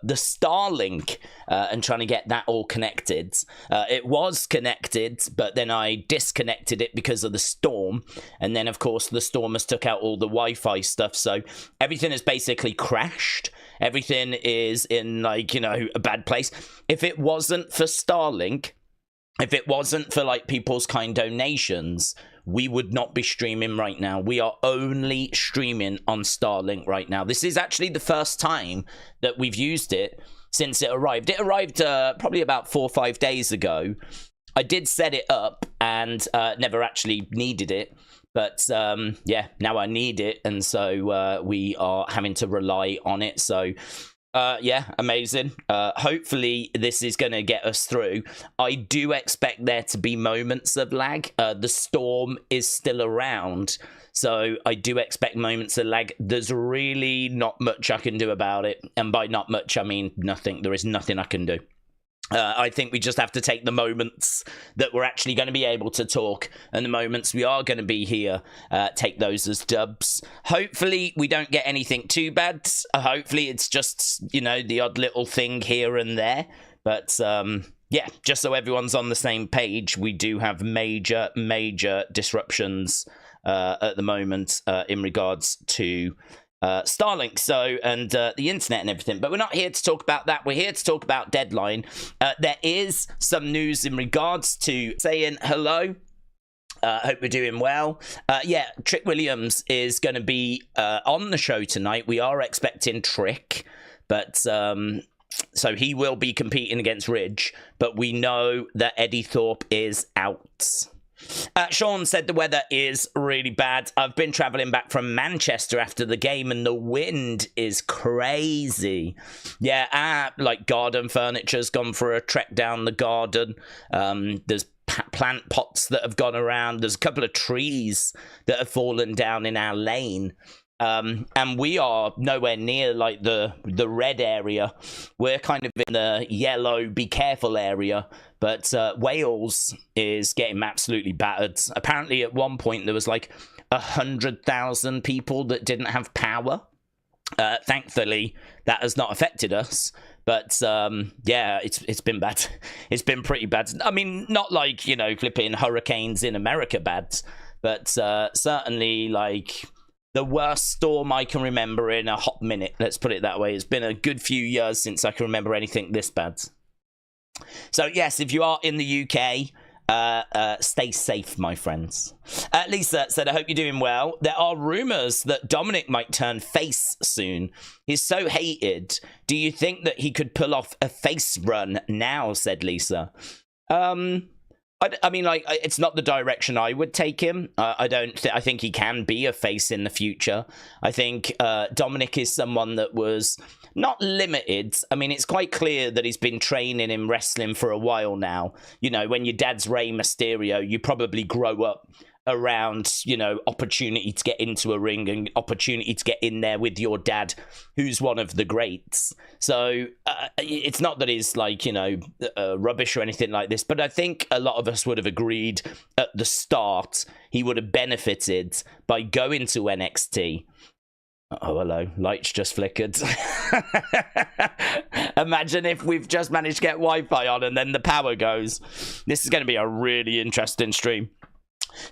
the Starlink and trying to get that all connected. It was connected, but then I disconnected it because of the storm. And then, of course, the storm has took out all the Wi-Fi stuff. So everything has basically crashed. Everything is in, like, you know, a bad place. If it wasn't for Starlink, if it wasn't for, like, people's kind donations, we would not be streaming right now. We are only streaming on Starlink right now. This is actually the first time that we've used it since it arrived. It arrived probably about 4 or 5 days ago. I did set it up and never actually needed it. But, yeah, now I need it. And so we are having to rely on it. So... yeah, amazing. Hopefully this is going to get us through. I do expect there to be moments of lag. The storm is still around, so I do expect moments of lag. There's really not much I can do about it, and by not much I mean nothing. There is nothing I can do. I think we just have to take the moments that we're actually going to be able to talk, and the moments we are going to be here, take those as dubs. Hopefully we don't get anything too bad. Hopefully it's just, you know, the odd little thing here and there. But yeah, just so everyone's on the same page, we do have major disruptions at the moment in regards to Starlink, and the internet and everything. But we're not here to talk about that. We're here to talk about Deadline. There is some news in regards to saying hello. Hope we're doing well. Yeah, Trick Williams is going to be on the show tonight. We are expecting Trick, but so he will be competing against Ridge, but we know that Eddy Thorpe is out. Sean said the weather is really bad. I've been traveling back from Manchester after the game and the wind is crazy. Yeah, like garden furniture's gone for a trek down the garden. There's plant pots that have gone around. There's a couple of trees that have fallen down in our lane. And we are nowhere near like the red area. We're kind of in the yellow, be careful area. But Wales is getting absolutely battered. Apparently at one point there was like 100,000 people that didn't have power. Thankfully, that has not affected us. But yeah, it's been bad. It's been pretty bad. I mean, not like, you know, flipping hurricanes in America bad. But certainly like... the worst storm I can remember in a hot minute, let's put it that way. It's been a good few years since I can remember anything this bad. So, yes, if you are in the UK, stay safe, my friends. Lisa said, I hope you're doing well. There are rumours that Dominic might turn face soon. He's so hated. Do you think that he could pull off a face run now, said Lisa. I mean, like, it's not the direction I would take him. I think he can be a face in the future. I think Dominic is someone that was not limited. I mean, it's quite clear that he's been training in wrestling for a while now. You know, when your dad's Rey Mysterio, you probably grow up around, you know, opportunity to get into a ring and opportunity to get in there with your dad, who's one of the greats. So it's not that he's like, you know, rubbish or anything like this, but I think a lot of us would have agreed at the start he would have benefited by going to NXT. Oh, hello. Lights just flickered. Imagine if we've just managed to get Wi-Fi on and then the power goes. This is going to be a really interesting stream.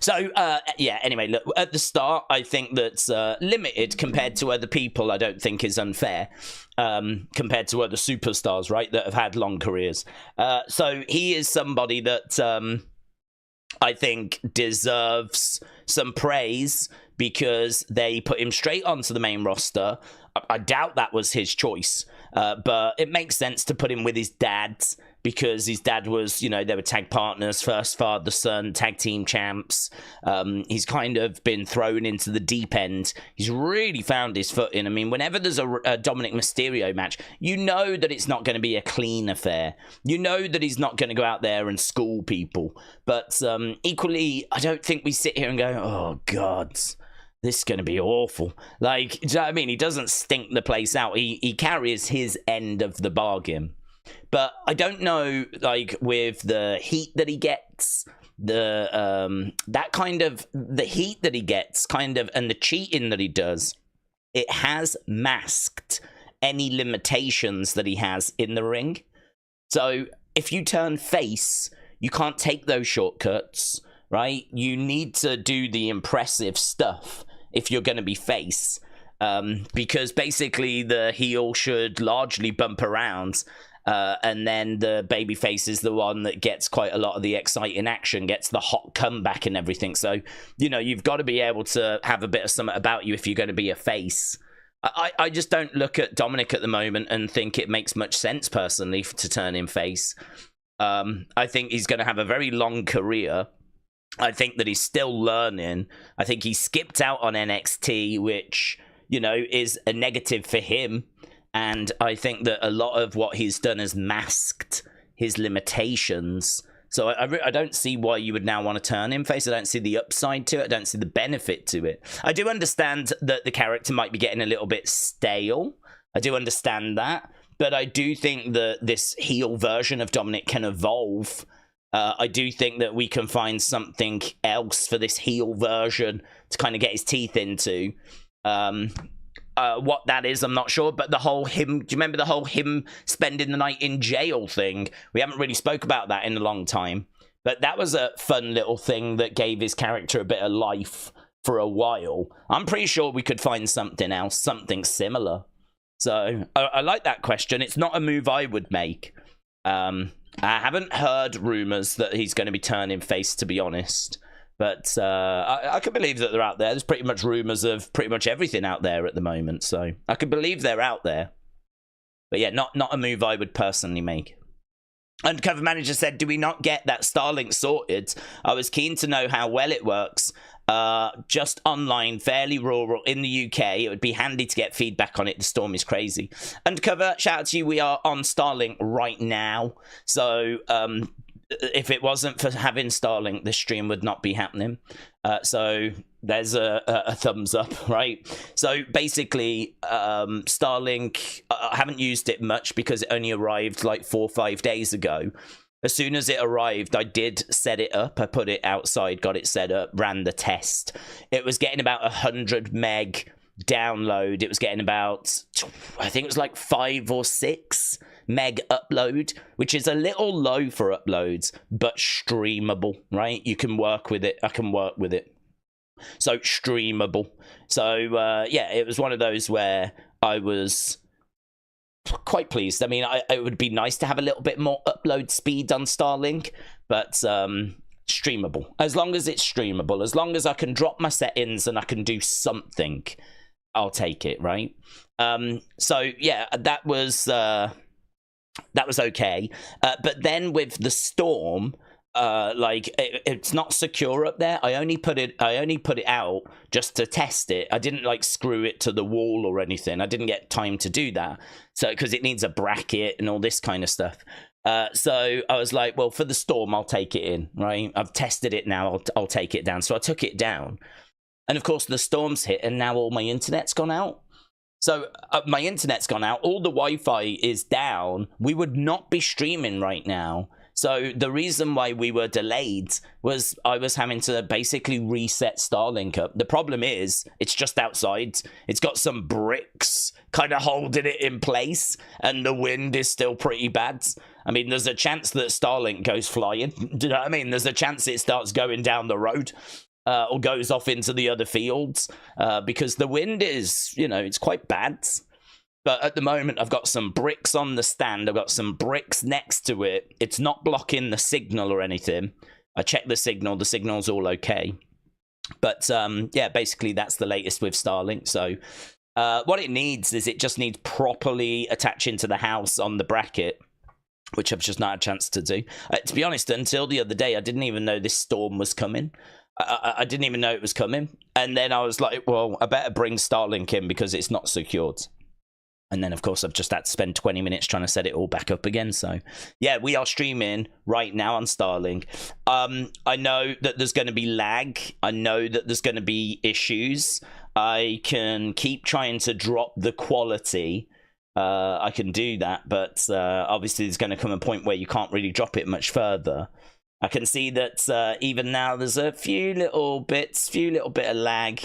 So, yeah, anyway, look, at the start, I think that's limited compared to other people. I don't think is unfair compared to other superstars, right, that have had long careers. So he is somebody that I think deserves some praise because they put him straight onto the main roster. I doubt that was his choice, but it makes sense to put him with his dad because his dad was, you know, they were tag partners, first father-son, tag team champs. He's kind of been thrown into the deep end. He's really found his footing. I mean, whenever there's a Dominic Mysterio match, you know that it's not going to be a clean affair. You know that he's not going to go out there and school people. But equally, I don't think we sit here and go, oh, God, this is going to be awful. Like, do you know what I mean? He doesn't stink the place out. He carries his end of the bargain. But I don't know, like, with the heat that he gets, that kind of, the heat that he gets, kind of, and the cheating that he does, it has masked any limitations that he has in the ring. So if you turn face, you can't take those shortcuts, right? You need to do the impressive stuff if you're going to be face, because basically the heel should largely bump around, and then the babyface is the one that gets quite a lot of the exciting action, gets the hot comeback and everything. So, you know, you've got to be able to have a bit of something about you if you're going to be a face. I just don't look at Dominic at the moment and think it makes much sense, personally, to turn him face. I think he's going to have a very long career. I think that he's still learning. I think he skipped out on NXT, which, you know, is a negative for him. And I think that a lot of what he's done has masked his limitations. So I don't see why you would now want to turn him face. I don't see the upside to it. I don't see the benefit to it. I do understand that the character might be getting a little bit stale. I do understand that. But I do think that this heel version of Dominic can evolve. I do think that we can find something else for this heel version to kind of get his teeth into. What that is, I'm not sure, but the whole him, do you remember the whole him spending the night in jail thing? We haven't really spoke about that in a long time, but that was a fun little thing that gave his character a bit of life for a while. I'm pretty sure we could find something else, something similar. So I like that question. It's not a move I would make. I haven't heard rumors that he's going to be turning face, to be honest. But I can believe that they're out there. There's pretty much rumors of pretty much everything out there at the moment. So I can believe they're out there. But yeah, not a move I would personally make. Undercover Manager said, do we not get that Starlink sorted? I was keen to know how well it works. Just online, fairly rural in the UK. It would be handy to get feedback on it. The storm is crazy. Undercover, shout out to you. We are on Starlink right now. So if it wasn't for having Starlink, this stream would not be happening. So there's a thumbs up, right? So basically, Starlink, I haven't used it much because it only arrived like 4 or 5 days ago. As soon as it arrived, I did set it up. I put it outside, got it set up, ran the test. It was getting about 100 meg download. It was getting about, I think it was like 5 or 6 meg upload, which is a little low for uploads, but streamable, right? You can work with it. I can work with it. So streamable. So yeah, it was one of those where I was quite pleased. I mean, it would be nice to have a little bit more upload speed on Starlink, but streamable. As long as it's streamable, as long as I can drop my settings and I can do something, I'll take it, right? So yeah, that was okay. But then with the storm, like it's not secure up there. I only put it out just to test it. I didn't like screw it to the wall or anything. I didn't get time to do that. So because it needs a bracket and all this kind of stuff. So I was like, well, for the storm, I'll take it in, right? I've tested it now. I'll take it down. So I took it down. And of course, the storm's hit and now all my internet's gone out. So my internet's gone out. All the Wi-Fi is down. We would not be streaming right now. So the reason why we were delayed was I was having to basically reset Starlink up. The problem is it's just outside. It's got some bricks kind of holding it in place, and the wind is still pretty bad. I mean, there's a chance that Starlink goes flying. Do you know what I mean? There's a chance it starts going down the road. Or goes off into the other fields, because the wind is, you know, it's quite bad. But at the moment, I've got some bricks on the stand. I've got some bricks next to it. It's not blocking the signal or anything. I checked the signal. The signal's all okay. But yeah, basically that's the latest with Starlink. So what it needs is it just needs properly attaching to the house on the bracket, which I've just not had a chance to do. To be honest, until the other day, I didn't even know this storm was coming. I didn't even know it was coming. And then I was like, well, I better bring Starlink in because it's not secured. And then, of course, I've just had to spend 20 minutes trying to set it all back up again. So, yeah, we are streaming right now on Starlink. I know that there's going to be lag. I know that there's going to be issues. I can keep trying to drop the quality. I can do that. But obviously, there's going to come a point where you can't really drop it much further. I can see that even now there's a few little bit of lag.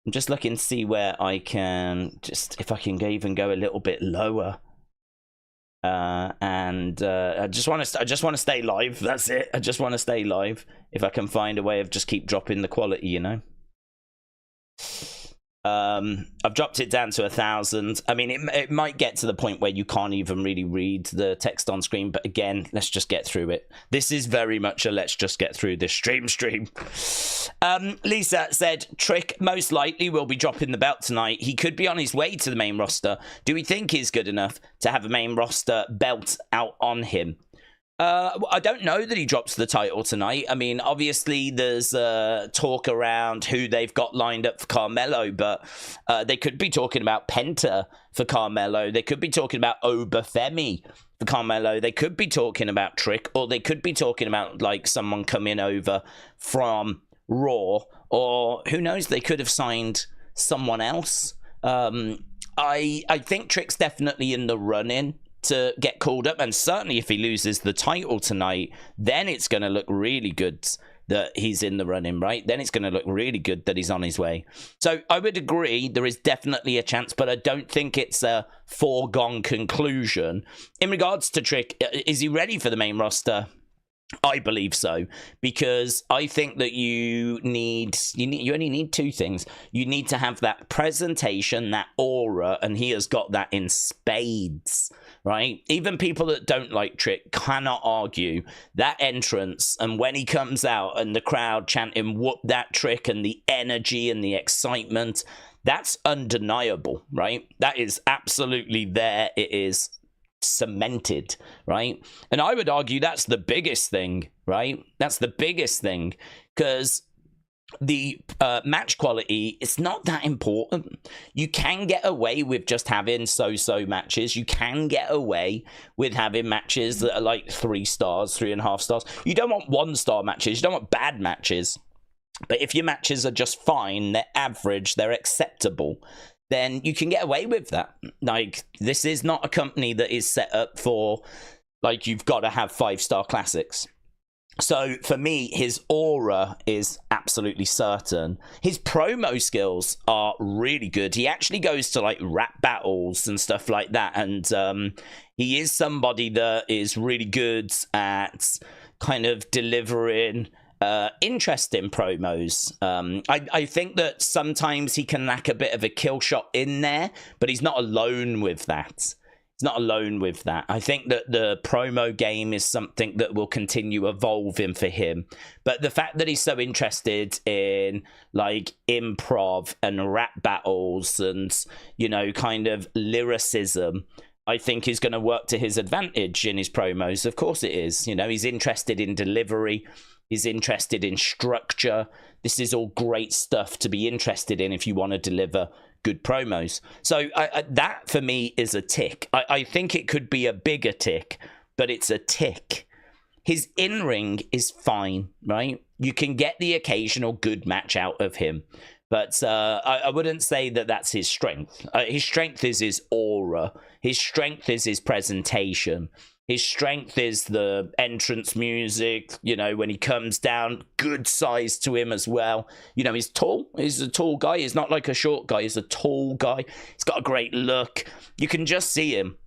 I'm just looking to see where I can if I can even go a little bit lower. I just want to stay live. That's it. I just want to stay live. If I can find a way of just keep dropping the quality, you know. I've dropped it down to 1,000. I mean, it might get to the point where you can't even really read the text on screen, but again, let's just get through it. This is very much a let's just get through this stream. Lisa said, Trick most likely will be dropping the belt tonight. He could be on his way to the main roster. Do we think he's good enough to have a main roster belt out on him? I don't know that he drops the title tonight. I mean, obviously there's talk around who they've got lined up for Carmelo, but they could be talking about Penta for Carmelo. They could be talking about Oba Femi for Carmelo. They could be talking about Trick, or they could be talking about like someone coming over from Raw, or who knows, they could have signed someone else. I think Trick's definitely in the running to get called up, and certainly if he loses the title tonight, then it's going to look really good that he's in the running, right? Then it's going to look really good that he's on his way. So I would agree there is definitely a chance, but I don't think it's a foregone conclusion. In regards to Trick, is he ready for the main roster? I believe so, because I think that you only need two things. You need to have that presentation, that aura, and he has got that in spades, right? Even people that don't like Trick cannot argue that entrance, and when he comes out and the crowd chanting "whoop that Trick," and the energy and the excitement, that's undeniable, right? That is absolutely there. It is cemented, right? And I would argue that's the biggest thing, right? That's the biggest thing, because the match quality is not that important. You can get away with just having so-so matches. You can get away with having matches that are like 3 stars, 3.5 stars. You don't want 1-star matches. You don't want bad matches. But if your matches are just fine, they're average, they're acceptable, then you can get away with that. Like, this is not a company that is set up for, like, you've got to have 5-star classics. So for me, his aura is absolutely certain. His promo skills are really good. He actually goes to like rap battles and stuff like that. And he is somebody that is really good at kind of delivering interesting promos. I think that sometimes he can lack a bit of a kill shot in there, but he's not alone with that. He's not alone with that. I think that the promo game is something that will continue evolving for him. But the fact that he's so interested in like improv and rap battles and, you know, kind of lyricism, I think is going to work to his advantage in his promos. Of course it is. You know, he's interested in delivery. He's interested in structure. This is all great stuff to be interested in if you want to deliver good promos. So that for me is a tick. I think it could be a bigger tick, but it's a tick. His in-ring is fine, right? You can get the occasional good match out of him, but I wouldn't say that that's his strength. His strength is his aura. His strength is his presentation. His strength is the entrance music, you know, when he comes down, good size to him as well. You know, he's tall. He's a tall guy. He's not like a short guy. He's a tall guy. He's got a great look. You can just see him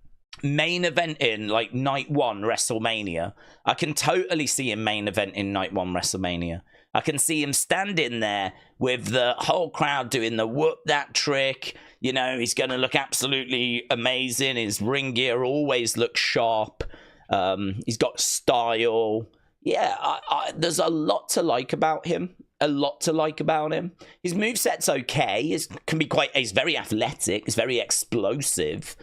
main eventing like night 1 WrestleMania. I can totally see him main eventing night 1 WrestleMania. I can see him standing there with the whole crowd doing the whoop that Trick. You know, he's going to look absolutely amazing. His ring gear always looks sharp. He's got style. Yeah, there's a lot to like about him. A lot to like about him. His moveset's okay. He's very athletic. He's very explosive.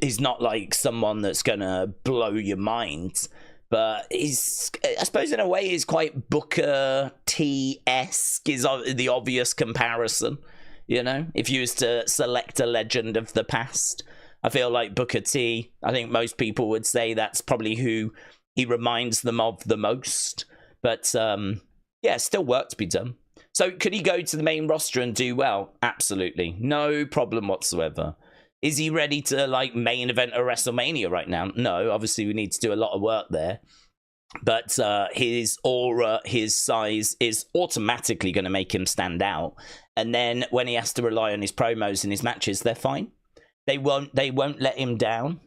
He's not like someone that's going to blow your mind. But he's, I suppose in a way, he's quite Booker T-esque is the obvious comparison. You know, if you was to select a legend of the past, I feel like Booker T, I think most people would say that's probably who he reminds them of the most. But yeah, still work to be done. So could he go to the main roster and do well? Absolutely. No problem whatsoever. Is he ready to like main event a WrestleMania right now? No, obviously we need to do a lot of work there. But his aura, his size is automatically going to make him stand out. And then when he has to rely on his promos and his matches, they're fine. They won't let him down.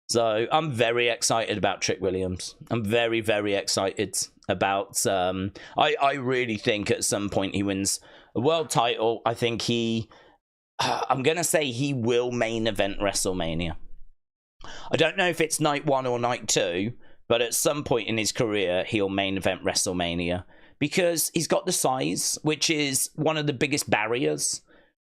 So I'm very excited about Trick Williams. I'm very, very excited about... I really think at some point he wins a world title. I think I'm going to say he will main event WrestleMania. I don't know if it's night 1 or night 2, but at some point in his career, he'll main event WrestleMania because he's got the size, which is one of the biggest barriers.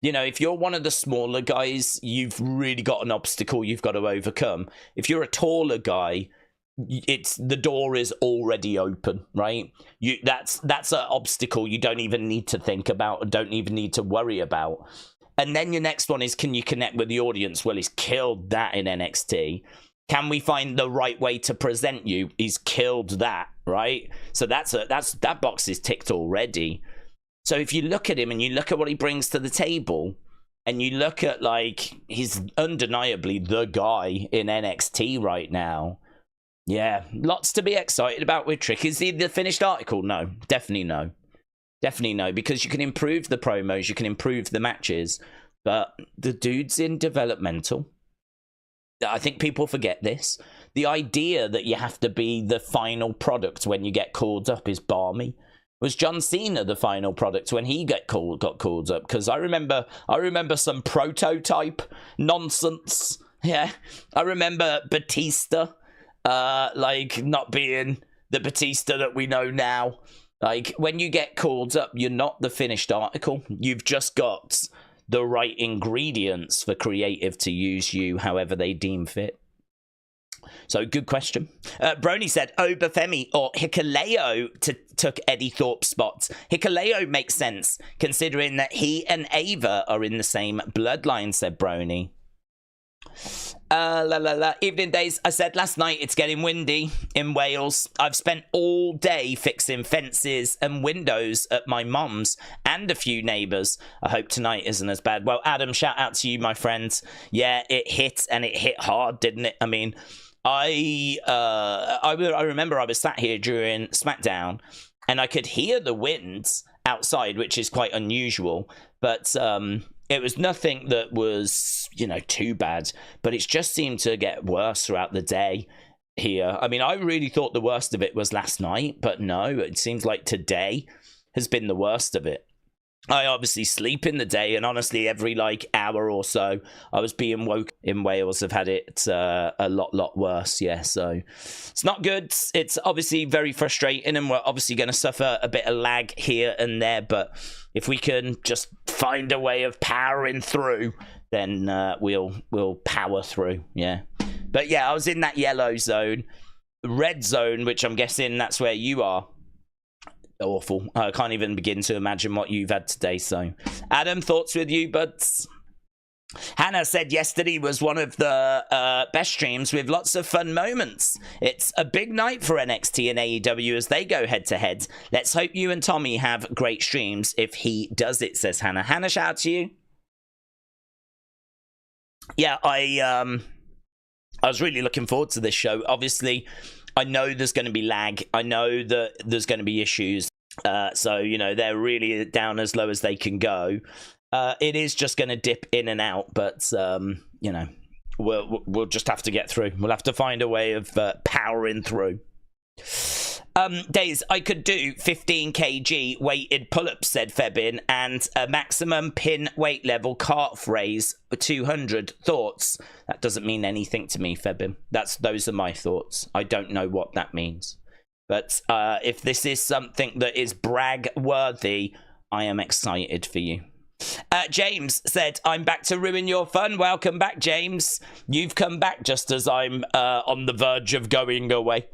You know, if you're one of the smaller guys, you've really got an obstacle you've got to overcome. If you're a taller guy, the door is already open, right? That's an obstacle you don't even need to think about or don't even need to worry about. And then your next one is, can you connect with the audience? Well, he's killed that in NXT. Can we find the right way to present you? He's killed that, right? So that box is ticked already. So if you look at him and you look at what he brings to the table, and you look at, like, he's undeniably the guy in NXT right now. Yeah, lots to be excited about with Trick. Is he the finished article? No, definitely no. Definitely no, because you can improve the promos, you can improve the matches, but the dude's in developmental. I think people forget this. The idea that you have to be the final product when you get called up is balmy. Was John Cena the final product when he got called up? Because I remember some prototype nonsense. Yeah, I remember Batista, like not being the Batista that we know now. Like, when you get called up, you're not the finished article. You've just got the right ingredients for creative to use you however they deem fit. So, good question. Brony said, Oba Femi or Hikuleo took Eddy Thorpe's spot. Hikuleo makes sense, considering that he and Ava are in the same bloodline, said Brony. Evening Daze. I said last night it's getting windy in Wales. I've spent all day fixing fences and windows at my mum's and a few neighbours. I hope tonight isn't as bad. Well, Adam, shout out to you, my friends. Yeah, it hit, and it hit hard, didn't it? I mean, I remember I was sat here during SmackDown, and I could hear the winds outside, which is quite unusual, but it was nothing that was, too bad, but it's just seemed to get worse throughout the day here. I mean, I really thought the worst of it was last night, but no, it seems like today has been the worst of it. I obviously sleep in the day, and honestly, every hour or so, I was being woke. In Wales, have had it a lot worse. Yeah, so it's not good. It's obviously very frustrating, and we're obviously going to suffer a bit of lag here and there. But if we can just find a way of powering through, then we'll power through. Yeah, but yeah, I was in that yellow zone, red zone, which I'm guessing that's where you are. Awful. I can't even begin to imagine what you've had today. So, Adam, thoughts with you, buds? Hannah said yesterday was one of the best streams with lots of fun moments. It's a big night for NXT and AEW as they go head to head. Let's hope you and Tommy have great streams if he does it, says Hannah. Hannah, shout out to you. Yeah, I was really looking forward to this show. Obviously, I know there's going to be lag. I know that there's going to be issues. So, they're really down as low as they can go. It is just going to dip in and out, but, we'll just have to get through. We'll have to find a way of powering through. Days, I could do 15 kg weighted pull-ups, said Febin, and a maximum pin weight level calf raise 200. Thoughts? That doesn't mean anything to me, Febin. Those are my thoughts. I don't know what that means. But if this is something that is brag-worthy, I am excited for you. James said, I'm back to ruin your fun. Welcome back, James. You've come back just as I'm on the verge of going away.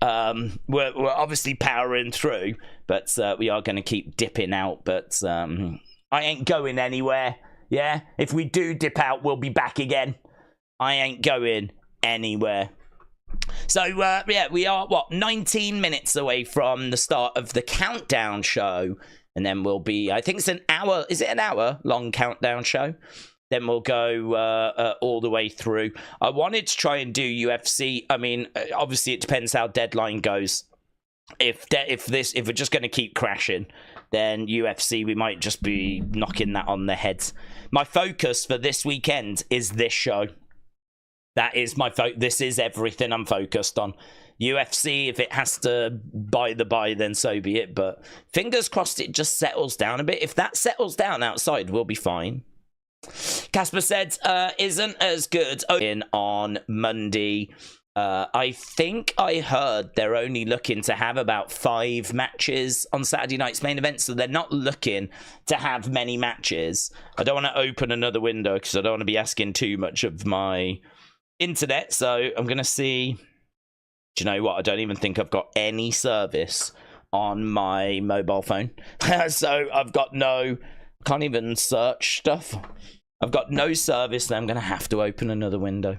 We're obviously powering through, but we are going to keep dipping out. But I ain't going anywhere. Yeah, if we do dip out, we'll be back again. I ain't going anywhere. So, yeah, we are, 19 minutes away from the start of the countdown show. And then we'll be, I think it's an hour, is it an hour long countdown show? Then we'll go all the way through. I wanted to try and do UFC. I mean, obviously it depends how Deadline goes. If we're just going to keep crashing, then UFC, we might just be knocking that on the head. My focus for this weekend is this show. That is my this is everything I'm focused on. UFC, if it has to buy the buy, then so be it. But fingers crossed it just settles down a bit. If that settles down outside, we'll be fine. Casper said, isn't as good in on Monday. I think I heard they're only looking to have about 5 matches on Saturday night's main event, so they're not looking to have many matches. I don't want to open another window because I don't want to be asking too much of my internet, so I'm going to see. Do you know what? I don't even think I've got any service on my mobile phone. So I've got can't even search stuff. I've got no service, and I'm going to have to open another window.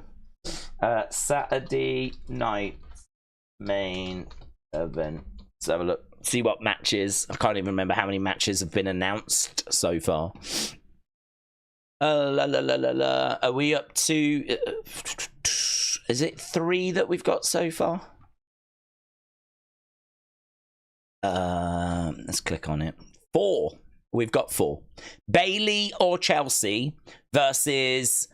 Saturday night main event. Let's have a look. See what matches. I can't even remember how many matches have been announced so far. Are we up to... is it 3 that we've got so far? Let's click on it. 4. We've got 4. Bailey or Chelsea versus...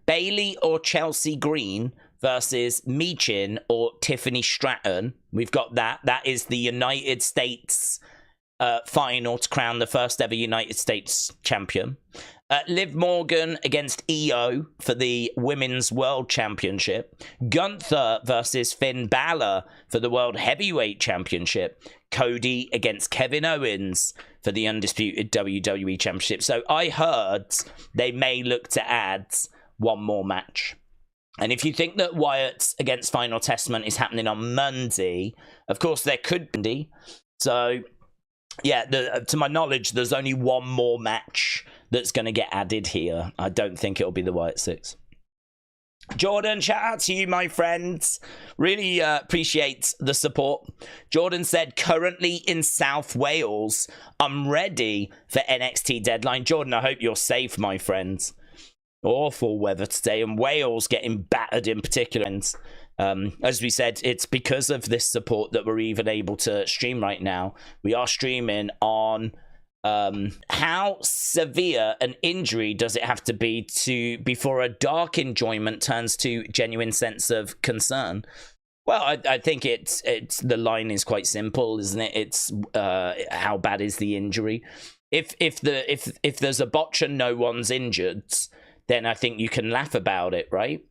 Bailey or Chelsea Green versus Meechin or Tiffany Stratton. We've got that. That is the United States final to crown the first ever United States champion. Liv Morgan against Io for the Women's World Championship. Gunther versus Finn Balor for the World Heavyweight Championship. Cody against Kevin Owens for the undisputed WWE Championship. So I heard they may look to add one more match. And if you think that Wyatt against Final Testament is happening on Monday, of course there could be. So, yeah, to my knowledge, there's only one more match that's going to get added here. I don't think it'll be the Wyatt 6. Jordan, shout out to you, my friends. Really appreciate the support. Jordan said, currently in South Wales, I'm ready for NXT Deadline. Jordan, I hope you're safe, my friends. Awful weather today, and Wales getting battered in particular. And as we said, it's because of this support that we're even able to stream right now. We are streaming on how severe an injury does it have to be before a dark enjoyment turns to genuine sense of concern. Well, I think it's the line is quite simple, isn't it? It's how bad is the injury? If there's a botch and no one's injured, then I think you can laugh about it, right?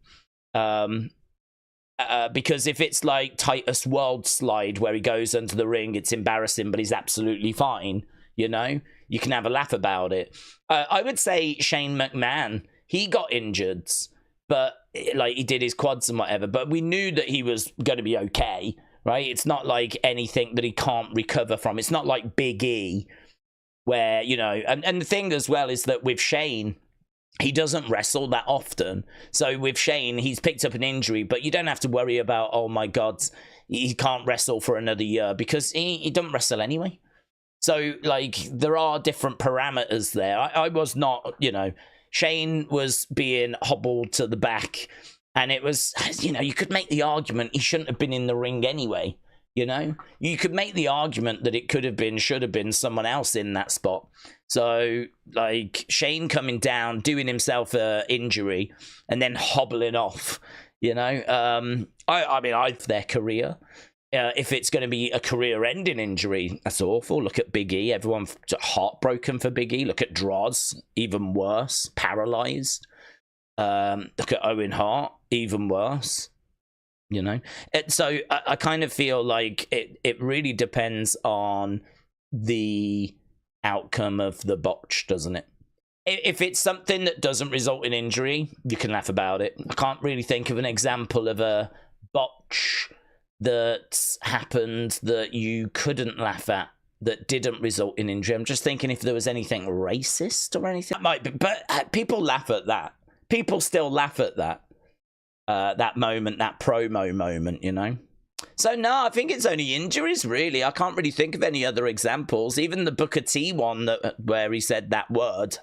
Because if it's like Titus World Slide where he goes under the ring, it's embarrassing, but he's absolutely fine. You know, you can have a laugh about it. I would say Shane McMahon, he got injured, but like he did his quads and whatever, but we knew that he was going to be okay, right? It's not like anything that he can't recover from. It's not like Big E where, you know, and the thing as well is that with Shane, he doesn't wrestle that often. So with Shane, he's picked up an injury, but you don't have to worry about, oh my God, he can't wrestle for another year because he doesn't wrestle anyway. So, like, there are different parameters there. I was not, you know, Shane was being hobbled to the back, and it was, you know, you could make the argument he shouldn't have been in the ring anyway, you know? You could make the argument that it could have been, should have been someone else in that spot. So, like, Shane coming down, doing himself an injury, and then hobbling off, you know? I mean, I've their career. If it's going to be a career-ending injury, that's awful. Look at Big E. Everyone's heartbroken for Big E. Look at Droz, even worse. Paralyzed. Look at Owen Hart, even worse. You know? So I kind of feel like it really depends on the outcome of the botch, doesn't it? If it's something that doesn't result in injury, you can laugh about it. I can't really think of an example of a botch that happened that you couldn't laugh at that didn't result in injury. I'm just thinking if there was anything racist or anything. That might be, but people laugh at that. People still laugh at that. That moment, that promo moment, you know? So no, I think it's only injuries, really. I can't really think of any other examples. Even the Booker T one where he said that word,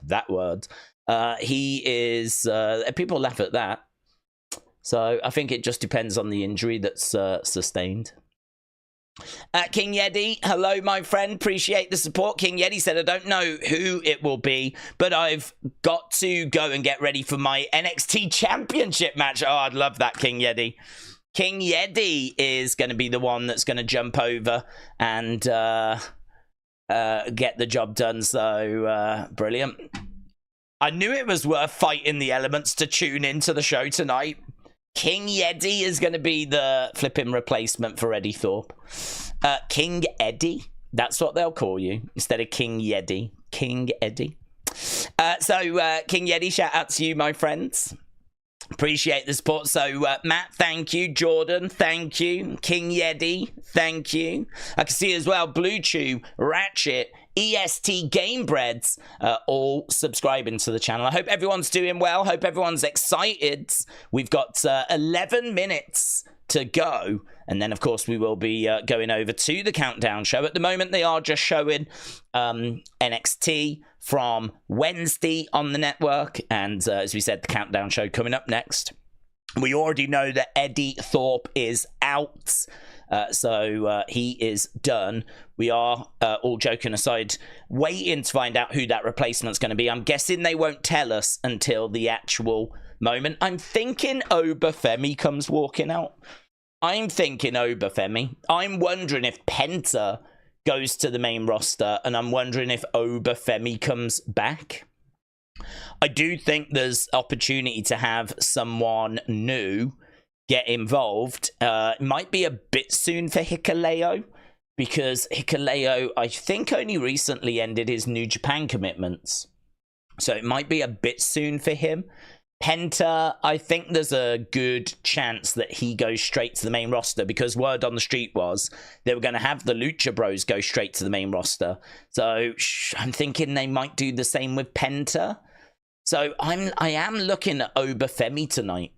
he is, people laugh at that. So I think it just depends on the injury that's sustained. King Yeddy, hello, my friend. Appreciate the support. King Yeddy said, I don't know who it will be, but I've got to go and get ready for my NXT Championship match. Oh, I'd love that, King Yeddy. King Yeddy is going to be the one that's going to jump over and get the job done. So, brilliant. I knew it was worth fighting the elements to tune into the show tonight. King Eddy is going to be the flipping replacement for Eddy Thorpe. King Eddy, that's what they'll call you instead of King Yeddy. King Eddy. King Yeddy, shout out to you, my friends. Appreciate the support. So, Matt, thank you. Jordan, thank you. King Yeddy, thank you. I can see as well, Blue Chew, Ratchet, EST Gamebreads, all subscribing to the channel. I hope everyone's doing well. Hope everyone's excited. We've got 11 minutes to go. And then, of course, we will be going over to the Countdown show. At the moment, they are just showing NXT from Wednesday on the network. And as we said, the Countdown show coming up next. We already know that Eddy Thorpe is out. So he is done. We are, all joking aside, waiting to find out who that replacement's going to be. I'm guessing they won't tell us until the actual moment. I'm thinking Oba Femi comes walking out. I'm thinking Oba Femi. I'm wondering if Penta goes to the main roster, and I'm wondering if Oba Femi comes back. I do think there's opportunity to have someone new get involved. It might be a bit soon for Hikuleo, because Hikuleo, I think, only recently ended his New Japan commitments. So it might be a bit soon for him. Penta, I think there's a good chance that he goes straight to the main roster, because word on the street was they were going to have the Lucha Bros go straight to the main roster. So I'm thinking they might do the same with Penta. So I am looking at Oba Femi tonight.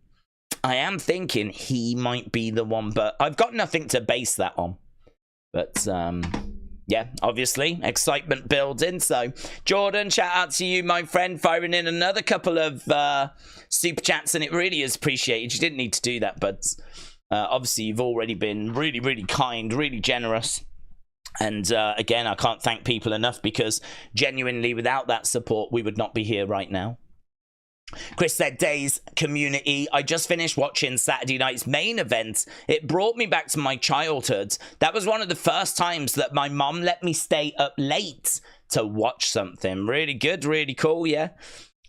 I am thinking he might be the one, but I've got nothing to base that on. But, yeah, obviously, excitement building. So, Jordan, shout out to you, my friend, firing in another couple of super chats, and it really is appreciated. You didn't need to do that, but obviously you've already been really, really kind, really generous. And, again, I can't thank people enough, because genuinely, without that support, we would not be here right now. Chris said, Daze community, I just finished watching Saturday night's main event. It brought me back to my childhood. That was one of the first times that my mom let me stay up late to watch something. Really good, really cool, yeah.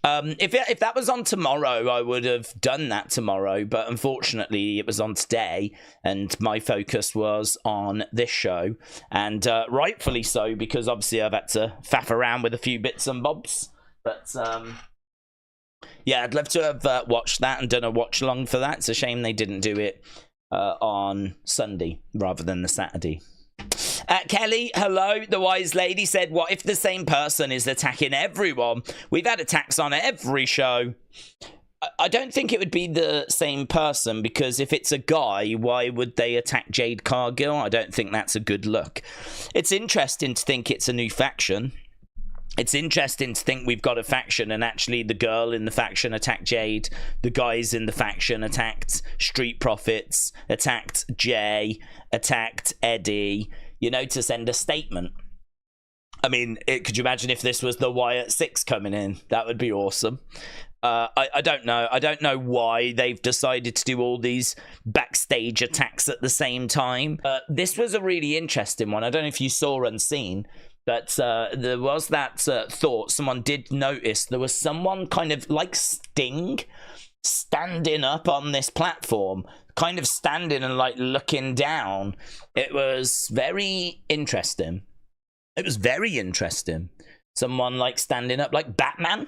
If that was on tomorrow, I would have done that tomorrow, but unfortunately it was on today, and my focus was on this show, and rightfully so, because obviously I've had to faff around with a few bits and bobs. But yeah, I'd love to have watched that and done a watch along for that. It's a shame they didn't do it on Sunday rather than the Saturday. Kelly, hello. The wise lady said, what if the same person is attacking everyone? We've had attacks on every show. I don't think it would be the same person, because if it's a guy, why would they attack Jade Cargill? I don't think that's a good look. It's interesting to think it's a new faction. It's interesting to think we've got a faction, and actually the girl in the faction attacked Jade. The guys in the faction attacked Street Profits, attacked Jay, attacked Eddy, you know, to send a statement. I mean, could you imagine if this was the Wyatt Six coming in? That would be awesome. I don't know. I don't know why they've decided to do all these backstage attacks at the same time. This was a really interesting one. I don't know if you saw Unseen, but there was that thought. Someone did notice there was someone kind of like Sting standing up on this platform, kind of standing and like looking down. It was very interesting. It was very interesting. Someone like standing up like Batman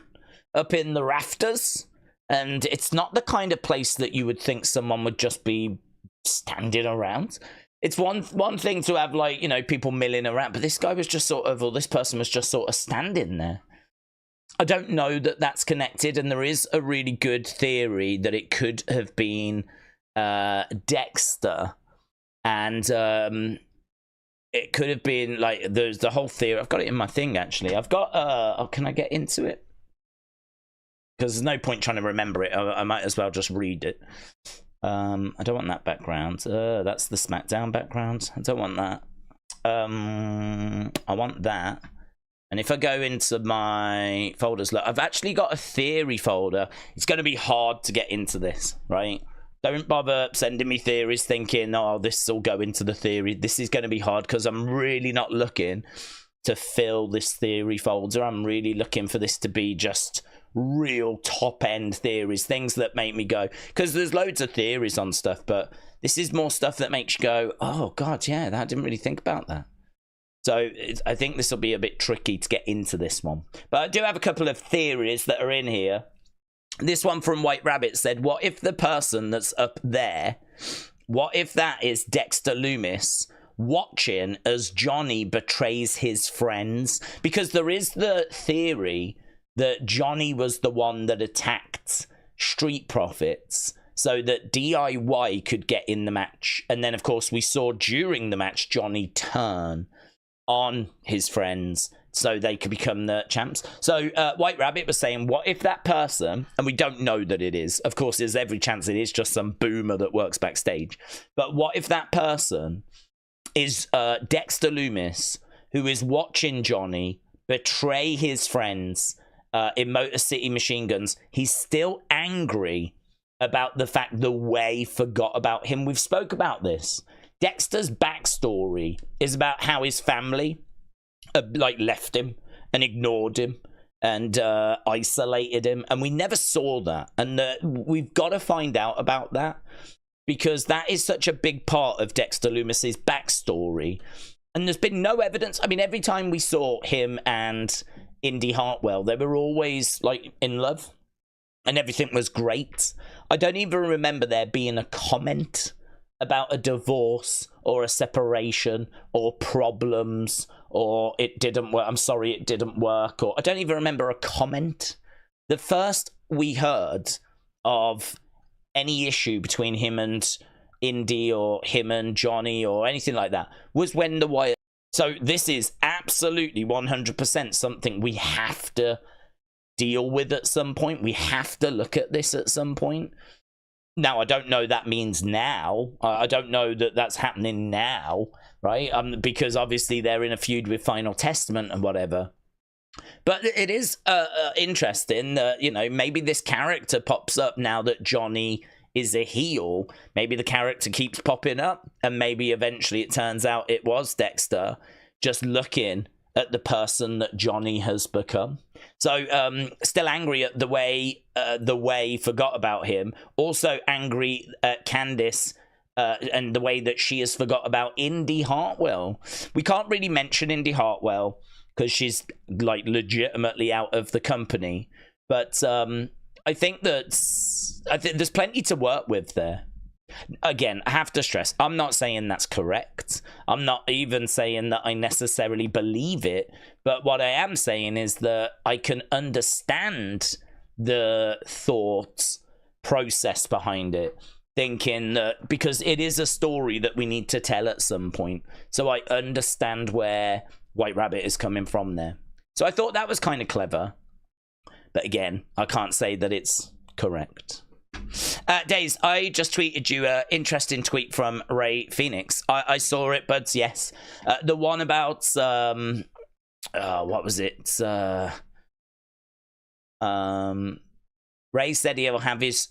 up in the rafters. And it's not the kind of place that you would think someone would just be standing around. It's one thing to have, like, you know, people milling around, but this guy was just sort of, or this person was just sort of standing there. I don't know that that's connected, and there is a really good theory that it could have been Dexter, and it could have been, like, there's the whole theory. I've got it in my thing, actually. I've got, oh, can I get into it? Because there's no point trying to remember it. I might as well just read it. I don't want that background. That's the SmackDown background. I don't want that. I want that. And if I go into my folders, look, I've actually got a theory folder. It's going to be hard to get into this, right? Don't bother sending me theories thinking, oh, this will go into the theory. This is going to be hard because I'm really not looking to fill this theory folder. I'm really looking for this to be just real top-end theories, things that make me go, because there's loads of theories on stuff, but this is more stuff that makes you go, oh, God, yeah, I didn't really think about that. So I think this will be a bit tricky to get into this one. But I do have a couple of theories that are in here. This one from White Rabbit said, what if the person that's up there, what if that is Dexter Lumis watching as Johnny betrays his friends? Because there is the theory that Johnny was the one that attacked Street Profits so that DIY could get in the match. And then, of course, we saw during the match Johnny turn on his friends so they could become the champs. So White Rabbit was saying, what if that person, and we don't know that it is, of course there's every chance it is just some boomer that works backstage, but what if that person is Dexter Lumis, who is watching Johnny betray his friends in Motor City Machine Guns? He's still angry about the fact the Way forgot about him. We've spoke about this. Dexter's backstory is about how his family left him and ignored him and isolated him, and we never saw that, and we've got to find out about that, because that is such a big part of Dexter Lumis's backstory, and there's been no evidence. I mean, every time we saw him and Indy Hartwell, they were always like in love and everything was great. I don't even remember there being a comment about a divorce or a separation or problems or it didn't work. I'm sorry, it didn't work. Or I don't even remember a comment. The first we heard of any issue between him and Indy or him and Johnny or anything like that was when the Wyatt. So this is absolutely 100% something we have to deal with at some point. We have to look at this at some point. Now, I don't know that means now. I don't know that that's happening now, right? Because obviously they're in a feud with Final Testament and whatever. But it is interesting that, you know, maybe this character pops up now that Johnny is a heel. Maybe the character keeps popping up, and maybe eventually it turns out it was Dexter just looking at the person that Johnny has become. So still angry at the way forgot about him. Also angry at Candice and the way that she has forgot about Indy Hartwell. We can't really mention Indy Hartwell because she's like legitimately out of the company. But I think there's plenty to work with there. Again, I have to stress, I'm not saying that's correct. I'm not even saying that I necessarily believe it. But what I am saying is that I can understand the thought process behind it. Thinking that because it is a story that we need to tell at some point. So I understand where White Rabbit is coming from there. So I thought that was kind of clever. But again, I can't say that it's correct. Daze, I just tweeted you an interesting tweet from Ray Phoenix. I saw it, buds, yes. The one about, what was it? Ray said he'll have his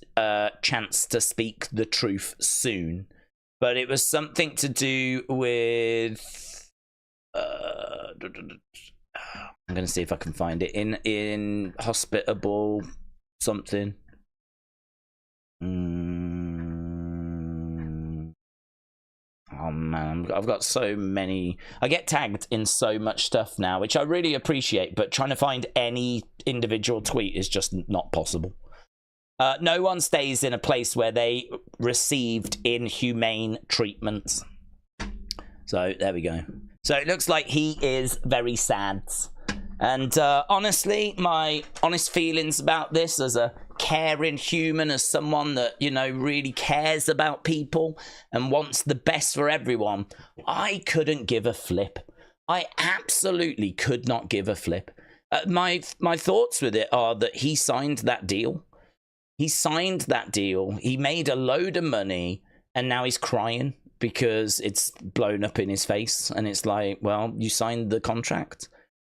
chance to speak the truth soon. But it was something to do with... I'm going to see if I can find it. In hospitable something. Oh man, I've got so many. I get tagged in so much stuff now, which I really appreciate, but trying to find any individual tweet is just not possible. No one stays in a place where they received inhumane treatment. So there we go. So it looks like he is very sad. And honestly, my honest feelings about this as a caring human, as someone that, you know, really cares about people and wants the best for everyone, I couldn't give a flip. I absolutely could not give a flip. My thoughts with it are that he signed that deal. he signed that deal. He made a load of money, and now he's crying because it's blown up in his face. And it's like, well, you signed the contract.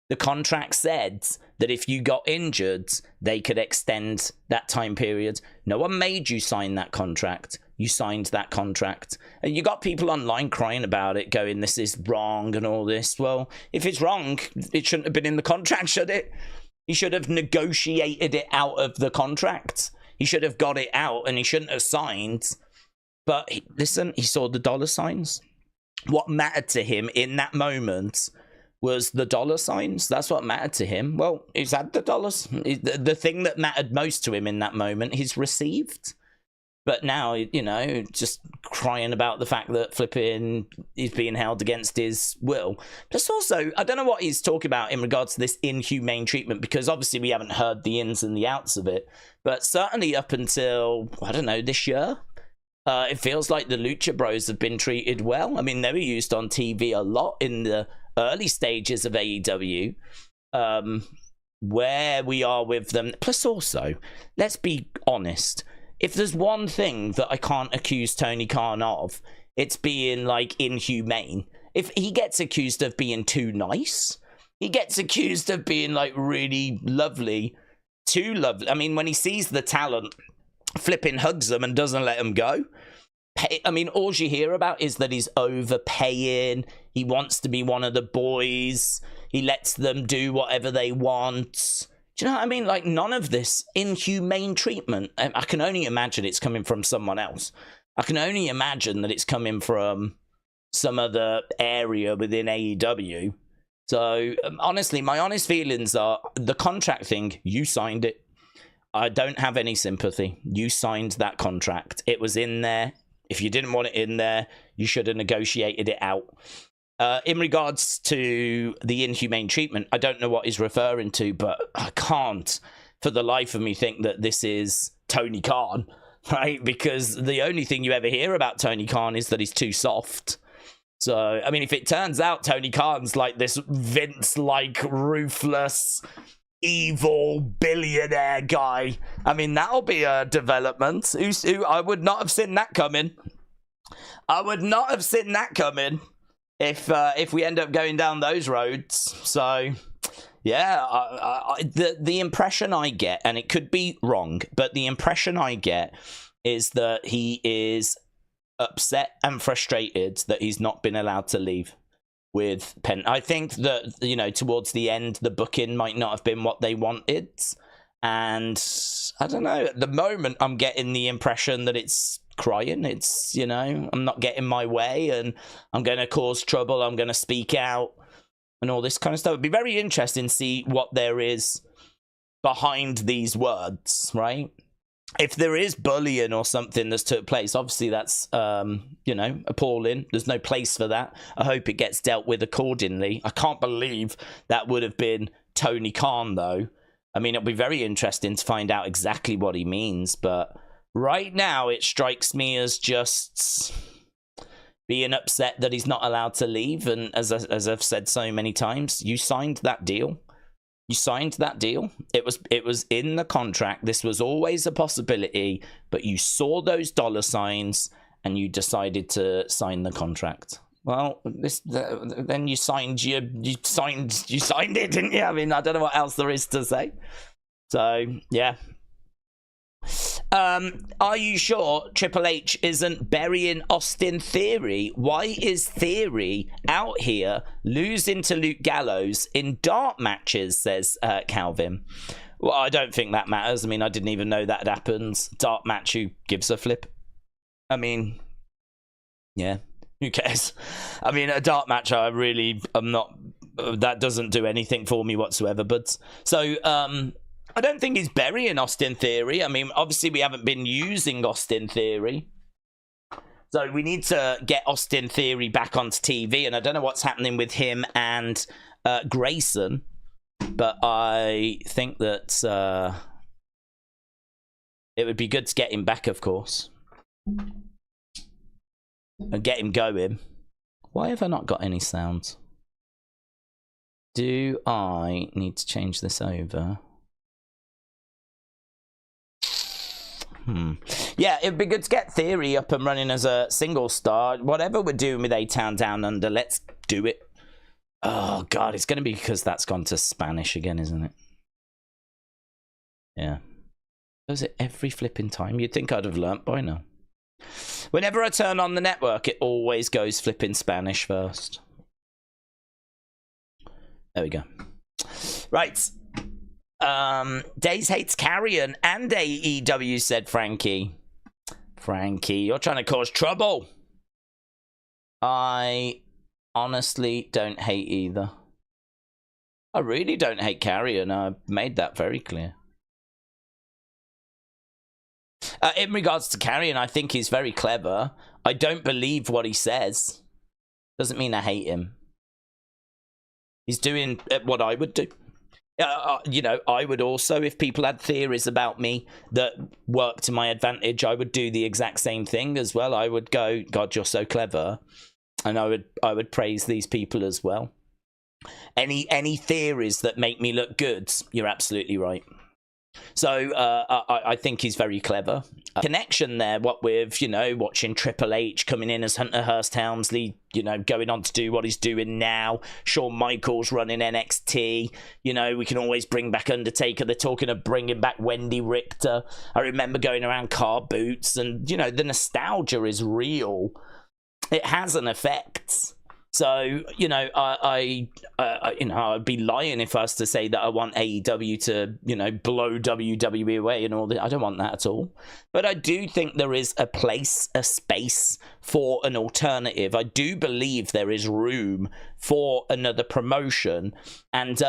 The contract said that if you got injured, they could extend that time period. No one made you sign that contract. You signed that contract. And you got people online crying about it, going, this is wrong and all this. Well, if it's wrong, it shouldn't have been in the contract, should it? He should have negotiated it out of the contract. He should have got it out, and he shouldn't have signed. But listen, he saw the dollar signs. What mattered to him in that moment was the dollar signs. That's what mattered to him. Well, he's had the dollars. The thing that mattered most to him in that moment, he's received. But now, you know, just crying about the fact that flipping he's being held against his will. Plus also, I don't know what he's talking about in regards to this inhumane treatment, because obviously we haven't heard the ins and the outs of it. But certainly up until, I don't know, this year, it feels like the Lucha Bros have been treated well. I mean, they were used on TV a lot in the early stages of AEW. Where we are with them. Plus also, let's be honest. If there's one thing that I can't accuse Tony Khan of, it's being, like, inhumane. If he gets accused of being too nice, he gets accused of being, like, really lovely, too lovely. I mean, when he sees the talent, flipping hugs them and doesn't let them go. I mean, all you hear about is that he's overpaying. He wants to be one of the boys. He lets them do whatever they want. Do you know what I mean? Like, none of this inhumane treatment. I can only imagine it's coming from someone else. I can only imagine that it's coming from some other area within AEW. So, honestly, my honest feelings are, the contract thing, you signed it. I don't have any sympathy. You signed that contract. It was in there. If you didn't want it in there, you should have negotiated it out. In regards to the inhumane treatment, I don't know what he's referring to, but I can't for the life of me think that this is Tony Khan, right? Because the only thing you ever hear about Tony Khan is that he's too soft. So, I mean, if it turns out Tony Khan's like this Vince-like ruthless, evil billionaire guy, I mean, that'll be a development. I would not have seen that coming. I would not have seen that coming. If we end up going down those roads. So, yeah, the impression I get, and it could be wrong, but the impression I get is that he is upset and frustrated that he's not been allowed to leave with Penn. I think that, you know, towards the end, the booking might not have been what they wanted. And I don't know, at the moment, I'm getting the impression that it's crying. It's, you know, I'm not getting my way and I'm going to cause trouble. I'm going to speak out and all this kind of stuff. It'd be very interesting to see what there is behind these words, right? If there is bullying or something that's took place, obviously that's, you know, appalling. There's no place for that. I hope it gets dealt with accordingly. I can't believe that would have been Tony Khan, though. I mean, it'll be very interesting to find out exactly what he means, but right now it strikes me as just being upset that he's not allowed to leave. And as I've said so many times, you signed that deal. You signed that deal. It was in the contract. This was always a possibility, but you saw those dollar signs and you decided to sign the contract. Well, then you signed it, didn't you? I mean, I don't know what else there is to say. So, yeah. Are you sure Triple H isn't burying Austin Theory? Why is Theory out here losing to Luke Gallows in dart matches, says Calvin. Well, I don't think that matters. I mean, I didn't even know that happened. Dart match, who gives a flip? I mean, yeah, who cares? I mean, a dart match, I'm not, that doesn't do anything for me whatsoever. But so, I don't think he's burying Austin Theory. I mean, obviously we haven't been using Austin Theory. So we need to get Austin Theory back onto TV. And I don't know what's happening with him and Grayson. But I think that it would be good to get him back, of course. And get him going. Why have I not got any sounds? Do I need to change this over? Yeah, it'd be good to get Theory up and running as a single star. Whatever we're doing with A-Town Down Under, let's do it. Oh, God, it's going to be because that's gone to Spanish again, isn't it? Yeah. Does it every flipping time? You'd think I'd have learnt by now. Whenever I turn on the network, it always goes flipping Spanish first. There we go. Right. Daze hates Carrion and AEW, said Frankie. Frankie, you're trying to cause trouble. I honestly don't hate either. I really don't hate Carrion. I made that very clear. In regards to Carrion, I think he's very clever. I don't believe what he says. Doesn't mean I hate him. He's doing what I would do. You know, I would also, if people had theories about me that worked to my advantage, I would do the exact same thing as well. I would go, God, you're so clever. And I would praise these people as well. Any theories that make me look good, you're absolutely right. So I think he's very clever. Connection there, what with, you know, watching Triple H coming in as Hunter Hearst Helmsley, you know, going on to do what he's doing now. Shawn Michaels running NXT. You know, we can always bring back Undertaker. They're talking of bringing back Wendy Richter. I remember going around car boots, and, you know, the nostalgia is real. It has an effect. So, you know, I'd be lying if I was to say that I want AEW to, you know, blow WWE away and all that. I don't want that at all. But I do think there is a place, a space for an alternative. I do believe there is room for another promotion. And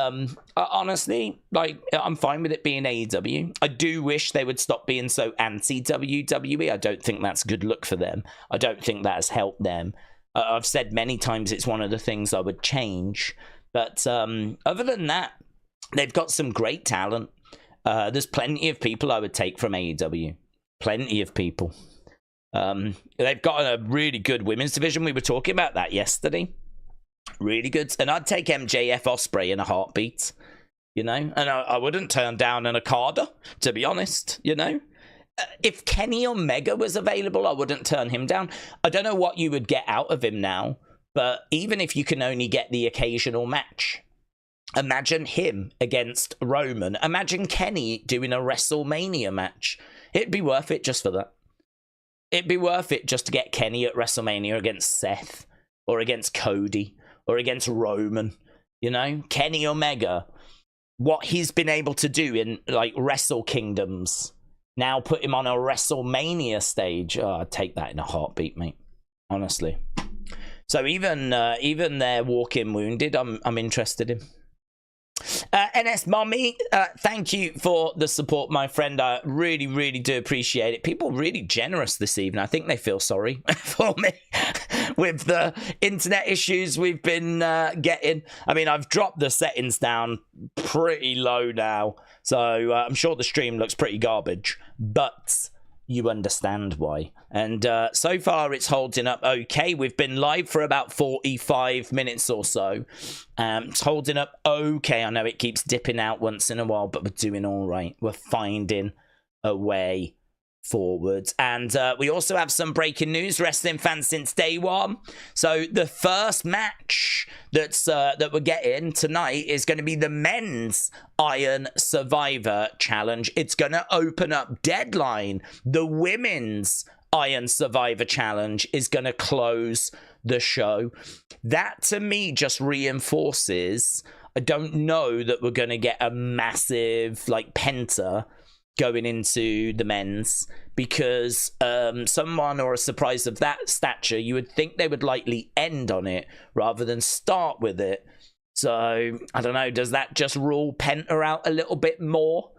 honestly, like, I'm fine with it being AEW. I do wish they would stop being so anti-WWE. I don't think that's a good look for them. I don't think that has helped them. I've said many times it's one of the things I would change. But other than that, they've got some great talent. There's plenty of people I would take from AEW. Plenty of people. They've got a really good women's division. We were talking about that yesterday. Really good. And I'd take MJF Ospreay in a heartbeat. You know? And I wouldn't turn down an Okada, to be honest. You know? If Kenny Omega was available, I wouldn't turn him down. I don't know what you would get out of him now, but even if you can only get the occasional match, imagine him against Roman. Imagine Kenny doing a WrestleMania match. It'd be worth it just for that. It'd be worth it just to get Kenny at WrestleMania against Seth, or against Cody, or against Roman. You know, Kenny Omega, what he's been able to do in, like, Wrestle Kingdoms. Now put him on a WrestleMania stage. Oh, I'd take that in a heartbeat, mate. Honestly. So even their walk-in wounded, I'm interested in. NS Mommy, thank you for the support, my friend. I really, really do appreciate it. People really generous this evening. I think they feel sorry for me with the internet issues we've been getting. I mean, I've dropped the settings down pretty low now, so I'm sure the stream looks pretty garbage, but you understand why. And so far it's holding up okay. We've been live for about 45 minutes or so. It's holding up okay. I know it keeps dipping out once in a while, but we're doing all right. We're finding a way forwards. And we also have some breaking news, wrestling fans since day one. So the first match that we're getting tonight is going to be the men's Iron Survivor Challenge. It's going to open up Deadline. The women's Iron Survivor Challenge is going to close the show. That to me just reinforces, I don't know that we're going to get a massive like penta going into the men's, because someone or a surprise of that stature, you would think they would likely end on it rather than start with it. So I don't know, does that just rule penta out a little bit more?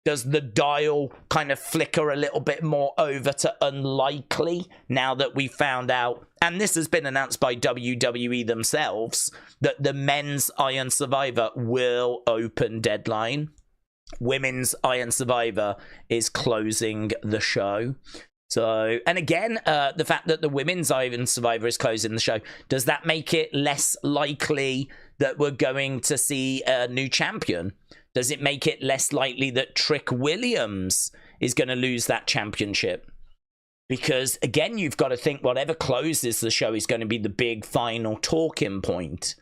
Does the dial kind of flicker a little bit more over to unlikely now that we found out, and this has been announced by WWE themselves, that the men's Iron Survivor will open Deadline? Women's Iron Survivor is closing the show. So, and again, the fact that the women's Iron Survivor is closing the show, does that make it less likely that we're going to see a new champion? Does it make it less likely that Trick Williams is going to lose that championship. Because, again, you've got to think whatever closes the show is going to be the big final talking point.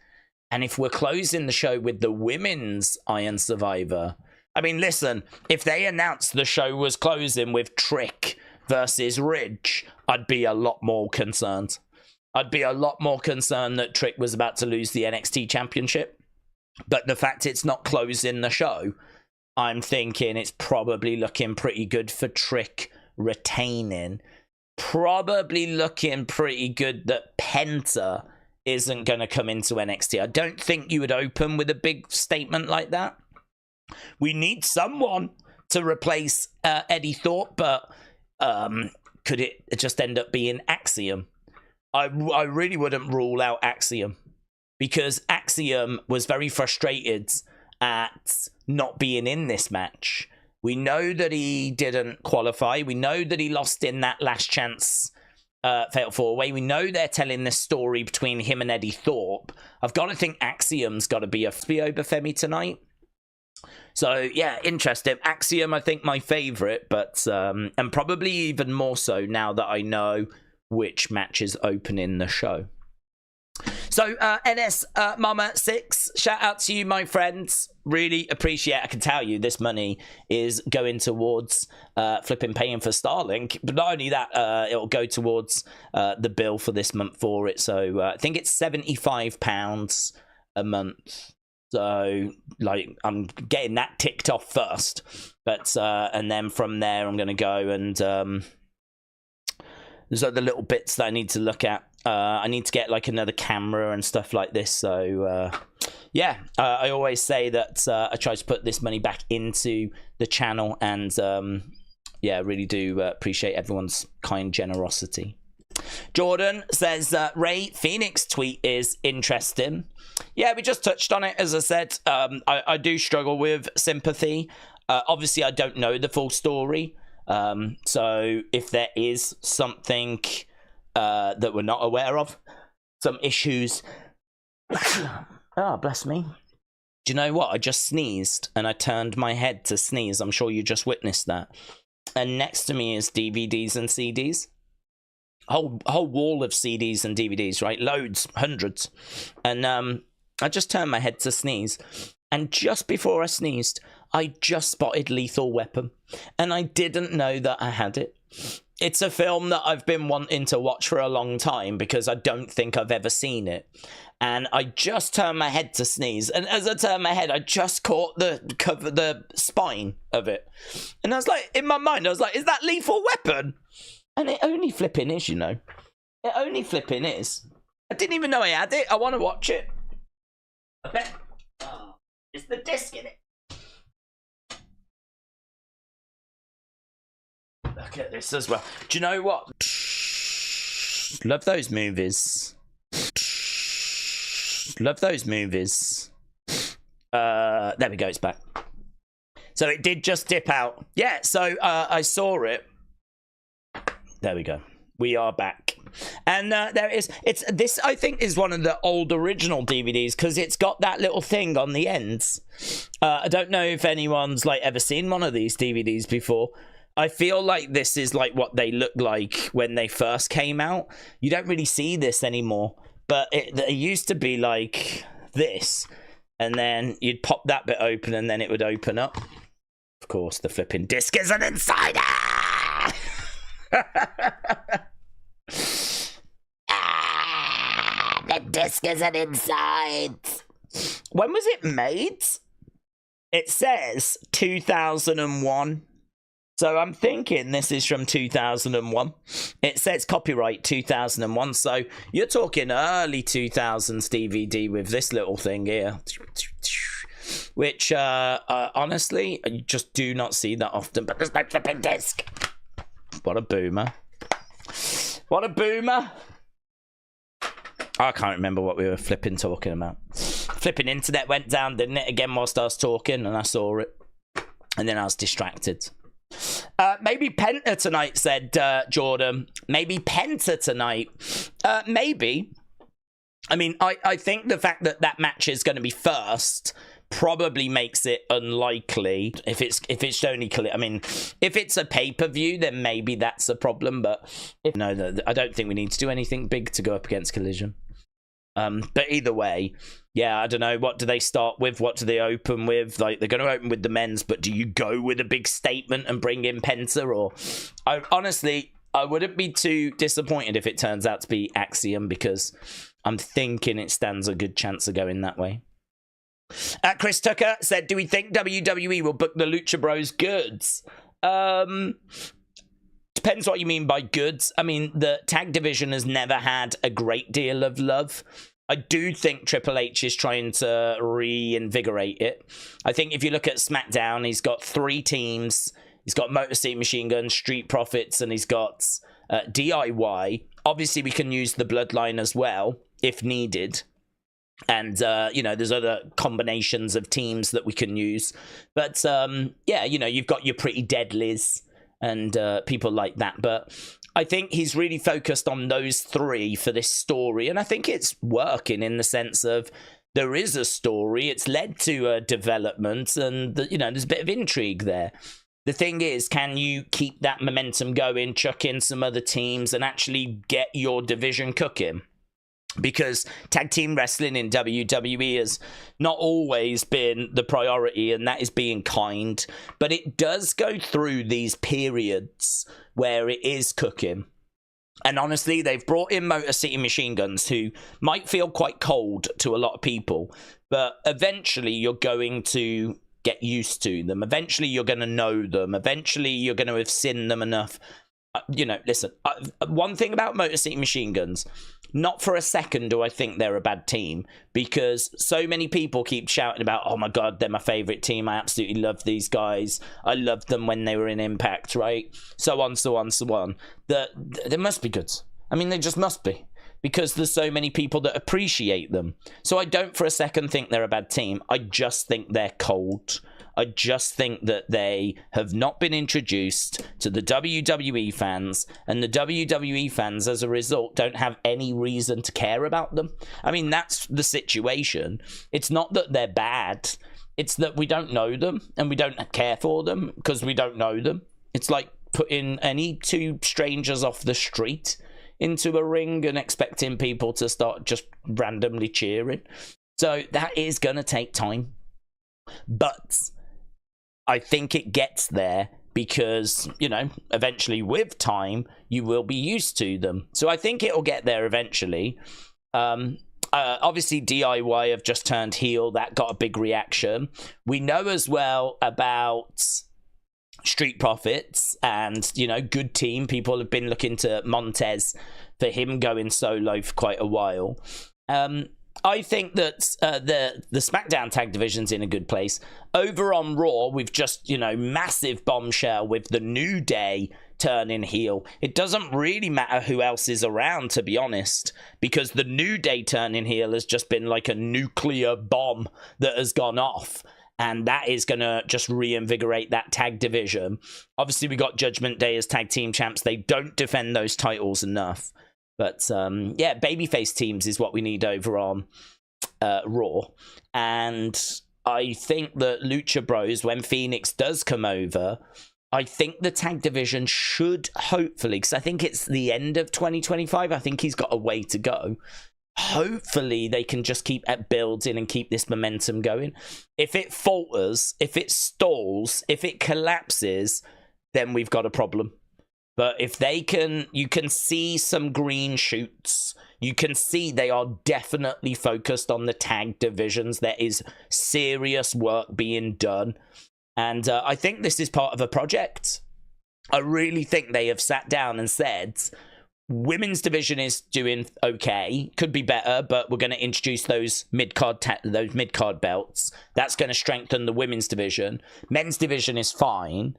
And if we're closing the show with the women's Iron Survivor... I mean, listen, if they announced the show was closing with Trick versus Ridge, I'd be a lot more concerned. I'd be a lot more concerned that Trick was about to lose the NXT Championship. But the fact it's not closing the show, I'm thinking it's probably looking pretty good for Trick retaining. Probably looking pretty good that Penta isn't going to come into NXT. I don't think you would open with a big statement like that. We need someone to replace Eddy Thorpe, but could it just end up being Axiom? I really wouldn't rule out Axiom, because Axiom was very frustrated at not being in this match. We know that he didn't qualify. We know that he lost in that last chance fatal four-way. We know they're telling this story between him and Eddy Thorpe. I've got to think Axiom's got to be a Oba Femi tonight. So, yeah, interesting. Axiom, I think, my favourite, but and probably even more so now that I know which match is opening the show. So, NS Mama 6, shout out to you, my friends. Really appreciate it. I can tell you this money is going towards flipping paying for Starlink. But not only that, it'll go towards the bill for this month for it. So, I think it's £75 a month. So, like, I'm getting that ticked off first. But, and then from there, I'm going to go and... there's other little bits that I need to look at. I need to get like another camera and stuff like this. So yeah, I always say that I try to put this money back into the channel, and yeah, really do appreciate everyone's kind generosity. Jordan says Ray Phoenix tweet is interesting. Yeah, we just touched on it. As I said, I do struggle with sympathy. Obviously, I don't know the full story. So if there is something that we're not aware of, some issues. Oh, bless me. Do you know what? I just sneezed and I turned my head to sneeze. I'm sure you just witnessed that. And next to me is DVDs and CDs. Whole wall of CDs and DVDs, right? Loads, hundreds. And I just turned my head to sneeze. And just before I sneezed, I just spotted Lethal Weapon. And I didn't know that I had it. It's a film that I've been wanting to watch for a long time because I don't think I've ever seen it. And I just turned my head to sneeze. And as I turned my head, I just caught the spine of it. And I was like, in my mind, I was like, is that Lethal Weapon? And it only flipping is, you know. It only flipping is. I didn't even know I had it. I want to watch it. I bet. Oh, is the disc in it? Look at this as well. Do you know what? Love those movies. Love those movies. There we go. It's back. So it did just dip out. Yeah, so I saw it. There we go. We are back. And there it is. It's this, I think, is one of the old original DVDs because it's got that little thing on the ends. I don't know if anyone's like ever seen one of these DVDs before. I feel like this is like what they looked like when they first came out. You don't really see this anymore, but it used to be like this, and then you'd pop that bit open and then it would open up. Of course, the flipping disc is an insider. The disc is an inside. When was it made? It says 2001. So I'm thinking this is from 2001. It says copyright 2001. So you're talking early 2000s DVD with this little thing here. Which, honestly, you just do not see that often. But there's no flipping disc. What a boomer. What a boomer. I can't remember what we were flipping talking about. Flipping internet went down, didn't it? Again whilst I was talking and I saw it. And then I was distracted. Maybe Penta tonight, said Jordan. Maybe Penta tonight. Maybe. I mean, I think the fact that that match is going to be first probably makes it unlikely if it's only I mean, if it's a pay-per-view, then maybe that's a problem, but if no, I don't think we need to do anything big to go up against Collision. But either way, yeah, I don't know, what do they start with, what do they open with? Like, they're going to open with the men's, but do you go with a big statement and bring in Penta? Or honestly, I wouldn't be too disappointed if it turns out to be Axiom, because I'm thinking it stands a good chance of going that way. Chris Tucker said, do we think WWE will book the Lucha Bros goods? Depends what you mean by goods. I mean, the tag division has never had a great deal of love. I do think Triple H is trying to reinvigorate it. I think if you look at SmackDown, he's got 3 teams. He's got Motor City Machine Guns, Street Profits, and he's got DIY. Obviously, we can use the Bloodline as well, if needed. And, you know, there's other combinations of teams that we can use. But, yeah, you know, you've got your Pretty Deadlies and people like that. But I think he's really focused on those 3 for this story. And I think it's working in the sense of there is a story. It's led to a development and, you know, there's a bit of intrigue there. The thing is, can you keep that momentum going, chuck in some other teams and actually get your division cooking? Because tag team wrestling in WWE has not always been the priority, and that is being kind. But it does go through these periods where it is cooking. And honestly, they've brought in Motor City Machine Guns, who might feel quite cold to a lot of people. But eventually, you're going to get used to them. Eventually, you're going to know them. Eventually, you're going to have seen them enough. You know, listen, one thing about Motor City Machine Guns, not for a second do I think they're a bad team, because so many people keep shouting about, oh my God, they're my favorite team. I absolutely love these guys. I loved them when they were in Impact, right? So on, so on, so on. They must be good. I mean, they just must be, because there's so many people that appreciate them. So I don't for a second think they're a bad team. I just think they're cold. I just think that they have not been introduced to the WWE fans, and the WWE fans, as a result, don't have any reason to care about them. I mean, that's the situation. It's not that they're bad. It's that we don't know them, and we don't care for them because we don't know them. It's like putting any 2 strangers off the street into a ring and expecting people to start just randomly cheering. So that is going to take time. But I think it gets there because, you know, eventually with time, you will be used to them. So I think it'll get there eventually. Obviously, DIY have just turned heel. That got a big reaction. We know as well about Street Profits and, you know, good team. People have been looking to Montez for him going solo for quite a while. I think that the SmackDown tag division's in a good place. Over on Raw, we've just, you know, massive bombshell with the New Day turning heel. It doesn't really matter who else is around, to be honest, because the New Day turning heel has just been like a nuclear bomb that has gone off. And that is going to just reinvigorate that tag division. Obviously, we got Judgment Day as tag team champs. They don't defend those titles enough. But, yeah, babyface teams is what we need over on Raw. And I think that Lucha Bros, when Phoenix does come over, I think the tag division should hopefully, because I think it's the end of 2025, I think he's got a way to go. Hopefully they can just keep building and keep this momentum going. If it falters, if it stalls, if it collapses, then we've got a problem. But if they can, you can see some green shoots. You can see they are definitely focused on the tag divisions. There is serious work being done. And I think this is part of a project. I really think they have sat down and said, women's division is doing okay, could be better, but we're going to introduce those mid-card belts. That's going to strengthen the women's division. Men's division is fine.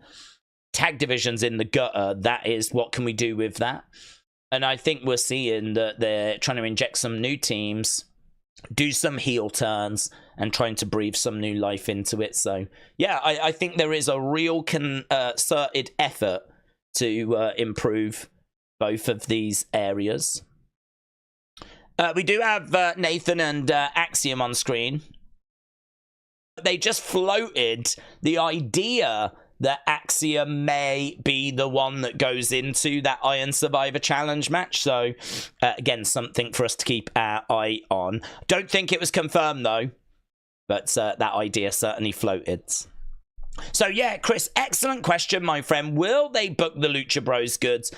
Tag division's in the gutter. That is, what can we do with that? And I think we're seeing that they're trying to inject some new teams, do some heel turns, and trying to breathe some new life into it. So, yeah, I think there is a real concerted effort to improve both of these areas. We do have Nathan and Axiom on screen. They just floated the idea that Axiom may be the one that goes into that Iron Survivor Challenge match. So, again, something for us to keep our eye on. Don't think it was confirmed, though. But that idea certainly floated. So, yeah, Chris, excellent question, my friend. Will they book the Lucha Bros goods?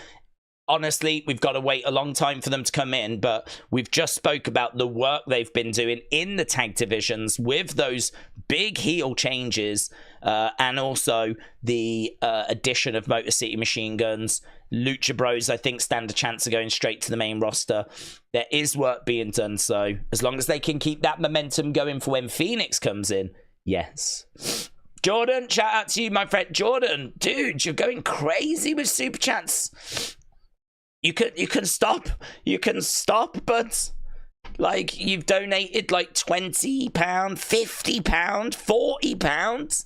Honestly, we've got to wait a long time for them to come in, but we've just spoke about the work they've been doing in the tag divisions with those big heel changes and also the addition of Motor City Machine Guns. Lucha Bros, I think, stand a chance of going straight to the main roster. There is work being done, so as long as they can keep that momentum going for when Phoenix comes in, yes. Jordan, shout out to you, my friend. Jordan, dude, you're going crazy with Super Chats. You can stop, but like you've donated like £20, £50, £40.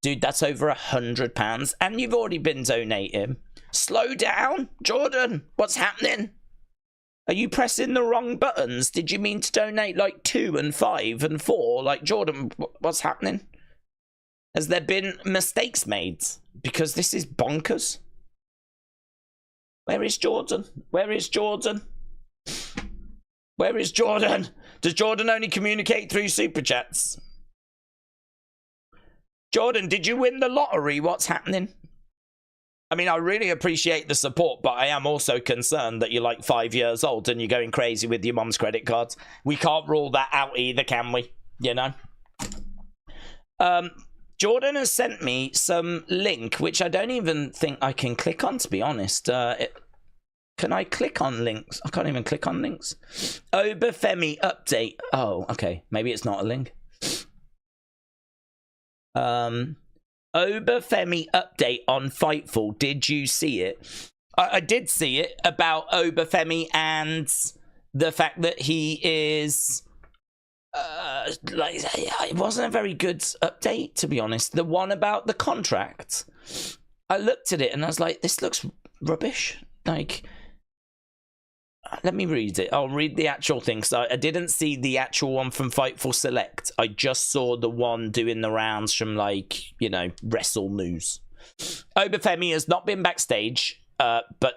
Dude, that's over £100, and you've already been donating. Slow down, Jordan. What's happening? Are you pressing the wrong buttons? Did you mean to donate like 2 and 5 and 4? Like, Jordan, what's happening? Has there been mistakes made? Because this is bonkers. Where is Jordan? Where is Jordan? Where is Jordan? Does Jordan only communicate through Super Chats? Jordan, did you win the lottery? What's happening? I mean, I really appreciate the support, but I am also concerned that you're like 5 years old and you're going crazy with your mom's credit cards. We can't rule that out either, can we? You know? Jordan has sent me some link, which I don't even think I can click on, to be honest. Can I click on links? I can't even click on links. Oba Femi update. Oh, okay. Maybe it's not a link. Oba Femi update on Fightful. Did you see it? I did see it, about Oba Femi and the fact that he is... like, it wasn't a very good update, to be honest. The one about the contract, I looked at it and I was like, this looks rubbish. Like, let me read it. I'll read the actual thing. So I didn't see the actual one from Fightful Select. I just saw the one doing the rounds from, like, you know, Wrestle News. Oba Femi has not been backstage, but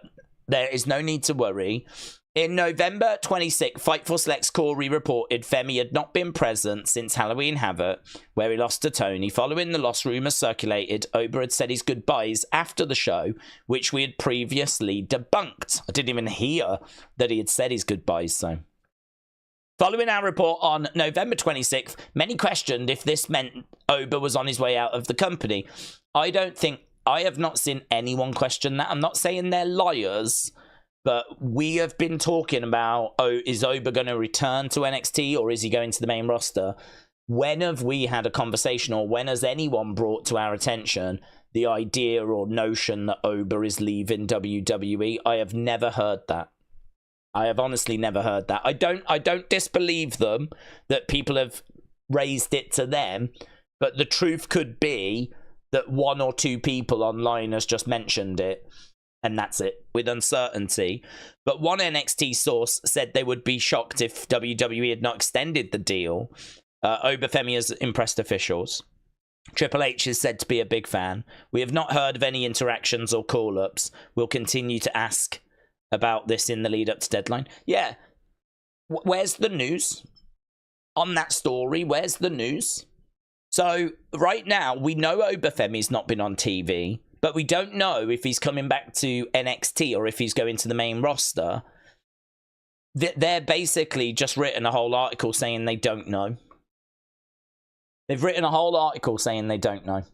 there is no need to worry. In November 26th, Fightful Select's Corey reported Femi had not been present since Halloween Havoc, where he lost to Tony. Following the loss, rumours circulated Oba had said his goodbyes after the show, which we had previously debunked. I didn't even hear that he had said his goodbyes, so... Following our report on November 26th, many questioned if this meant Oba was on his way out of the company. I have not seen anyone question that. I'm not saying they're liars, but we have been talking about, is Oba going to return to NXT or is he going to the main roster? When have we had a conversation, or when has anyone brought to our attention the idea or notion that Oba is leaving WWE? I have never heard that. I have honestly never heard that. I don't disbelieve them that people have raised it to them, but the truth could be that 1 or 2 people online has just mentioned it. And that's it, with uncertainty. But one NXT source said they would be shocked if WWE had not extended the deal. Oba Femi has impressed officials. Triple H is said to be a big fan. We have not heard of any interactions or call-ups. We'll continue to ask about this in the lead-up to Deadline. Yeah. Where's the news? On that story, where's the news? So, right now, we know Oba Femi's not been on TV, but we don't know if he's coming back to NXT or if he's going to the main roster. They're basically just written a whole article saying they don't know. They've written a whole article saying they don't know.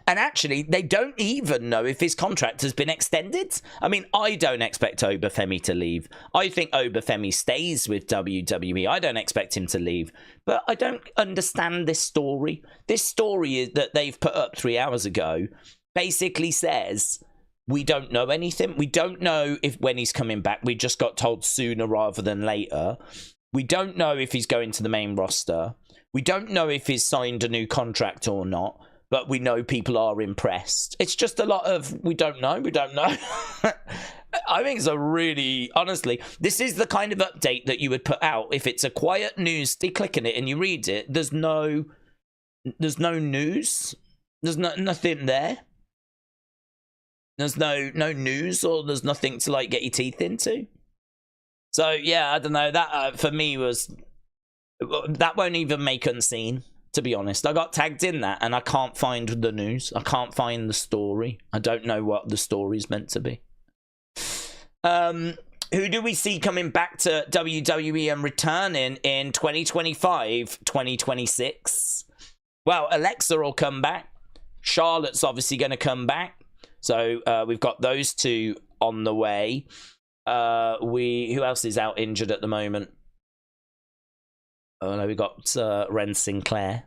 And actually, they don't even know if his contract has been extended. I mean, I don't expect Oba Femi to leave. I think Oba Femi stays with WWE. I don't expect him to leave. But I don't understand this story. This story is that they've put up 3 hours ago basically says we don't know anything. We don't know if when he's coming back. We just got told sooner rather than later. We don't know if he's going to the main roster. We don't know if he's signed a new contract or not. But we know people are impressed. It's just a lot of, we don't know. I think it's a really, honestly, this is the kind of update that you would put out if it's a quiet news, you click on it and you read it. There's no There's no news. There's nothing there. There's no news, or there's nothing to like get your teeth into. So yeah, I don't know. That for me was, that won't even make Unseen, to be honest. I got tagged in that and I can't find the news. I can't find the story. I don't know what the story's meant to be. Who do we see coming back to WWE and returning in 2025, 2026? Well, Alexa will come back. Charlotte's obviously going to come back. So we've got those two on the way. Who else is out injured at the moment? Oh no, we got Wren Sinclair.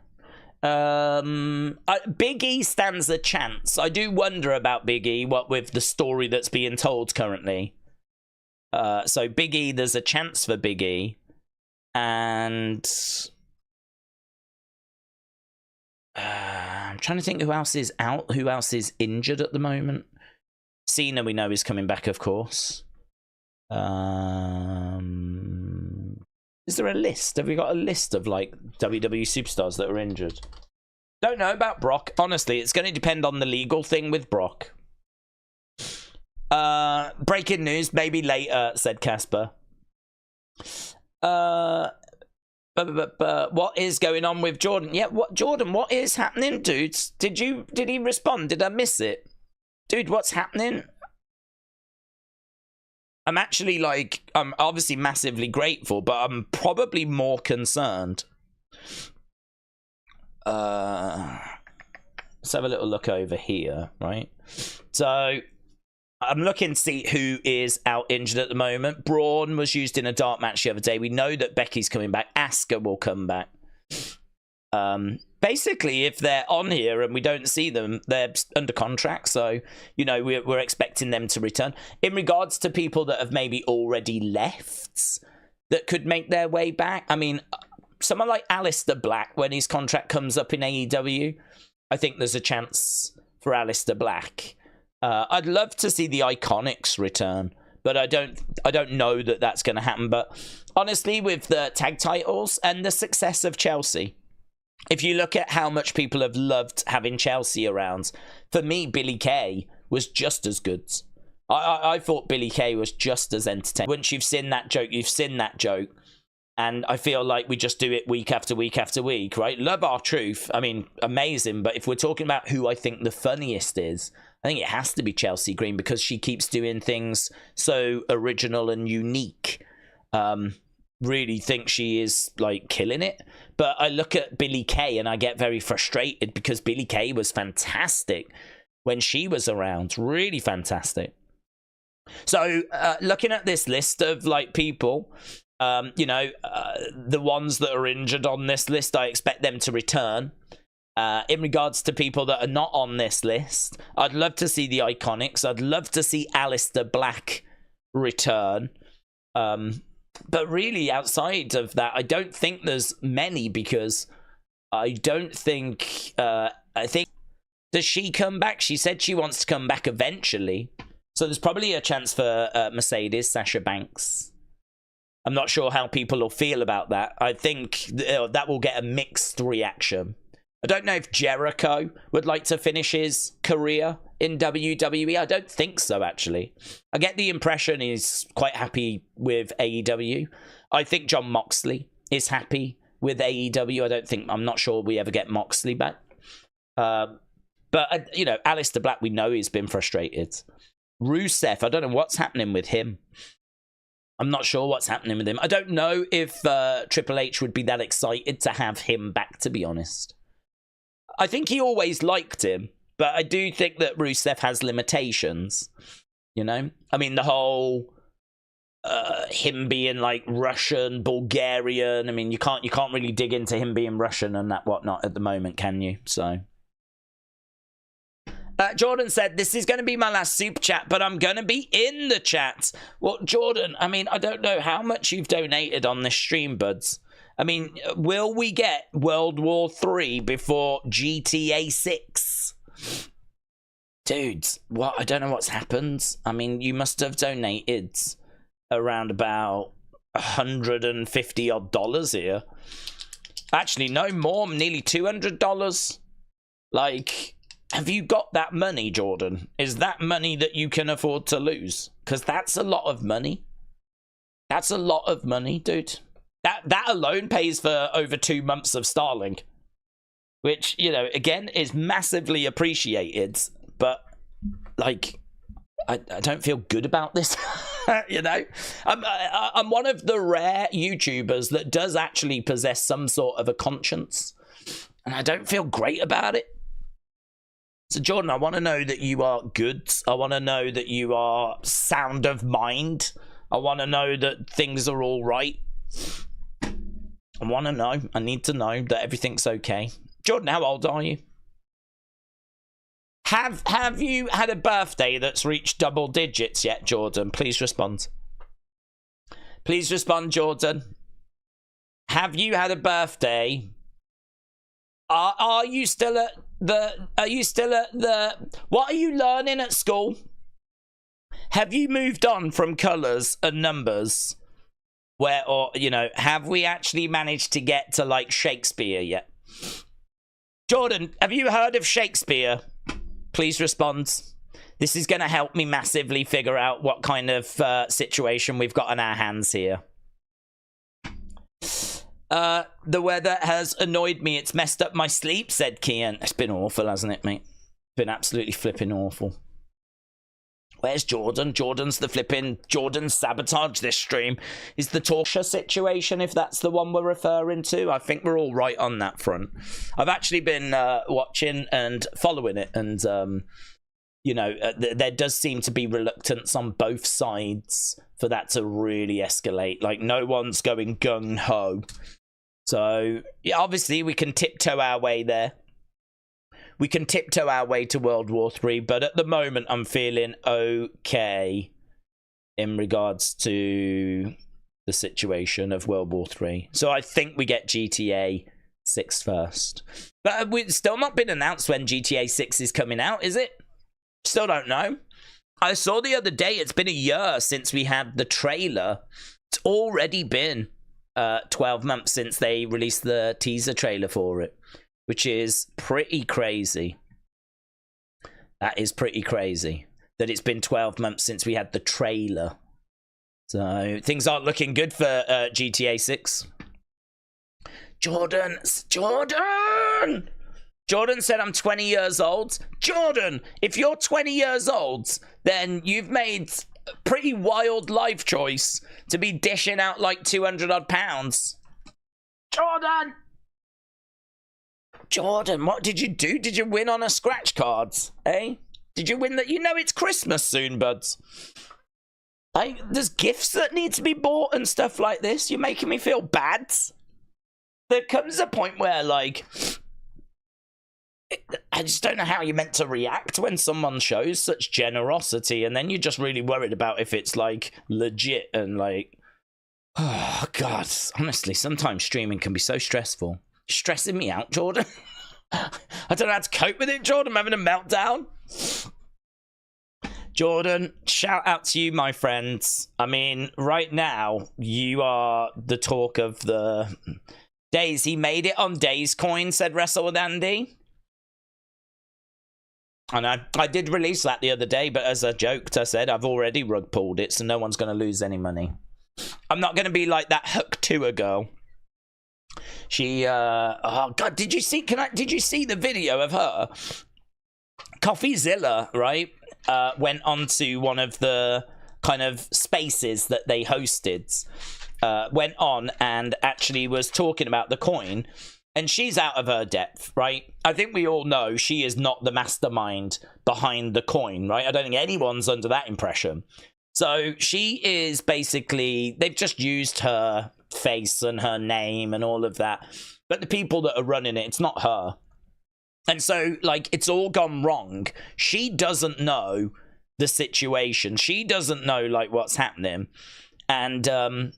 Big E stands a chance. I do wonder about Big E, what with the story that's being told currently. So Big E, there's a chance for Big E, and I'm trying to think who else is out, who else is injured at the moment. Cena, we know, is coming back, of course. Is there a list? Have we got a list of like WWE superstars that are injured? Don't know about Brock. Honestly, it's going to depend on the legal thing with Brock. Breaking news, maybe later, said Casper. What is going on with Jordan? Yeah, Jordan, what is happening, dudes? Did he respond? Did I miss it? Dude, what's happening? I'm actually like, I'm obviously massively grateful, but I'm probably more concerned. Let's have a little look over here, right? So I'm looking to see who is out injured at the moment. Borne was used in a dark match the other day. We know that Becky's coming back. Asuka will come back. Basically, if they're on here and we don't see them, they're under contract. So, you know, we're expecting them to return. In regards to people that have maybe already left that could make their way back, I mean, someone like Aleister Black, when his contract comes up in AEW, I think there's a chance for Aleister Black. I'd love to see the Iconics return, but I don't know that that's going to happen. But honestly, with the tag titles and the success of Chelsea, if you look at how much people have loved having Chelsea around, for me, Billy Kay was just as good. I thought Billy Kay was just as entertaining. Once you've seen that joke, you've seen that joke. And I feel like we just do it week after week after week, right? Love R-Truth. I mean, amazing. But if we're talking about who I think the funniest is, I think it has to be Chelsea Green, because she keeps doing things so original and unique. Really think she is like killing it. But I look at Billy Kay and I get very frustrated, because Billy Kay was fantastic when she was around. Really fantastic. So looking at this list of like people, you know, the ones that are injured on this list, I expect them to return. In regards to people that are not on this list, I'd love to see the Iconics. I'd love to see Aleister Black return. But really, outside of that, I don't think there's many, because I don't think... I think... Does she come back? She said she wants to come back eventually. So there's probably a chance for Mercedes, Sasha Banks. I'm not sure how people will feel about that. I think that will get a mixed reaction. I don't know if Jericho would like to finish his career in WWE. I don't think so, actually. I get the impression he's quite happy with AEW. I think Jon Moxley is happy with AEW. I'm not sure we ever get Moxley back. But, you know, Aleister Black, we know he's been frustrated. Rusev, I don't know what's happening with him. I'm not sure what's happening with him. I don't know if Triple H would be that excited to have him back, to be honest. I think he always liked him, but I do think that Rusev has limitations, you know? I mean, the whole him being like Russian, Bulgarian, I mean, you can't really dig into him being Russian and that whatnot at the moment, can you? So Jordan said, this is going to be my last super chat, but I'm going to be in the chat. Well, Jordan, I mean, I don't know how much you've donated on this stream, buds. I mean, will we get World War III before GTA 6? Dudes, what? I don't know what's happened. I mean, you must have donated around about $150 odd here. Actually, no more, nearly $200. Like, have you got that money, Jordan? Is that money that you can afford to lose? Because that's a lot of money. That's a lot of money, dude. That alone pays for over 2 months of Starlink. Which, you know, again, is massively appreciated. But, like, I don't feel good about this. You know? I'm one of the rare YouTubers that does actually possess some sort of a conscience. And I don't feel great about it. So, Jordan, I want to know that you are good. I want to know that you are sound of mind. I want to know that things are all right. I want to know. I need to know that everything's okay. Jordan, how old are you? Have you had a birthday that's reached double digits yet, Jordan? Please respond. Please respond, Jordan. Have you had a birthday? Are you still at the... What are you learning at school? Have you moved on from colours and numbers? Where, or, you know, have we actually managed to get to, like, Shakespeare yet? Jordan, have you heard of Shakespeare? Please respond. This is going to help me massively figure out what kind of situation we've got on our hands here. The weather has annoyed me. It's messed up my sleep, said Kian. It's been awful, hasn't it, mate? It's been absolutely flipping awful. Where's Jordan? Jordan sabotaged this stream. Is the Torsha situation, if that's the one we're referring to? I think we're all right on that front. I've actually been watching and following it, and you know, there does seem to be reluctance on both sides for that to really escalate. Like, no one's going gung-ho. So, yeah, obviously, we can tiptoe our way there. We can tiptoe our way to World War III, but at the moment, I'm feeling okay in regards to the situation of World War III. So I think we get GTA 6 first. But it's still not been announced when GTA 6 is coming out, is it? Still don't know. I saw the other day, it's been a year since we had the trailer. It's already been 12 months since they released the teaser trailer for it. Which is pretty crazy. That is pretty crazy. That it's been 12 months since we had the trailer. So, things aren't looking good for GTA 6. Jordan said I'm 20 years old. Jordan, if you're 20 years old, then you've made a pretty wild life choice to be dishing out like 200 odd pounds. Jordan, what did you do? Did you win on a scratch card? Eh? Did you win that? You know it's Christmas soon, buds. Like, there's gifts that need to be bought and stuff like this. You're making me feel bad. There comes a point where, like, I just don't know how you're meant to react when someone shows such generosity, and then you're just really worried about if it's, like, legit and, like... Oh, God. Honestly, sometimes streaming can be so stressful. Stressing me out, Jordan. I don't know how to cope with it, Jordan. I'm having a meltdown. Jordan, shout out to you, my friends. I mean, right now, you are the talk of the days. He made it on Days Coin, said Wrestle with Andy. And I did release that the other day, but as I joked, I said I've already rug pulled it, so no one's going to lose any money. I'm not going to be like that Hook Tour girl. She, oh God, did you see the video of her? Coffeezilla, right, went onto one of the kind of spaces that they hosted, went on and actually was talking about the coin, and she's out of her depth, right? I think we all know she is not the mastermind behind the coin, right? I don't think anyone's under that impression. So she is basically, they've just used her face and her name and all of that, but the people that are running it, it's not her. And so, like, it's all gone wrong. She doesn't know the situation. She doesn't know, like, what's happening. And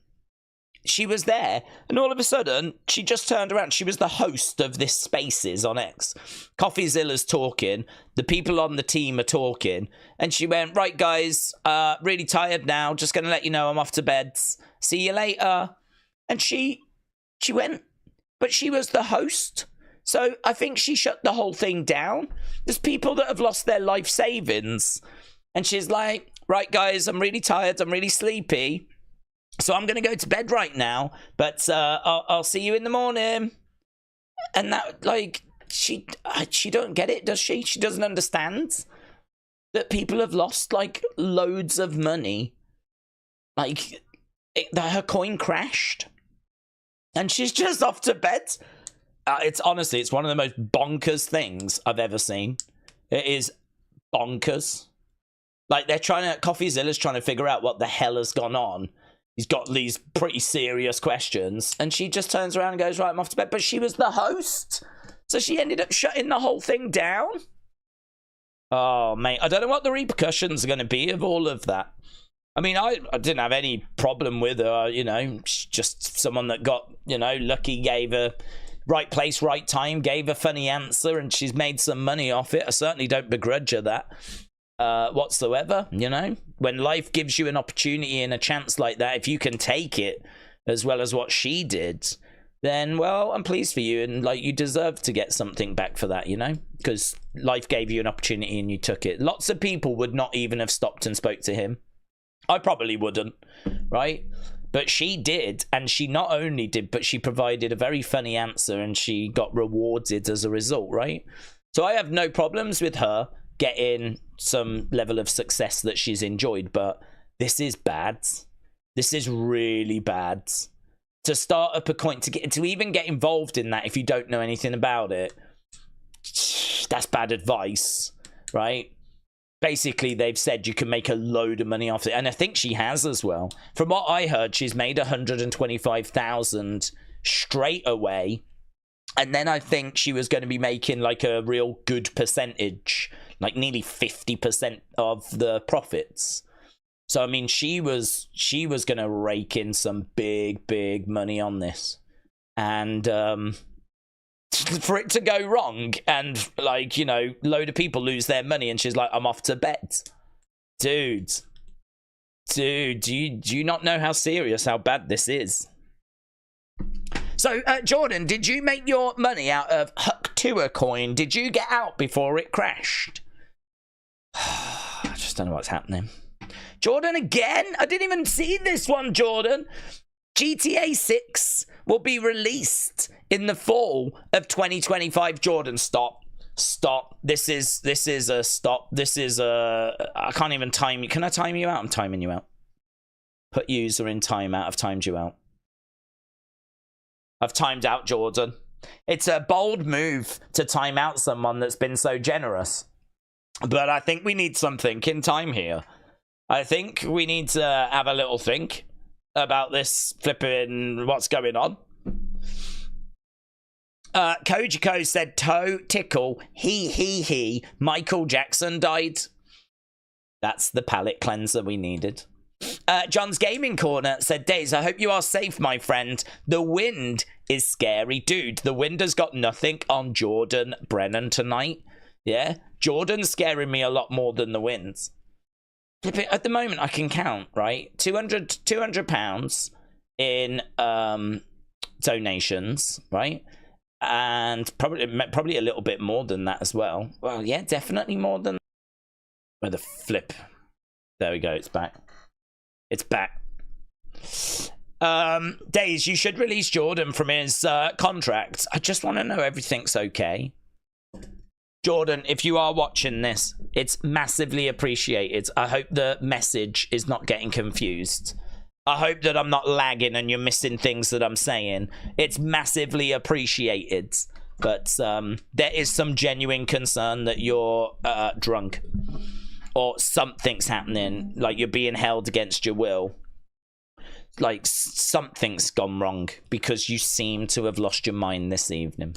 she was there, and all of a sudden, she just turned around. She was the host of this Spaces on X. Coffeezilla's talking. The people on the team are talking. And she went, right, guys, really tired now. Just going to let you know I'm off to bed. See you later. And she went. but she was the host. So I think she shut the whole thing down. There's people that have lost their life savings. And she's like, right, guys, I'm really tired. I'm really sleepy. So I'm going to go to bed right now. But I'll see you in the morning. And that, like, she don't get it, does she? She doesn't understand that people have lost, like, loads of money. Like, her coin crashed. And she's just off to bed. It's honestly, it's one of the most bonkers things I've ever seen. It is bonkers. Like, Coffeezilla's trying to figure out what the hell has gone on. He's got these pretty serious questions. And she just turns around and goes, right, I'm off to bed. But she was the host. So she ended up shutting the whole thing down. Oh, mate. I don't know what the repercussions are going to be of all of that. I mean, I didn't have any problem with her, you know. She's just someone that got, you know, lucky, gave her right place, right time, gave a funny answer, and she's made some money off it. I certainly don't begrudge her that whatsoever, you know. When life gives you an opportunity and a chance like that, if you can take it as well as what she did, then, well, I'm pleased for you, and, like, you deserve to get something back for that, you know, because life gave you an opportunity and you took it. Lots of people would not even have stopped and spoke to him. I probably wouldn't, right? But she did, and she not only did, but she provided a very funny answer, and she got rewarded as a result, right? So I have no problems with her getting some level of success that she's enjoyed, but this is bad. This is really bad. To start up a coin, to even get involved in that if you don't know anything about it, that's bad advice, right? Basically, they've said you can make a load of money off it, and I think she has as well. From what I heard, she's made 125,000 straight away, and then I think she was going to be making like a real good percentage, like nearly 50% of the profits. So I mean, she was going to rake in some big money on this, and for it to go wrong and, like, you know, load of people lose their money, and she's like, I'm off to bed. Dude, do you not know how serious, how bad this is? So, Jordan, did you make your money out of Huck Tour coin? Did you get out before it crashed? I just don't know what's happening. Jordan, again? I didn't even see this one, Jordan. GTA 6 will be released in the fall of 2025. Jordan, stop. This is a stop. This is a... I can't even time you. Can I time you out? I'm timing you out. Put user in timeout. I've timed you out. I've timed out, Jordan. It's a bold move to time out someone that's been so generous. But I think we need something in time here. I think we need to have a little think about this flipping what's going on. Kojiko said toe tickle he Michael Jackson died. That's the palate cleanser we needed. John's Gaming Corner said, Daze, I hope you are safe, my friend. The wind is scary. Dude, the wind has got nothing on Jordan Brennan tonight. Yeah, Jordan's scaring me a lot more than the winds. At the moment, I can count, right? £200 in donations, right? And probably a little bit more than that as well. Well, yeah, definitely more than... Where the flip? There we go, it's back. It's back. Daze, you should release Jordan from his contract. I just want to know everything's okay. Jordan, if you are watching this, it's massively appreciated. I hope the message is not getting confused. I hope that I'm not lagging and you're missing things that I'm saying. It's massively appreciated. But there is some genuine concern that you're drunk. Or something's happening. Like you're being held against your will. Like something's gone wrong. Because you seem to have lost your mind this evening.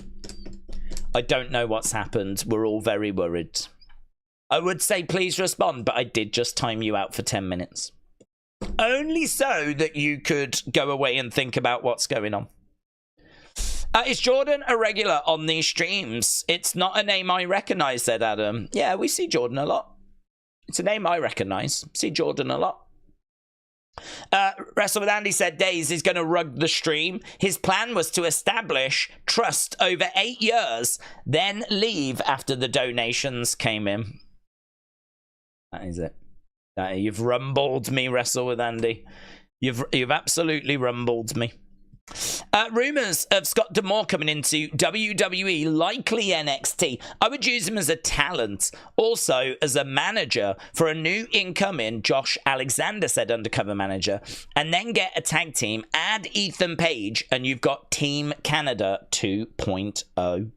I don't know what's happened. We're all very worried. I would say please respond, but I did just time you out for 10 minutes. Only so that you could go away and think about what's going on. Is Jordan a regular on these streams? It's not a name I recognise, said Adam. Yeah, we see Jordan a lot. It's a name I recognise. See Jordan a lot. Wrestle with Andy said Daze is going to rug the stream. His plan was to establish trust over 8 years, then leave after the donations came in. That is it. You've rumbled me, Wrestle with Andy. You've absolutely rumbled me. Rumours of Scott D'Amore coming into WWE, likely NXT. I would use him as a talent, also as a manager for a new incoming Josh Alexander, said Undercover Manager, and then get a tag team, add Ethan Page, and you've got Team Canada 2.0.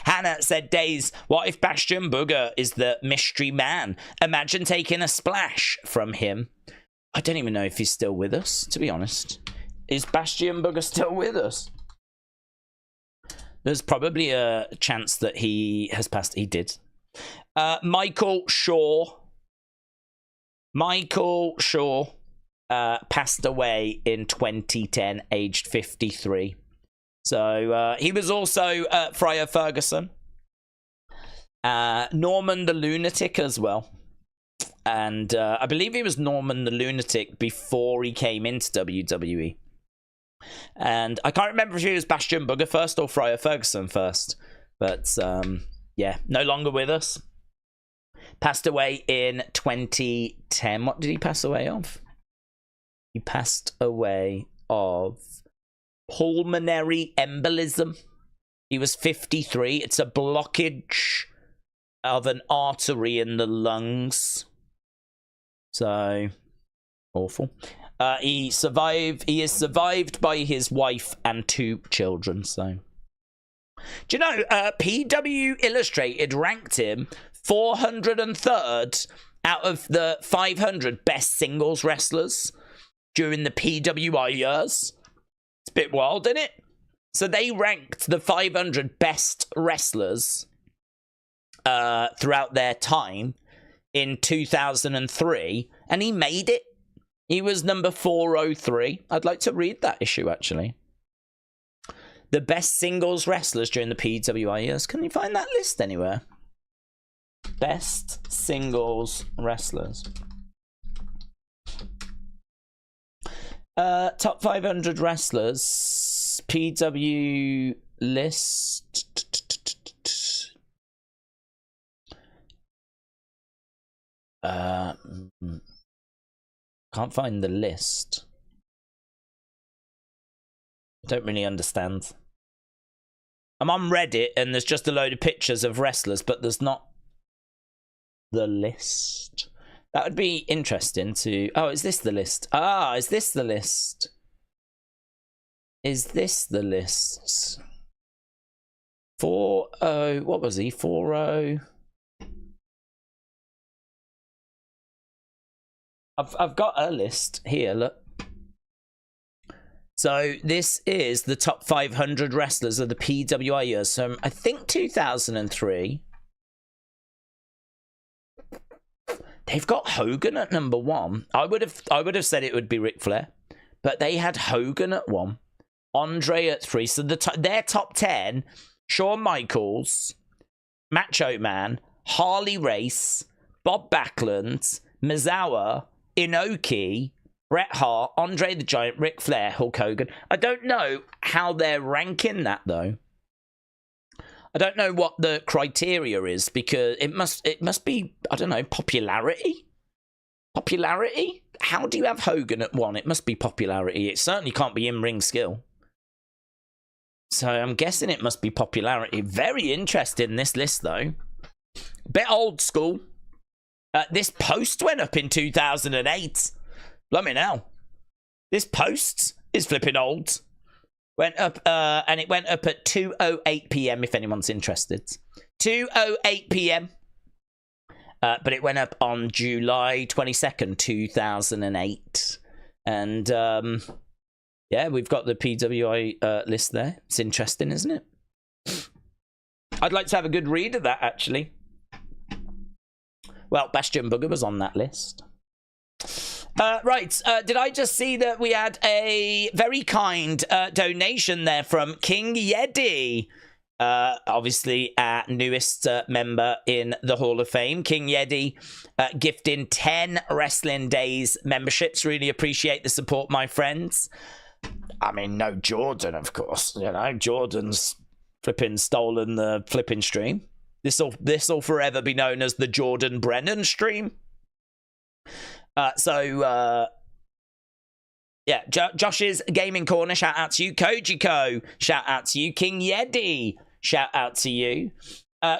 Hannah said, Daze, what if Bastion Booger is the mystery man? Imagine taking a splash from him. I don't even know if he's still with us, to be honest. Is Bastion Booger still with us? There's probably a chance that he has passed. He did. Michael Shaw. Passed away in 2010, aged 53. So he was also Friar Ferguson. Norman the Lunatic as well. And I believe he was Norman the Lunatic before he came into WWE. And I can't remember if he was Bastion Booger first or Friar Ferguson first. But, yeah, no longer with us. Passed away in 2010. What did he pass away of? He passed away of pulmonary embolism. He was 53. It's a blockage of an artery in the lungs. So, awful. He is survived by his wife and 2 children. So, do you know, PW Illustrated ranked him 403rd out of the 500 best singles wrestlers during the PWI years. It's a bit wild, isn't it? So they ranked the 500 best wrestlers throughout their time in 2003, and he made it. He was number 403. I'd like to read that issue, actually. The best singles wrestlers during the PWI years. Can you find that list anywhere? Best singles wrestlers. Top 500 wrestlers. PW list. Can't find the list. Don't really understand. I'm on Reddit and there's just a load of pictures of wrestlers, but there's not the list. That would be interesting to... Oh, is this the list? Ah, is this the list? Is this the list? 40... What was he? 40... I've got a list here, look. So this is the top 500 wrestlers of the PWI years. So I think 2003. They've got Hogan at number 1. I would have said it would be Ric Flair, but they had Hogan at 1, Andre at 3. So their top 10: Shawn Michaels, Macho Man, Harley Race, Bob Backlund, Misawa, Inoki, Bret Hart, Andre the Giant, Ric Flair, Hulk Hogan. I don't know how they're ranking that, though. I don't know what the criteria is, because it must be, I don't know, popularity? Popularity? How do you have Hogan at 1? It must be popularity. It certainly can't be in-ring skill. So I'm guessing it must be popularity. Very interesting, this list, though. Bit old school. This post went up in 2008. Blimey now. This post is flipping old. Went up, and it went up at 2:08 p.m. if anyone's interested. 2:08 p.m. But it went up on July 22nd, 2008. And, yeah, we've got the PWI list there. It's interesting, isn't it? I'd like to have a good read of that, actually. Well, Bastion Booger was on that list. Right, did I just see that we had a very kind donation there from King Eddy? Obviously our newest member in the Hall of Fame, King Eddy, gifting 10 Wrestling Daze memberships. Really appreciate the support, my friends. I mean, no Jordan, of course. You know, Jordan's flipping stolen the flipping stream. This'll forever be known as the Jordan Brennan stream. Yeah, Josh's Gaming Corner, shout out to you. Kojiko, shout out to you. King Eddy, shout out to you.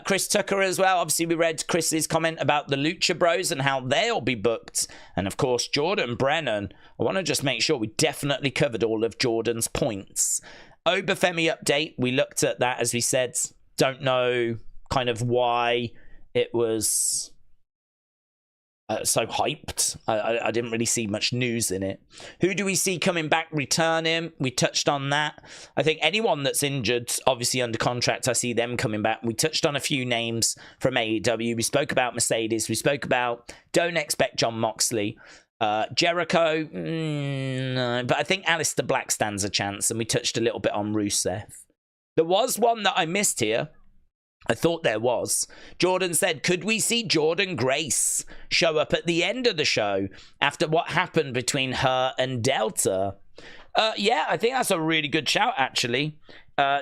Chris Tucker as well. Obviously, we read Chris's comment about the Lucha Bros and how they'll be booked. And, of course, Jordan Brennan. I want to just make sure we definitely covered all of Jordan's points. Oba Femi update. We looked at that, as we said. Don't know kind of why it was so hyped. I didn't really see much news in it. Who do we see coming back, returning? We touched on that. I think anyone that's injured, obviously under contract, I see them coming back. We touched on a few names from AEW. We spoke about Mercedes. We spoke about Don't Expect John Moxley. Jericho, no, but I think Aleister Black stands a chance, and we touched a little bit on Rusev. There was one that I missed here. I thought there was. Jordan said, could we see Jordynne Grace show up at the end of the show after what happened between her and Delta? Yeah, I think that's a really good shout, actually.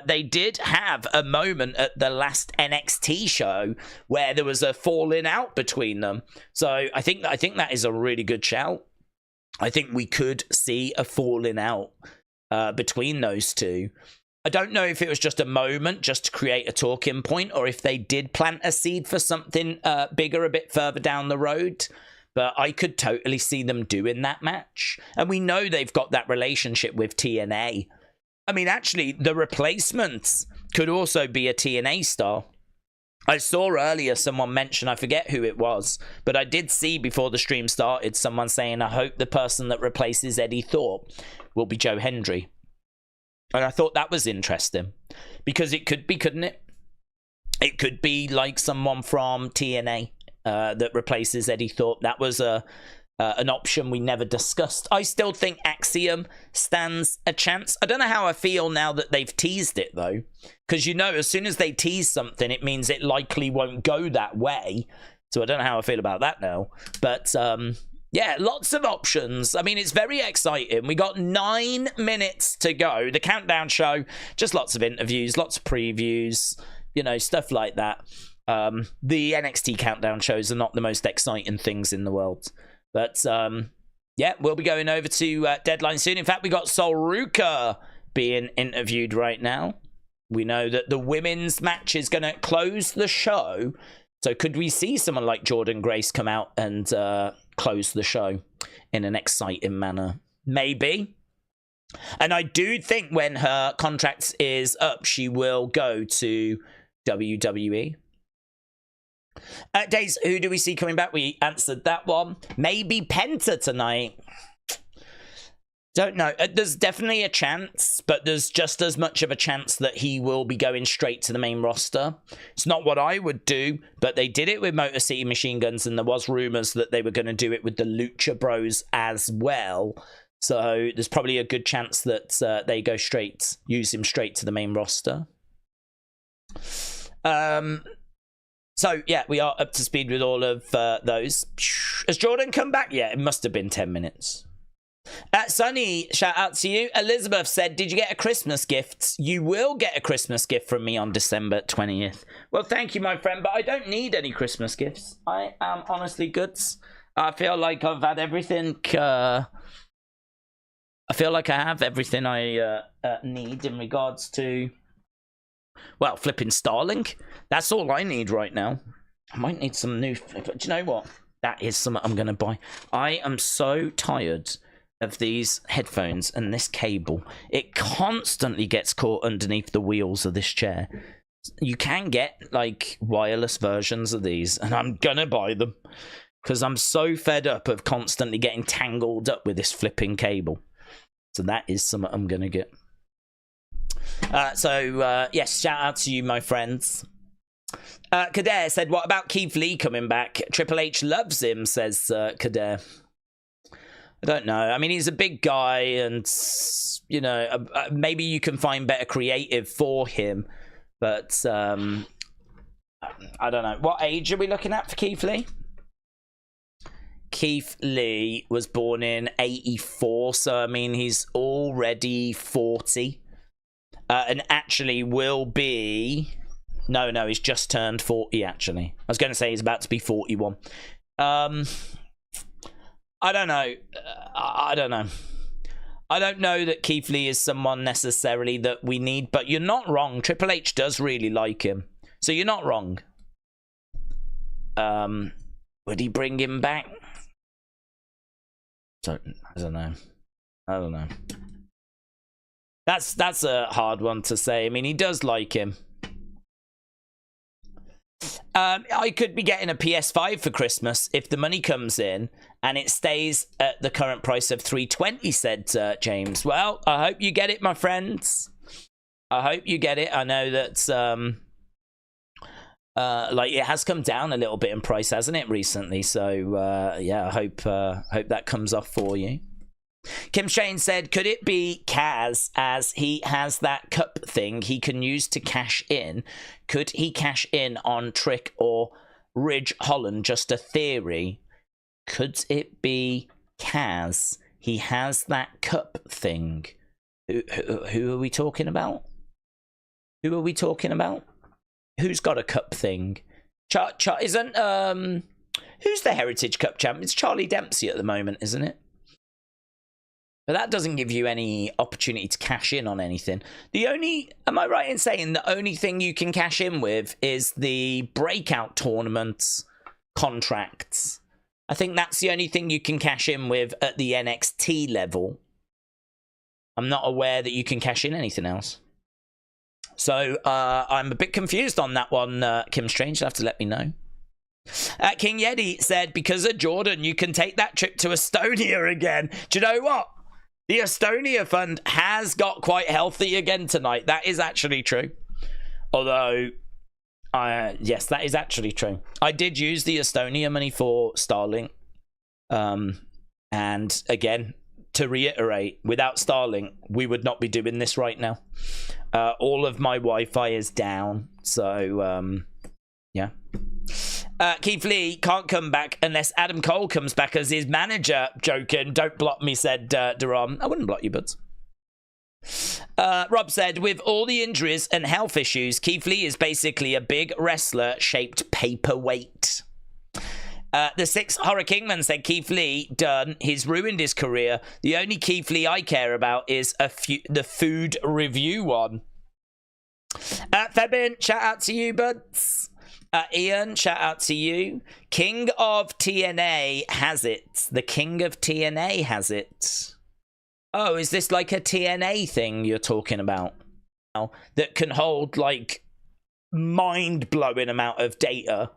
They did have a moment at the last NXT show where there was a falling out between them. So I think that is a really good shout. I think we could see a falling out between those two. I don't know if it was just a moment just to create a talking point, or if they did plant a seed for something bigger a bit further down the road. But I could totally see them doing that match. And we know they've got that relationship with TNA. I mean, actually, the replacements could also be a TNA star. I saw earlier someone mention, I forget who it was, but I did see before the stream started someone saying, I hope the person that replaces Eddie Thorpe will be Joe Hendry. And I thought that was interesting, because it could be, couldn't it? It could be like someone from TNA that replaces Eddie Thorpe. That was an option we never discussed. I still think Axiom stands a chance. I don't know how I feel now that they've teased it, though, because, you know, as soon as they tease something, it means it likely won't go that way. So I don't know how I feel about that now. But yeah, lots of options. I mean, it's very exciting. We got 9 minutes to go. The countdown show, just lots of interviews, lots of previews, you know, stuff like that. The NXT countdown shows are not the most exciting things in the world. But, yeah, we'll be going over to Deadline soon. In fact, we got Sol Ruca being interviewed right now. We know that the women's match is going to close the show. So could we see someone like Jordynne Grace come out and close the show in an exciting manner? Maybe. And I do think when her contract is up, she will go to WWE. Daze, who do we see coming back? We answered that one. Maybe Penta tonight. Don't know. There's definitely a chance, but there's just as much of a chance that he will be going straight to the main roster. It's not what I would do, but they did it with Motor City Machine Guns, and there was rumors that they were going to do it with the Lucha Bros as well. So there's probably a good chance that they go straight, use him straight to the main roster. So, yeah, we are up to speed with all of those. Has Jordan come back yet? It must have been 10 minutes. Sonny, shout out to you. Elizabeth said, did you get a Christmas gift? You will get a Christmas gift from me on December 20th. Well, thank you, my friend, but I don't need any Christmas gifts. I am honestly good. I feel like I've had everything. I feel like I have everything I need in regards to, well, flipping Starlink. That's all I need right now. I might need some new... Do you know what? That is something I'm going to buy. I am so tired of these headphones and this cable. It constantly gets caught underneath the wheels of this chair. You can get, like, wireless versions of these, and I'm going to buy them because I'm so fed up of constantly getting tangled up with this flipping cable. So that is something I'm going to get. Yes, shout out to you, my friends. Kader said, what about Keith Lee coming back? Triple H loves him, says Kader. I don't know. I mean, he's a big guy, and, you know, maybe you can find better creative for him. But I don't know. What age are we looking at for Keith Lee? Keith Lee was born in 84, so I mean he's already 40. And actually will be... No, he's just turned 40, actually. I was going to say he's about to be 41. I don't know. I don't know. I don't know that Keith Lee is someone necessarily that we need, but you're not wrong. Triple H does really like him. So you're not wrong. Would he bring him back? I don't know. I don't know. That's a hard one to say. I mean, he does like him. I could be getting a PS5 for Christmas if the money comes in and it stays at the current price of $320, said James. Well, I hope you get it, my friends. I hope you get it. I know that like it has come down a little bit in price, hasn't it, recently? So yeah, I hope that comes off for you. Kim Shane said, could it be Kaz, as he has that cup thing he can use to cash in? Could he cash in on Trick or Ridge Holland? Just a theory. Could it be Kaz? He has that cup thing. Who are we talking about? Who are we talking about? Who's got a cup thing? Isn't who's the Heritage Cup champ? It's Charlie Dempsey at the moment, isn't it? But that doesn't give you any opportunity to cash in on anything. Am I right in saying the only thing you can cash in with is the breakout tournaments contracts? I think that's the only thing you can cash in with at the NXT level. I'm not aware that you can cash in anything else. So I'm a bit confused on that one, Kim Strange. You'll have to let me know. King Yeti said, because of Jordan, you can take that trip to Estonia again. Do you know what? The Estonia fund has got quite healthy again tonight. That is actually true. Although, yes, that is actually true. I did use the Estonia money for Starlink. And again, to reiterate, without Starlink, we would not be doing this right now. All of my Wi-Fi is down. So, yeah. Keith Lee can't come back unless Adam Cole comes back as his manager. Joking. Don't block me, said Duran. I wouldn't block you, buds. Rob said, with all the injuries and health issues, Keith Lee is basically a big wrestler-shaped paperweight. The Six Horror Kingman said, Keith Lee done. He's ruined his career. The only Keith Lee I care about is the food review one. Febin, shout out to you, buds. Ian, shout out to you. King of TNA has it. The King of TNA has it. Oh, is this like a TNA thing you're talking about? That can hold, like, mind-blowing amount of data.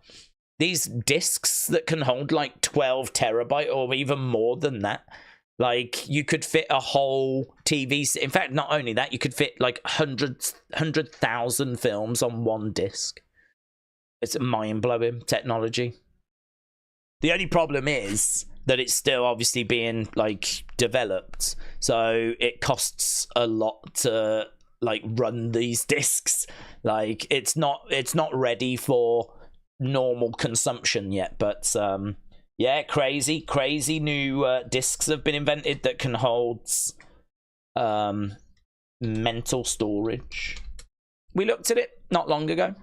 These discs that can hold, like, 12 terabyte or even more than that. Like, you could fit a whole TV... In fact, not only that, you could fit, like, 100,000 films on one disc. It's mind-blowing technology. The only problem is that it's still obviously being, like, developed. So it costs a lot to, like, run these discs. Like, it's not ready for normal consumption yet. But, yeah, crazy new discs have been invented that can hold mental storage. We looked at it not long ago.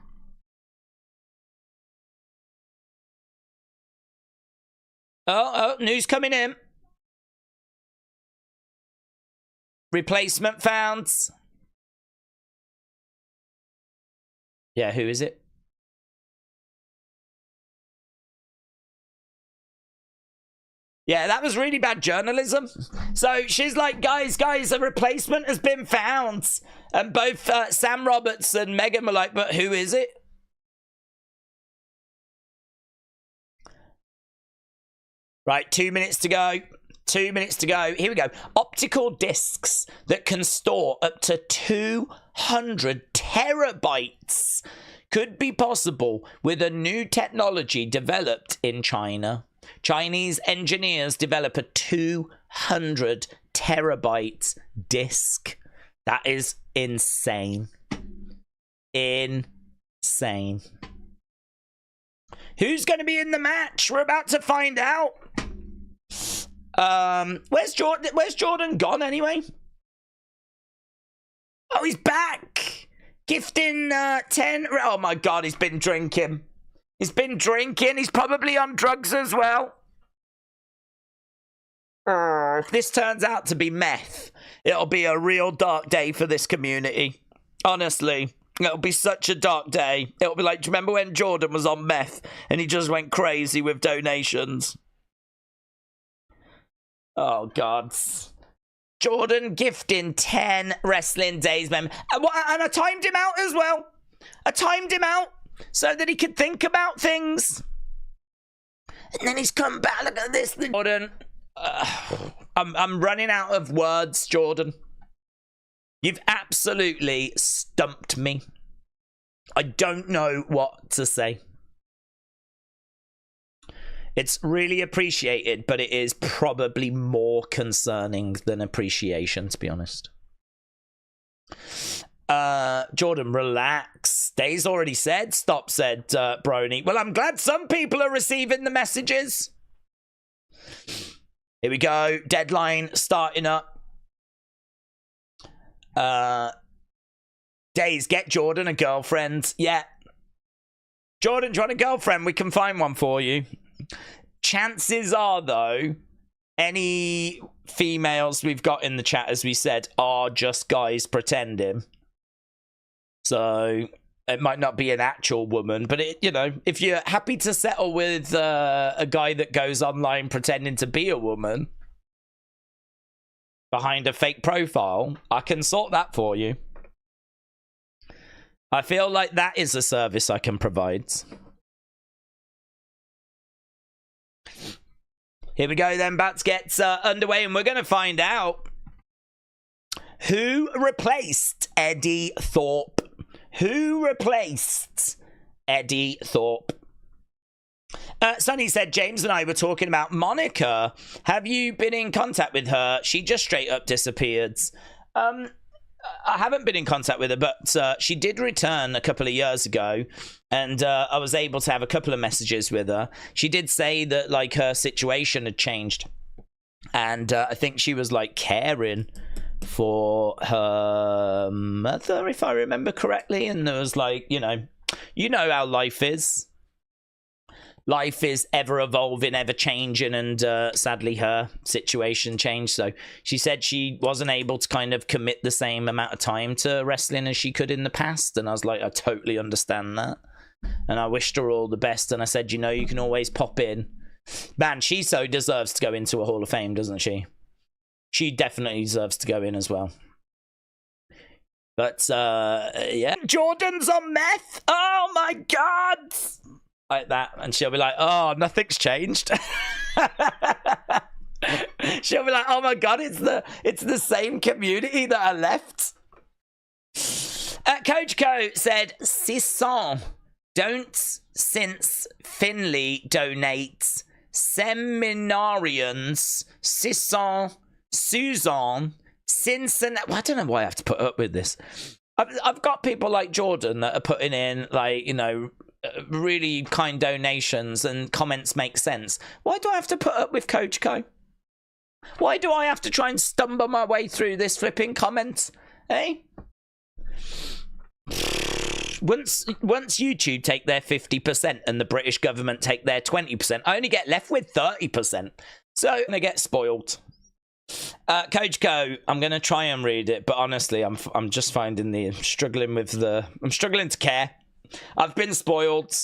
Oh, news coming in. Replacement found. Yeah, who is it? Yeah, that was really bad journalism. So she's like, guys, a replacement has been found. And both Sam Roberts and Megan were like, but who is it? Right, 2 minutes to go. 2 minutes to go. Here we go. Optical discs that can store up to 200 terabytes could be possible with a new technology developed in China. Chinese engineers develop a 200 terabyte disc. That is insane. insane. Who's going to be in the match? We're about to find out. Where's Jordan? Where's Jordan gone anyway? Oh, he's back. Gifting 10. Oh my God, he's been drinking. He's been drinking. He's probably on drugs as well. If this turns out to be meth, it'll be a real dark day for this community. Honestly, it'll be such a dark day. It'll be like, do you remember when Jordan was on meth and he just went crazy with donations? Oh, God. Jordan gifting 10 Wrestling Daze members. And I timed him out as well. I timed him out so that he could think about things. And then he's come back. Look at this. Jordan, I'm running out of words, Jordan. You've absolutely stumped me. I don't know what to say. It's really appreciated, but it is probably more concerning than appreciation, to be honest. Jordan, relax. Daze already said, stop, said Brony. Well, I'm glad some people are receiving the messages. Here we go. Deadline starting up. Daze, get Jordan a girlfriend. Yeah. Jordan, do you want a girlfriend? We can find one for you. Chances are, though, any females we've got in the chat, as we said, are just guys pretending. So it might not be an actual woman, but it, you know, if you're happy to settle with a guy that goes online pretending to be a woman behind a fake profile, I can sort that for you. I feel like that is a service I can provide. Here we go then, Bats gets underway, and we're going to find out who replaced Eddy Thorpe. Who replaced Eddy Thorpe? Sonny said, James and I were talking about Monica. Have you been in contact with her? She just straight up disappeared. I haven't been in contact with her, but she did return a couple of years ago, and I was able to have a couple of messages with her. She did say that, like, her situation had changed, and I think she was, like, caring for her mother, if I remember correctly, and there was, like, you know how life is. Life is ever evolving, ever changing, and sadly her situation changed. So she said she wasn't able to kind of commit the same amount of time to wrestling as she could in the past. And I was like, I totally understand that. And I wished her all the best. And I said, you know, you can always pop in. Man, she so deserves to go into a Hall of Fame, doesn't she? She definitely deserves to go in as well. But, yeah. Jordan's on meth? Oh, my God! Like that, and she'll be like, oh, nothing's changed. She'll be like, oh my God, it's the same community that I left. Coach Co said, Sisson, don't since Finley donates seminarians, Sisson, Suzanne, Cincinnati. Well, I don't know why I have to put up with this. I've got people like Jordan that are putting in, like, you know, really kind donations, and comments make sense. Why do I have to put up with Coach Co? Why do I have to try and stumble my way through this flipping comment? Eh? Once YouTube take their 50% and the British government take their 20%, I only get left with 30%. So I'm gonna get spoiled. Coach Co, I'm gonna try and read it, but honestly, I'm just finding I'm struggling to care. I've been spoiled.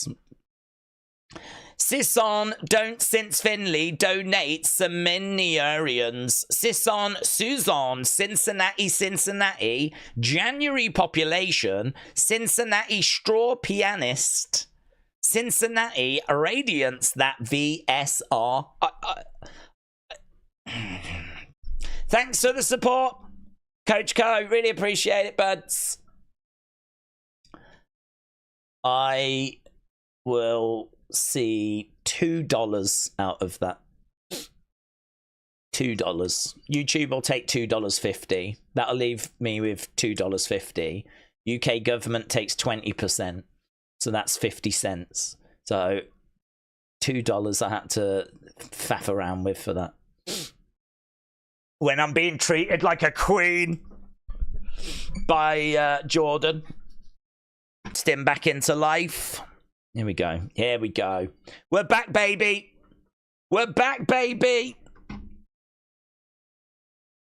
Sisson, don't since Finley donate seminarians. Sisson, Suzanne, Cincinnati, January population, Cincinnati straw pianist, Cincinnati radiance that VSR. Thanks for the support, Coach Co. Really appreciate it, buds. I will see $2 out of that. $2. YouTube will take $2.50. That'll leave me with $2.50. UK government takes 20%. So that's 50 cents. So $2 I had to faff around with for that. When I'm being treated like a queen by Jordan. Stim back into life. Here we go. Here we go. We're back, baby. We're back, baby.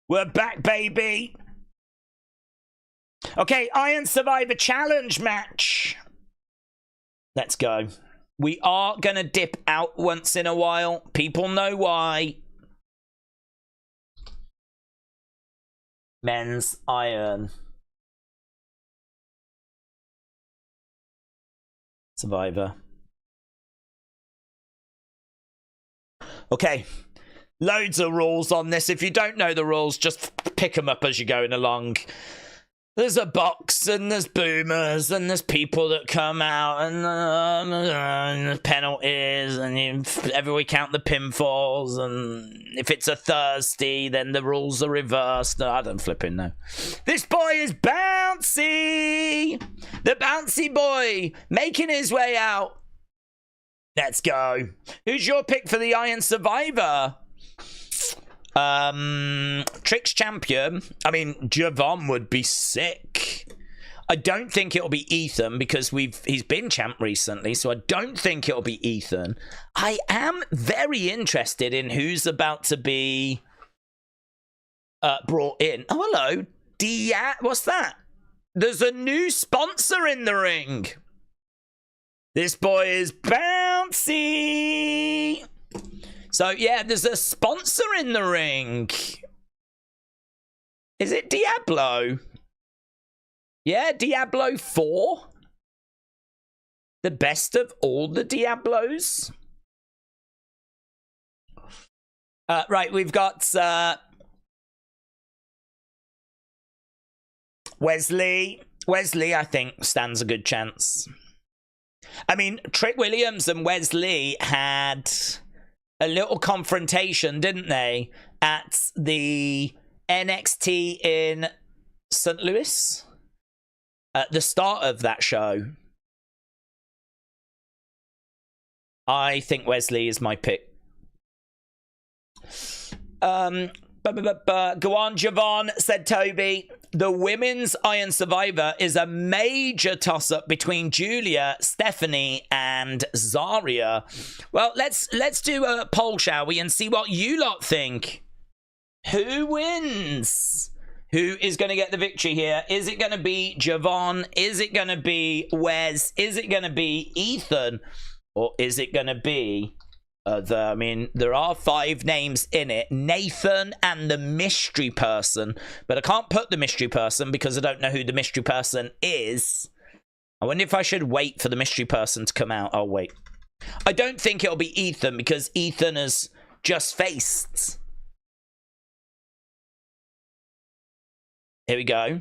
We're back, baby. Okay, Iron Survivor Challenge match. Let's go. We are going to dip out once in a while. People know why. Men's Iron Survivor. Okay. Loads of rules on this. If you don't know the rules, just pick them up as you're going along. There's a box, and there's boomers, and there's people that come out, and penalties, and every week count the pinfalls, and if it's a Thursday, then the rules are reversed. No, I don't flipping know. This boy is bouncy! The bouncy boy, making his way out. Let's go. Who's your pick for the Iron Survivor? Tricks champion. I mean, Javon would be sick. I don't think it'll be Ethan because he's been champ recently, so I don't think it'll be Ethan. I am very interested in who's about to be brought in. Oh, hello. What's that? There's a new sponsor in the ring. This boy is bouncy. So, yeah, there's a sponsor in the ring. Is it Diablo? Yeah, Diablo 4. The best of all the Diablos. Right, we've got Wesley. Wesley, I think, stands a good chance. I mean, Trick Williams and Wesley had a little confrontation, didn't they, at the NXT in St. Louis? At the start of that show. I think Wesley is my pick. Go on, Javon, said Toby. The women's Iron Survivor is a major toss-up between Giulia, Stephanie, and Zaria. Well, let's do a poll, shall we, and see what you lot think. Who wins? Who is going to get the victory here? Is it going to be Javon? Is it going to be Wes? Is it going to be Ethan? Or is it going to be... I mean, there are 5 names in it. Nathan and the mystery person. But I can't put the mystery person because I don't know who the mystery person is. I wonder if I should wait for the mystery person to come out. I'll wait. I don't think it'll be Ethan because Ethan has just faced. Here we go.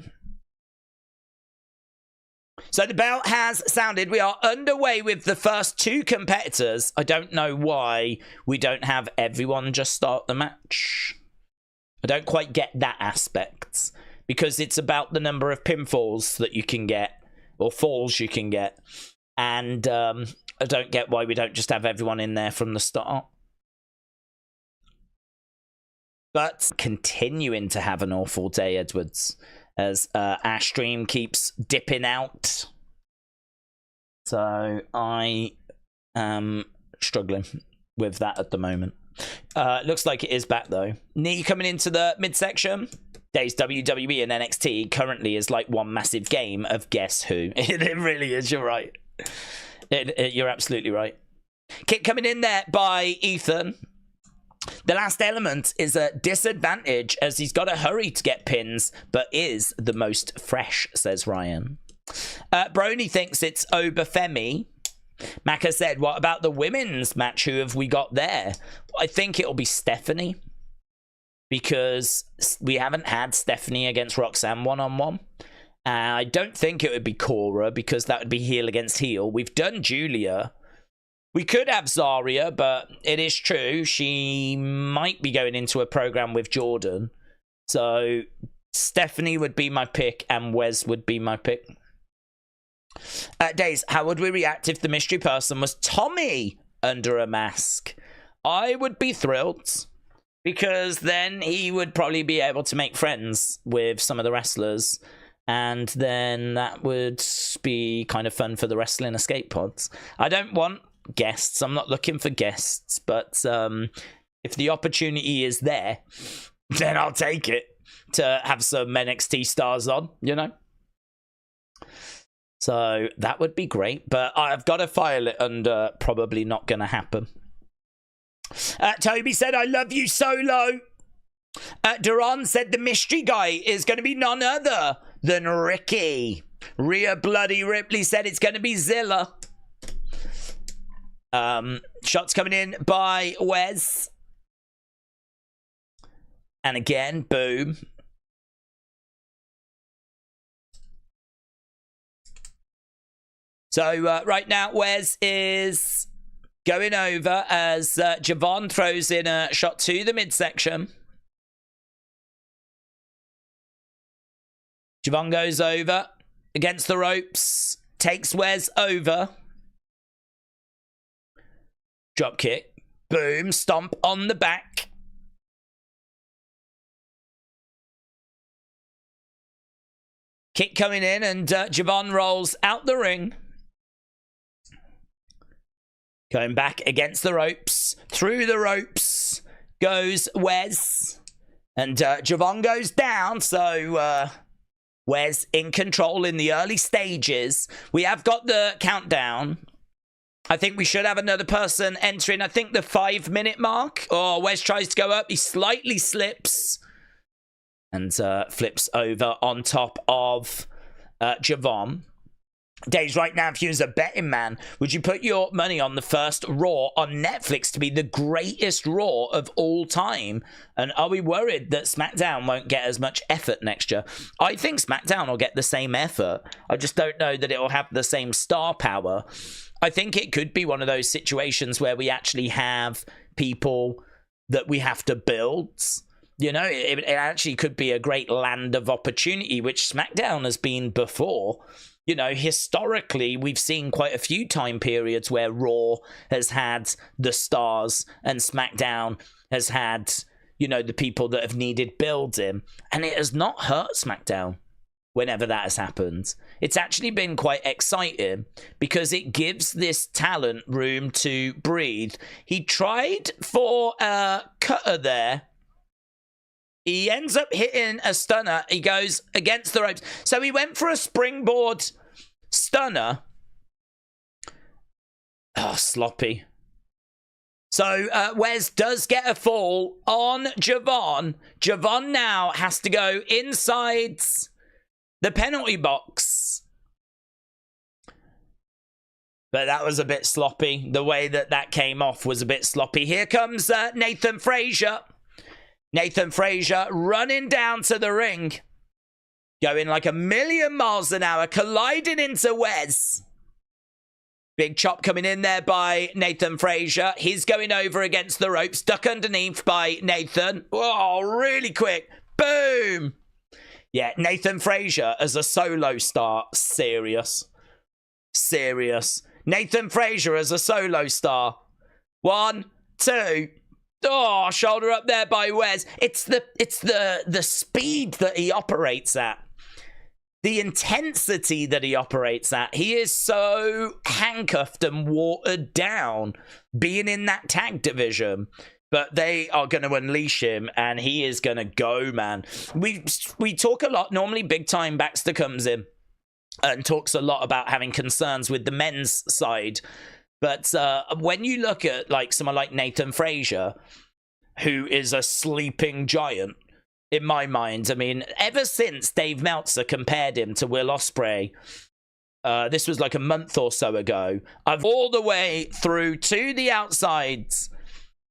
So the bell has sounded. We are underway with the first 2 competitors. I don't know why we don't have everyone just start the match. I don't quite get that aspect. Because it's about the number of pinfalls that you can get. Or falls you can get. And I don't get why we don't just have everyone in there from the start. But continuing to have an awful day, Edwards. As our stream keeps dipping out. So I am struggling with that at the moment. Looks like it is back though. Knee coming into the midsection. Days WWE and NXT currently is like one massive game of guess who. It really is, you're right. You're absolutely right. Kick coming in there by Ethan. The last element is a disadvantage as he's got to hurry to get pins, but is the most fresh, says Ryan. Brony thinks it's Oba Femi. Maka said, what about the women's match? Who have we got there? I think it'll be Stephanie. Because we haven't had Stephanie against Roxanne one-on-one. I don't think it would be Cora because that would be heel against heel. We've done Giulia. We could have Zaria, but it is true. She might be going into a program with Jordan. So Stephanie would be my pick and Wes would be my pick. Daze, how would we react if the mystery person was Tommy under a mask? I would be thrilled, because then he would probably be able to make friends with some of the wrestlers, and then that would be kind of fun for the wrestling escape pods. I don't want guests. I'm not looking for guests, but if the opportunity is there, then I'll take it to have some NXT stars on, you know? So that would be great, but I've got to file it under probably not going to happen. Toby said, I love you, Solo. Duran said the mystery guy is going to be none other than Ricky. Rhea Bloody Ripley said it's going to be Zilla. Shots coming in by Wes. And again, boom. So right now, Wes is going over as Javon throws in a shot to the midsection. Javon goes over against the ropes, takes Wes over. Drop kick, boom, stomp on the back. Kick coming in, and Javon rolls out the ring. Going back against the ropes. Through the ropes goes Wes. And Javon goes down. So Wes in control in the early stages. We have got the countdown. I think we should have another person entering. I think the 5-minute mark. Oh, Wes tries to go up. He slightly slips. And flips over on top of Javon. Daze, right now, if you was a betting man, would you put your money on the first Raw on Netflix to be the greatest Raw of all time? And are we worried that SmackDown won't get as much effort next year? I think SmackDown will get the same effort. I just don't know that it will have the same star power. I think it could be one of those situations where we actually have people that we have to build. You know, it actually could be a great land of opportunity, which SmackDown has been before. You know, historically, we've seen quite a few time periods where Raw has had the stars and SmackDown has had, you know, the people that have needed building. And it has not hurt SmackDown whenever that has happened. It's actually been quite exciting because it gives this talent room to breathe. He tried for a cutter there. He ends up hitting a stunner. He goes against the ropes. So he went for a springboard stunner. Oh, sloppy. So Wes does get a fall on Javon. Javon now has to go inside the penalty box. But that was a bit sloppy. The way that came off was a bit sloppy. Here comes Nathan Frazer. Nathan Frazer running down to the ring. Going like 1,000,000 miles an hour. Colliding into Wes. Big chop coming in there by Nathan Frazer. He's going over against the ropes. Duck underneath by Nathan. Oh, really quick. Boom. Yeah, Nathan Frazer as a solo star. Serious. Serious. Nathan Frazer as a solo star. 1, 2. Oh, shoulder up there by Wes. It's the speed that he operates at. The intensity that he operates at. He is so handcuffed and watered down being in that tag division. But they are going to unleash him and he is going to go, man. We talk a lot. Normally, Big Time Baxter comes in and talks a lot about having concerns with the men's side. But when you look at like someone like Nathan Frazer, who is a sleeping giant, in my mind, I mean, ever since Dave Meltzer compared him to Will Ospreay, this was like a month or so ago, I've all the way through to the outsides,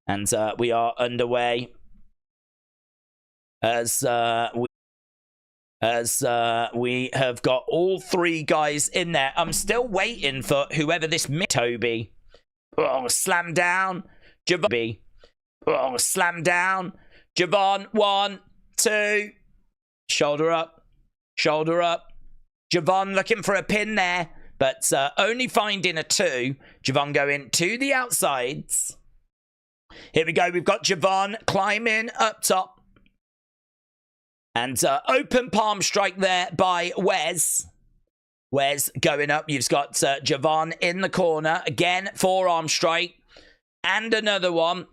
and we are underway as we have got all 3 guys in there. I'm still waiting for whoever this Toby. Oh, slam down. Javon. Oh, slam down. Javon. 1, 2. Shoulder up. Shoulder up. Javon looking for a pin there. but only finding a 2. Javon going to the outsides. Here we go. We've got Javon climbing up top. And open palm strike there by Wes. Wes going up. You've got Javon in the corner. Again, forearm strike. And another one.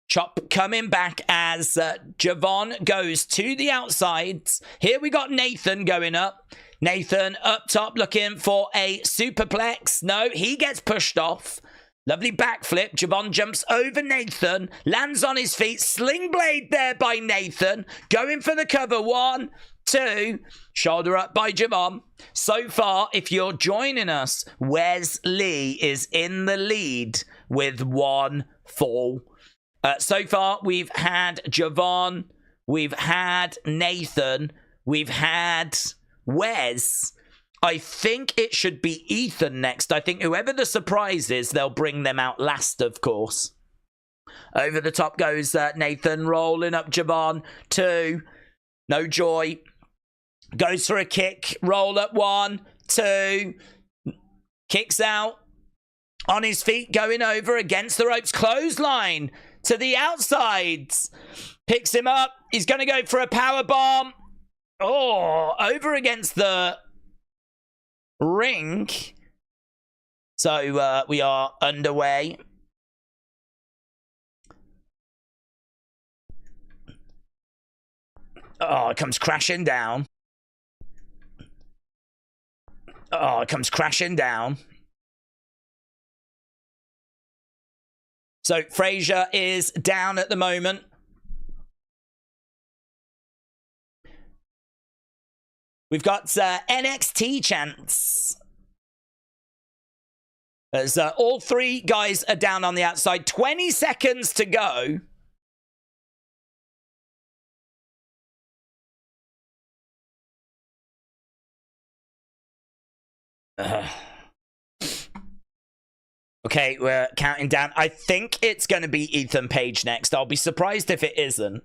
Chop coming back as Javon goes to the outsides. Here we got Nathan going up. Nathan up top looking for a superplex. No, he gets pushed off. Lovely backflip. Javon jumps over Nathan. Lands on his feet. Sling blade there by Nathan. Going for the cover. 1, 2. Shoulder up by Javon. So far, if you're joining us, Wesley is in the lead with 1 fall. So far, we've had Javon. We've had Nathan. We've had Wes. I think it should be Ethan next. I think whoever the surprise is, they'll bring them out last, of course. Over the top goes Nathan, rolling up Javon. 2. No joy. Goes for a kick. Roll up 1, 2. Kicks out. On his feet, going over against the ropes. Clothesline to the outsides. Picks him up. He's going to go for a power bomb. Oh, over against the ring. So we are underway. Oh, it comes crashing down. Oh, it comes crashing down. So Frazer is down at the moment. We've got NXT chants. As all 3 guys are down on the outside. 20 seconds to go. Okay, we're counting down. I think it's going to be Ethan Page next. I'll be surprised if it isn't.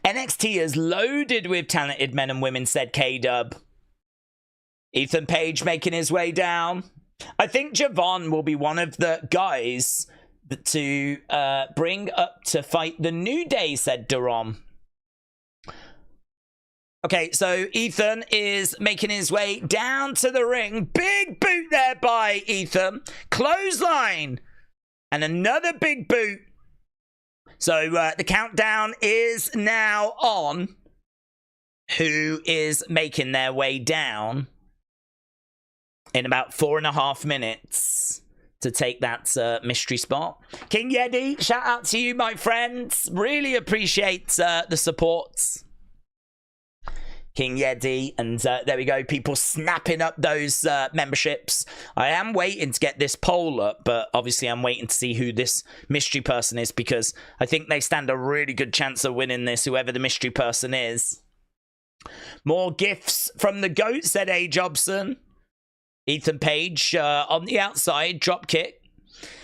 NXT is loaded with talented men and women, said K-Dub. Ethan Page making his way down. I think Javon will be one of the guys to bring up to fight the New Day, said Durom. Okay, so Ethan is making his way down to the ring. Big boot there by Ethan. Clothesline. And another big boot. So the countdown is now on. Who is making their way down in about 4.5 minutes to take that mystery spot. King Eddy, shout out to you, my friends. Really appreciate the support. King Eddy, and there we go, people snapping up those memberships. I am waiting to get this poll up, but obviously I'm waiting to see who this mystery person is, because I think they stand a really good chance of winning this, whoever the mystery person is. More gifts from the GOAT, said A. Jobson. Ethan Page on the outside, drop kick.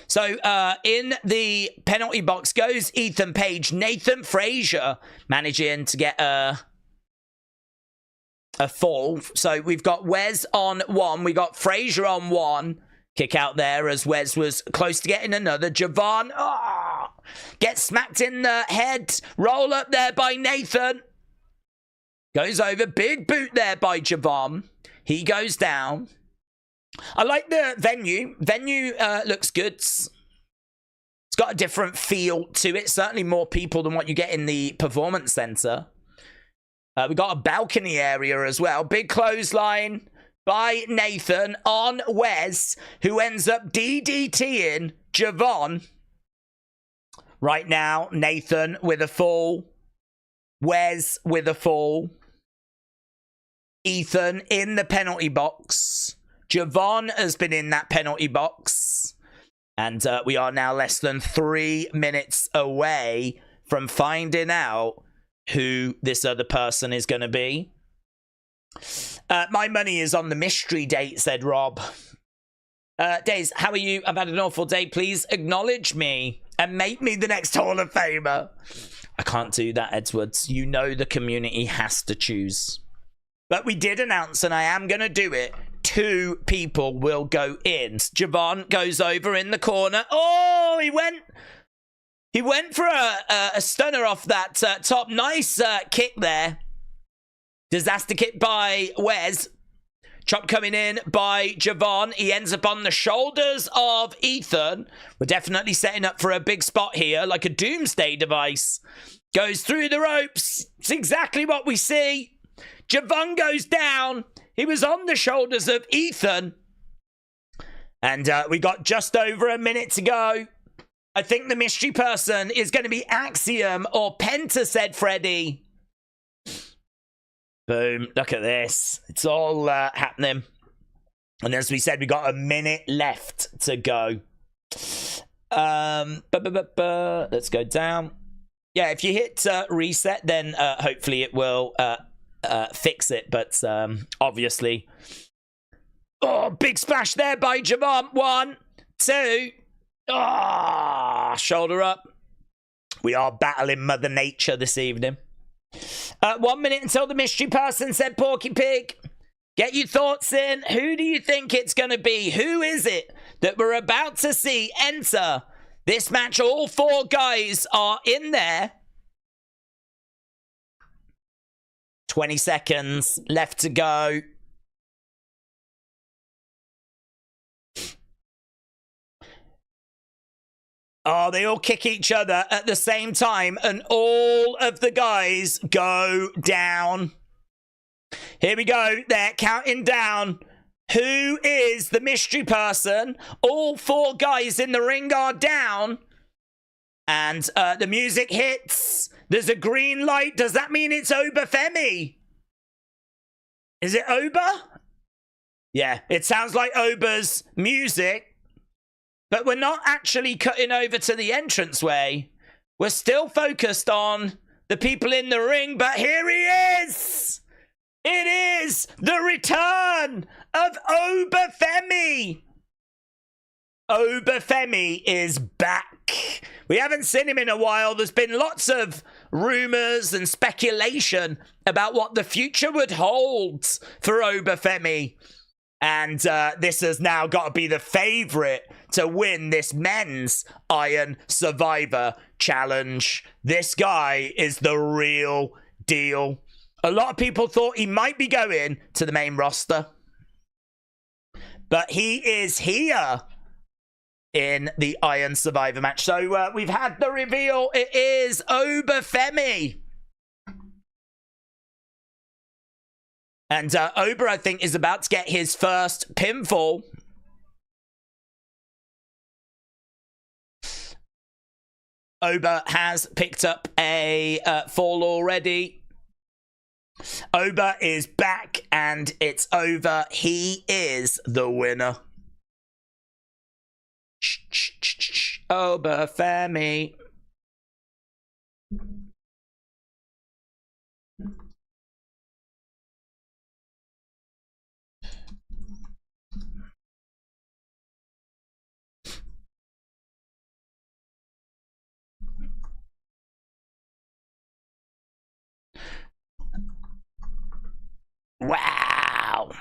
So in the penalty box goes Ethan Page. Nathan Frazer managing to get a fall. So we've got Wes on 1. We got Frazer on 1. Kick out there as Wes was close to getting another. Javon gets smacked in the head. Roll up there by Nathan. Goes over. Big boot there by Javon. He goes down. I like the venue. Venue looks good. It's got a different feel to it. Certainly more people than what you get in the Performance Center. We got a balcony area as well. Big clothesline by Nathan on Wes, who ends up DDTing Javon. Right now, Nathan with a fall. Wes with a fall. Ethan in the penalty box. Javon has been in that penalty box. And we are now less than 3 minutes away from finding out who this other person is going to be. My money is on the mystery date, said Rob. Daze, how are you? I've had an awful day. Please acknowledge me and make me the next Hall of Famer. I can't do that, Edwards. You know the community has to choose. But we did announce, and I am going to do it. 2 people will go in. Javon goes over in the corner. Oh, he went for a stunner off that top. Nice kick there. Disaster kick by Wes. Chop coming in by Javon. He ends up on the shoulders of Ethan. We're definitely setting up for a big spot here, like a doomsday device. Goes through the ropes. It's exactly what we see. Javon goes down. He was on the shoulders of Ethan. And we got just over a minute to go. I think the mystery person is going to be Axiom or Penta, said Freddie. Boom. Look at this. It's all happening. And as we said, we got a minute left to go. Let's go down. Yeah, if you hit reset, then hopefully it will fix it. But obviously... Oh, big splash there by Javon. 1, 2. Ah, shoulder up. We are battling Mother Nature this evening. 1 minute until the mystery person, said Porky Pig. Get your thoughts in. Who do you think it's going to be? Who is it that we're about to see enter this match? All 4 guys are in there. 20 seconds left to go. Oh, they all kick each other at the same time, and all of the guys go down. Here we go. They're counting down. Who is the mystery person? All 4 guys in the ring are down. And the music hits. There's a green light. Does that mean it's Oba Femi? Is it Oba? Yeah, it sounds like Oba's music. But we're not actually cutting over to the entranceway. We're still focused on the people in the ring, but here he is! It is the return of Oba Femi! Oba Femi is back. We haven't seen him in a while. There's been lots of rumors and speculation about what the future would hold for Oba Femi. And this has now got to be the favorite to win this men's Iron Survivor Challenge. This guy is the real deal. A lot of people thought he might be going to the main roster. But he is here in the Iron Survivor match. So we've had the reveal. It is Oba Femi. And Oba, I think, is about to get his first pinfall. Oba has picked up a fall already. Oba is back and it's over. He is the winner. Oba Femi. Wow.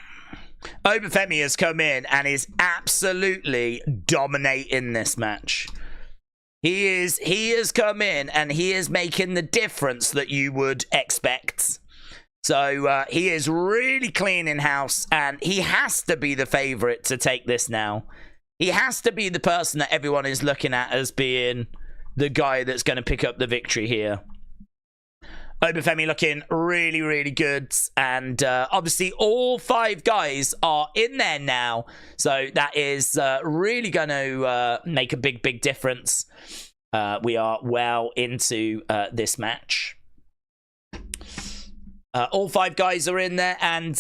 Oba Femi has come in and is absolutely dominating this match. He has come in and he is making the difference that you would expect. So he is really cleaning house and he has to be the favorite to take this now. He has to be the person that everyone is looking at as being the guy that's going to pick up the victory here. Oba Femi looking really, really good. And obviously all 5 guys are in there now. So that is really going to make a big, big difference. We are well into this match. All 5 guys are in there. And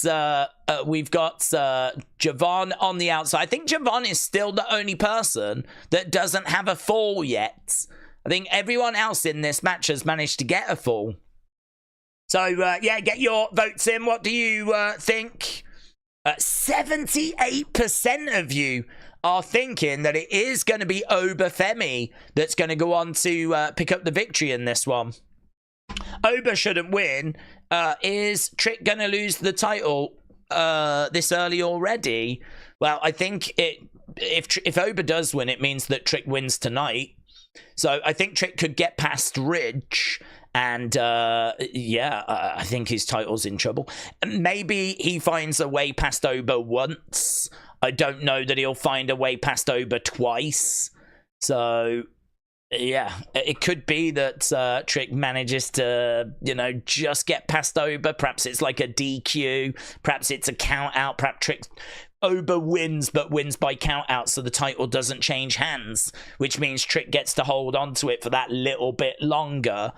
we've got Javon on the outside. I think Javon is still the only person that doesn't have a fall yet. I think everyone else in this match has managed to get a fall. So, yeah, get your votes in. What do you think? 78% of you are thinking that it is going to be Oba Femi that's going to go on to pick up the victory in this one. Oba shouldn't win. Is Trick going to lose the title? this early already. Well, I think if Oba does win, it means that Trick wins tonight. So I think Trick could get past Ridge, and I think his title's in trouble. Maybe he finds a way past Oba once. I don't know that he'll find a way past Oba twice. So yeah, it could be that Trick manages to, just get past Oba. Perhaps it's like a DQ. Perhaps it's a count out. Perhaps Oba wins, but wins by count out, so the title doesn't change hands, which means Trick gets to hold on to it for that little bit longer.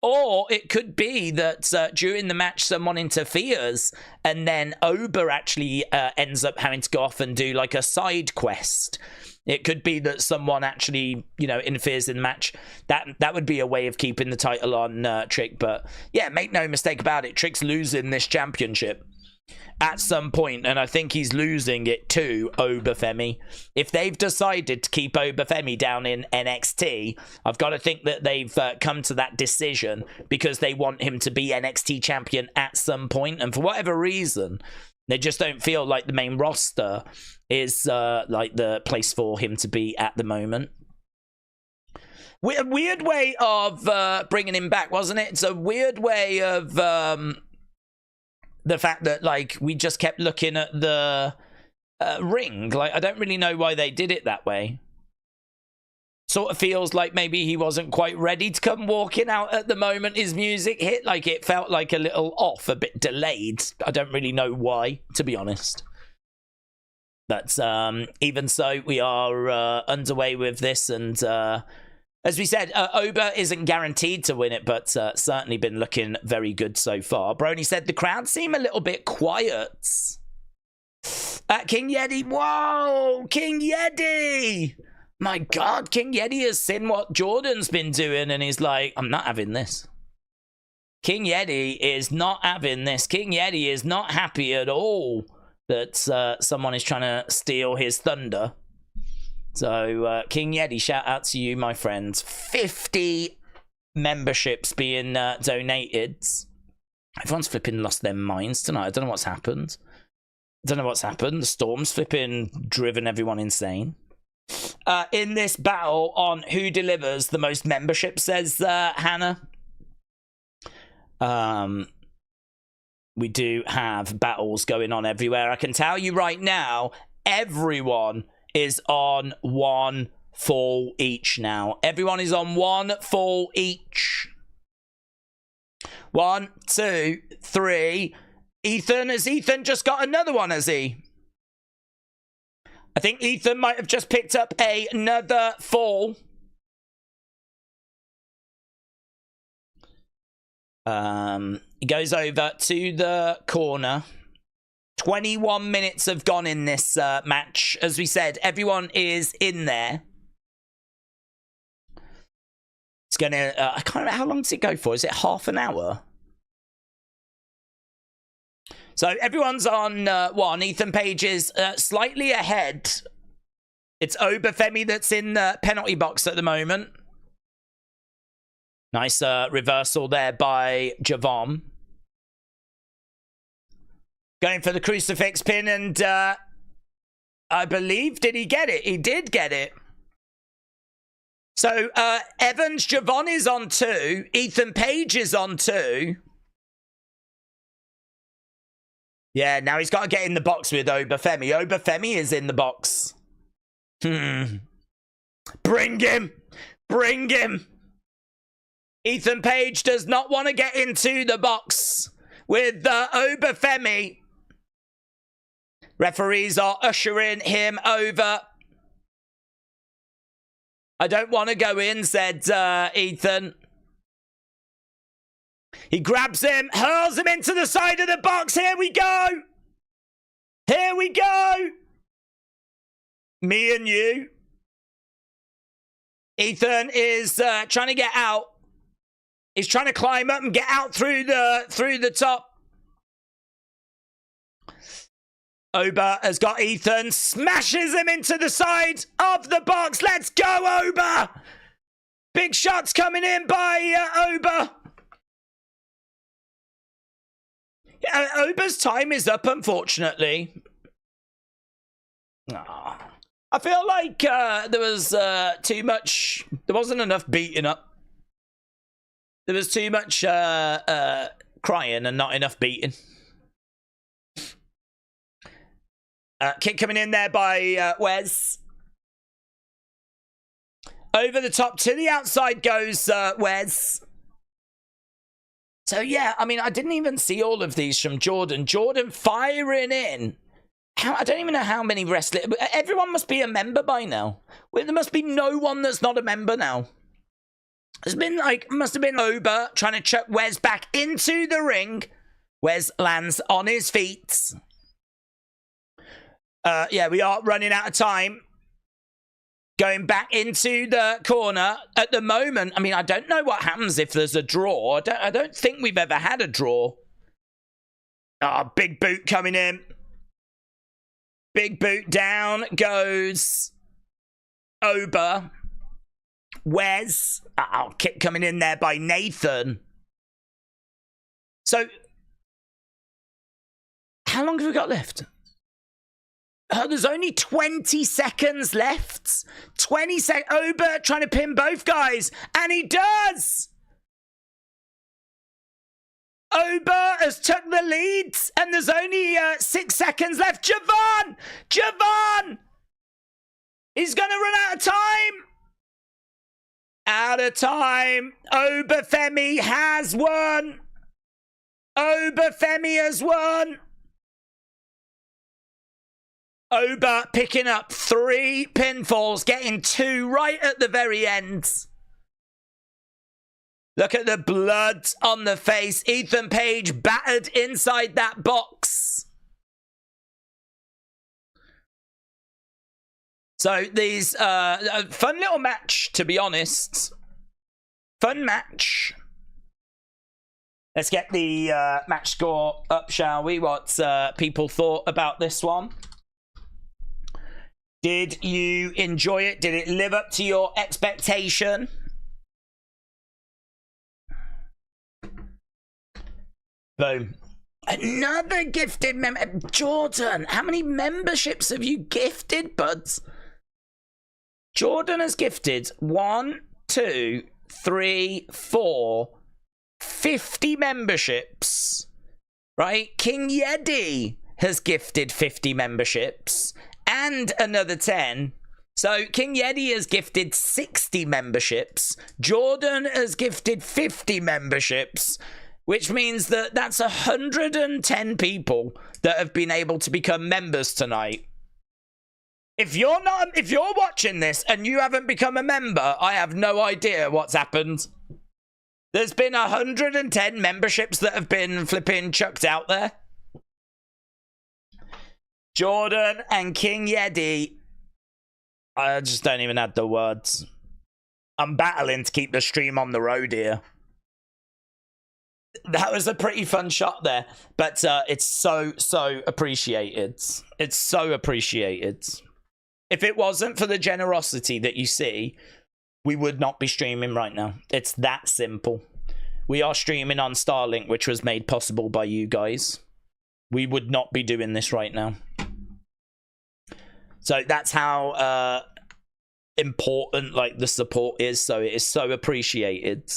Or it could be that during the match someone interferes, and then Oba actually ends up having to go off and do like a side quest. It could be that someone actually, interferes in the match. That would be a way of keeping the title on Trick. But yeah, make no mistake about it, Trick's losing this championship at some point, and I think he's losing it to Oba Femi. If they've decided to keep Oba Femi down in NXT, I've got to think that they've come to that decision because they want him to be NXT champion at some point, and for whatever reason, they just don't feel like the main roster is like the place for him to be at the moment. Weird way of bringing him back, wasn't it? It's a weird way of the fact that, like, we just kept looking at the ring. Like, I don't really know why they did it that way. Sort of feels like maybe he wasn't quite ready to come walking out at the moment his music hit. Like, it felt like a little off, a bit delayed. I don't really know why, to be honest. But even so, we are underway with this, and as we said, Oba isn't guaranteed to win it, but certainly been looking very good so far. Brony said the crowd seem a little bit quiet. King Eddy, whoa! King Eddy! My God, King Eddy has seen what Jordan's been doing, and he's like, I'm not having this. King Eddy is not having this. King Eddy is not happy at all that someone is trying to steal his thunder. So, King Eddy, shout out to you, my friends. 50 memberships being donated. Everyone's flipping lost their minds tonight. I don't know what's happened. The Storm's flipping driven everyone insane. In this battle on who delivers the most membership, says Hannah. We do have battles going on everywhere. I can tell you right now, everyone is on one fall each now. Everyone is on one fall each. 1, 2, 3. Has Ethan just got another one, has he? I think Ethan might have just picked up another fall. He goes over to the corner. 21 minutes have gone in this match. As we said, everyone is in there. It's going to... I can't remember, how long does it go for? Is it half an hour? So everyone's on one. Ethan Page is slightly ahead. It's Oba Femi that's in the penalty box at the moment. Nice reversal there by Javon. Going for the crucifix pin, and I believe, did he get it? He did get it. So Evans Javon is on 2. Ethan Page is on 2. Yeah, now he's got to get in the box with Oba Femi. Oba Femi is in the box. Bring him! Bring him! Ethan Page does not want to get into the box with Oba Femi. Referees are ushering him over. I don't want to go in, said Ethan. He grabs him, hurls him into the side of the box. Here we go. Here we go. Me and you. Ethan is trying to get out. He's trying to climb up and get out through the top. Oba has got Ethan, smashes him into the side of the box. Let's go, Oba! Big shots coming in by Oba. Oba's time is up, unfortunately. Oh. I feel like there was too much. There wasn't enough beating up. There was too much crying and not enough beating. Kick coming in there by Wes. Over the top to the outside goes Wes. So yeah, I mean, I didn't even see all of these from Jordan. Jordan firing in. I don't even know how many wrestlers. Everyone must be a member by now. Well, there must be no one that's not a member now. There's been must have been Oba trying to chuck Wes back into the ring. Wes lands on his feet. Yeah, we are running out of time. Going back into the corner at the moment. I mean, I don't know what happens if there's a draw. I don't think we've ever had a draw. Oh, big boot coming in. Big boot down goes Oba. Wes. Kick coming in there by Nathan. So, how long have we got left? There's only 20 seconds left. 20 seconds. Oba trying to pin both guys. And he does! Oba has took the lead. And there's only 6 seconds left. Javon! Javon! He's going to run out of time. Out of time. Oba Femi has won. Oba Femi has won. Oba picking up 3 pinfalls, getting 2 right at the very end. Look at the blood on the face. Ethan Page battered inside that box. So these, a fun little match, to be honest. Fun match. Let's get the match score up, shall we? What people thought about this one. Did you enjoy it? Did it live up to your expectation? Boom. Another gifted member. Jordan, how many memberships have you gifted, buds? Jordan has gifted 1, 2, 3, 4, 50 memberships. Right? King Yeti has gifted 50 memberships. And another 10. So King Yeti has gifted 60 memberships. Jordan has gifted 50 memberships, which means that that's 110 people that have been able to become members tonight. If you're watching this and you haven't become a member, I have no idea what's happened. There's been 110 memberships that have been flipping chucked out there. Jordan and King Yeti. I just don't even have the words. I'm battling to keep the stream on the road here. That was a pretty fun shot there. But it's so appreciated. It's so appreciated. If it wasn't for the generosity that you see, we would not be streaming right now. It's that simple. We are streaming on Starlink, which was made possible by you guys. We would not be doing this right now. So that's how important the support is. So it is so appreciated.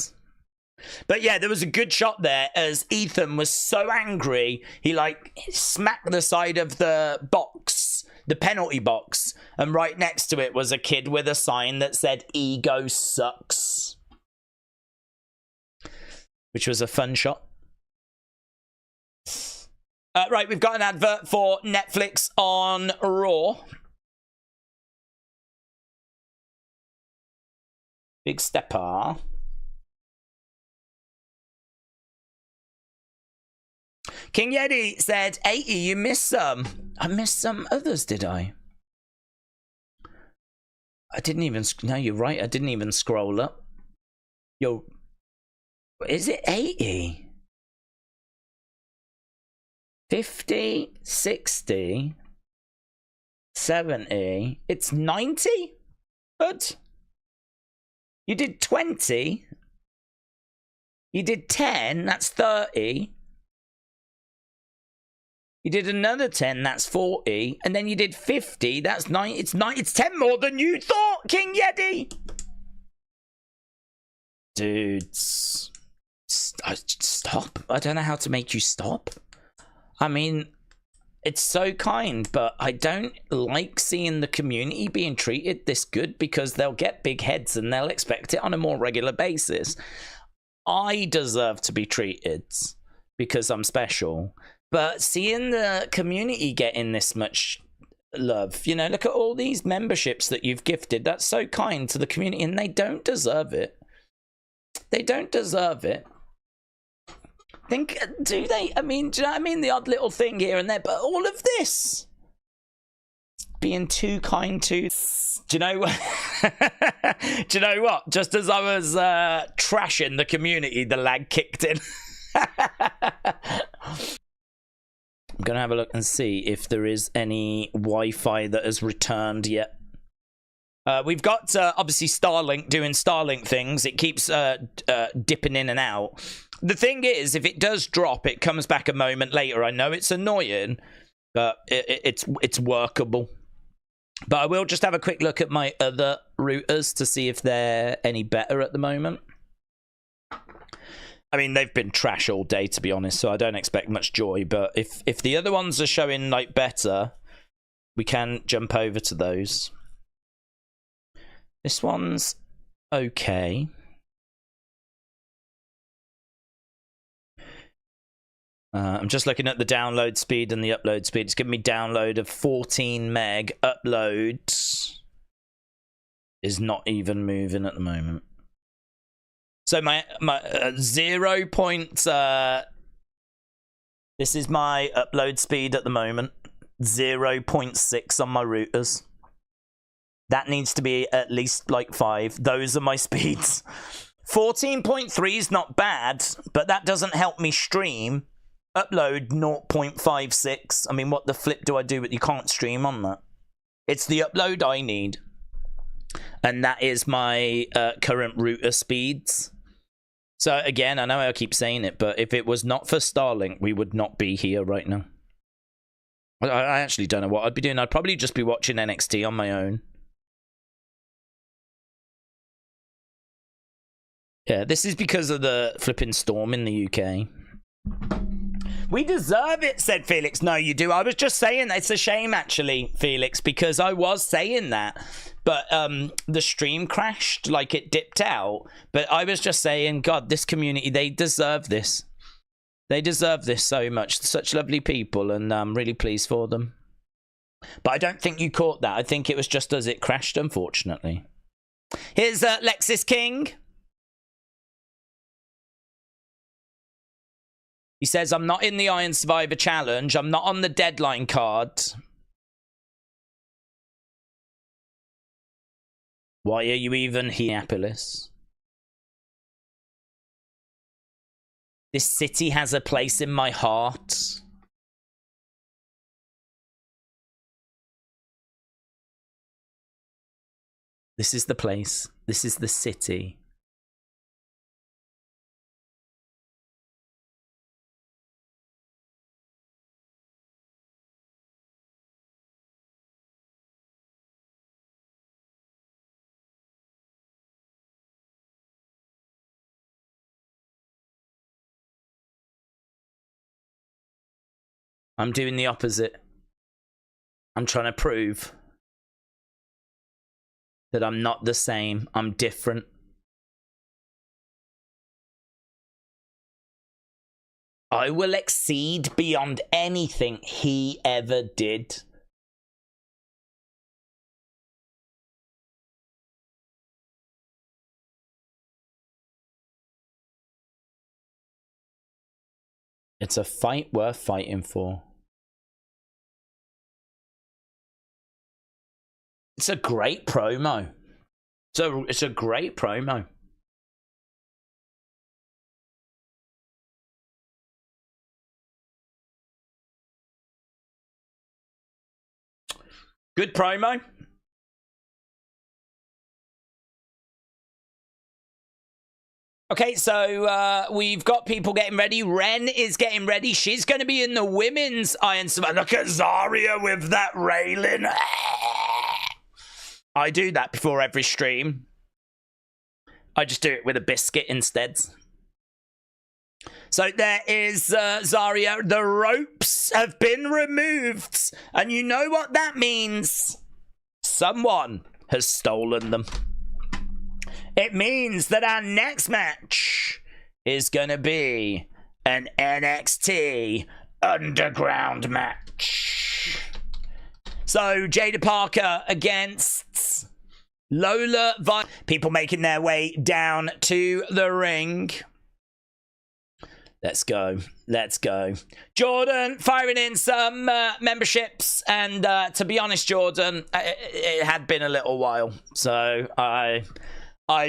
But yeah, there was a good shot there as Ethan was so angry. He smacked the side of the box, the penalty box. And right next to it was a kid with a sign that said "Ego sucks." Which was a fun shot. Right, we've got an advert for Netflix on Raw. Big stepper. King Yeti said, 80, you missed some. I missed some others, did I? I didn't even... No, you're right. I didn't even scroll up. Yo. Is it 80? 50, 60, 70. It's 90? But you did 20. You did 10. That's 30. You did another 10, that's 40. And then you did 50, that's 9. It's 10 more than you thought, King Yeti! Dude, stop. I don't know how to make you stop. I mean, it's so kind, but I don't like seeing the community being treated this good because they'll get big heads and they'll expect it on a more regular basis. I deserve to be treated because I'm special. But seeing the community getting this much love, you know, look at all these memberships that you've gifted. That's so kind to the community, and they don't deserve it. They don't deserve it. Do they? I mean, do you know what I mean? The odd little thing here and there, but all of this being too kind to. Do you know? Do you know what? Just as I was trashing the community, the lag kicked in. I'm gonna have a look and see if there is any Wi-Fi that has returned yet. We've got obviously Starlink doing Starlink things. It keeps dipping in and out. The thing is, if it does drop, it comes back a moment later. I know it's annoying, but it's workable. But I will just have a quick look at my other routers to see if they're any better at the moment. I mean, they've been trash all day, to be honest, so I don't expect much joy. But if the other ones are showing like better, we can jump over to those. This one's okay. I'm just looking at the download speed and the upload speed. It's giving me download of 14 meg. Upload is not even moving at the moment. So my 0. This is my upload speed at the moment. 0.6 on my routers. That needs to be at least like 5. Those are my speeds. 14.3 is not bad, but that doesn't help me stream. Upload 0.56. I mean, what the flip do I do? But you can't stream on that. It's the upload I need. And that is my current router speeds. So again, I know I keep saying it, but if it was not for Starlink, we would not be here right now. I actually don't know what I'd be doing. I'd probably just be watching NXT on my own. Yeah, this is because of the flipping storm in the UK. We deserve it, said Felix. No, you do. I was just saying that. It's a shame, actually, Felix, because I was saying that. But the stream crashed, like it dipped out. But I was just saying, God, this community, they deserve this. They deserve this so much. Such lovely people, and I'm really pleased for them. But I don't think you caught that. I think it was just as it crashed, unfortunately. Here's Lexis King. He says, I'm not in the Iron Survivor Challenge. I'm not on the Deadline card. Why are you even here, Minneapolis? This city has a place in my heart. This is the place. This is the city. I'm doing the opposite. I'm trying to prove that I'm not the same. I'm different. I will exceed beyond anything he ever did. It's a fight worth fighting for. It's a great promo. It's a great promo. Good promo. Okay, so we've got people getting ready. Wren is getting ready. She's going to be in the women's Iron Survivor. Look at Zaria with that railing. I do that before every stream. I just do it with a biscuit instead. So there is Zaria. The ropes have been removed. And you know what that means? Someone has stolen them. It means that our next match is going to be an NXT Underground match. So Jaida Parker against Lola. People making their way down to the ring. Let's go. Let's go. Jordan firing in some memberships. And to be honest, Jordan, it had been a little while. So I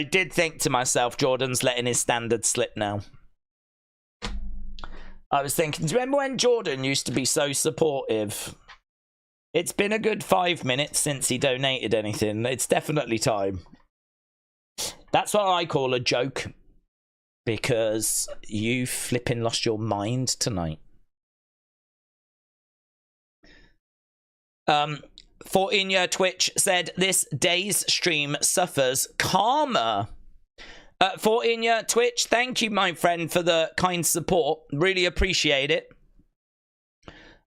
did think to myself, Jordan's letting his standards slip now. I was thinking, do you remember when Jordan used to be so supportive? It's been a good 5 minutes since he donated anything. It's definitely time. That's what I call a joke. Because you flipping lost your mind tonight. 14-year Twitch said this day's stream suffers karma. 14-year Twitch, thank you, my friend, for the kind support. Really appreciate it.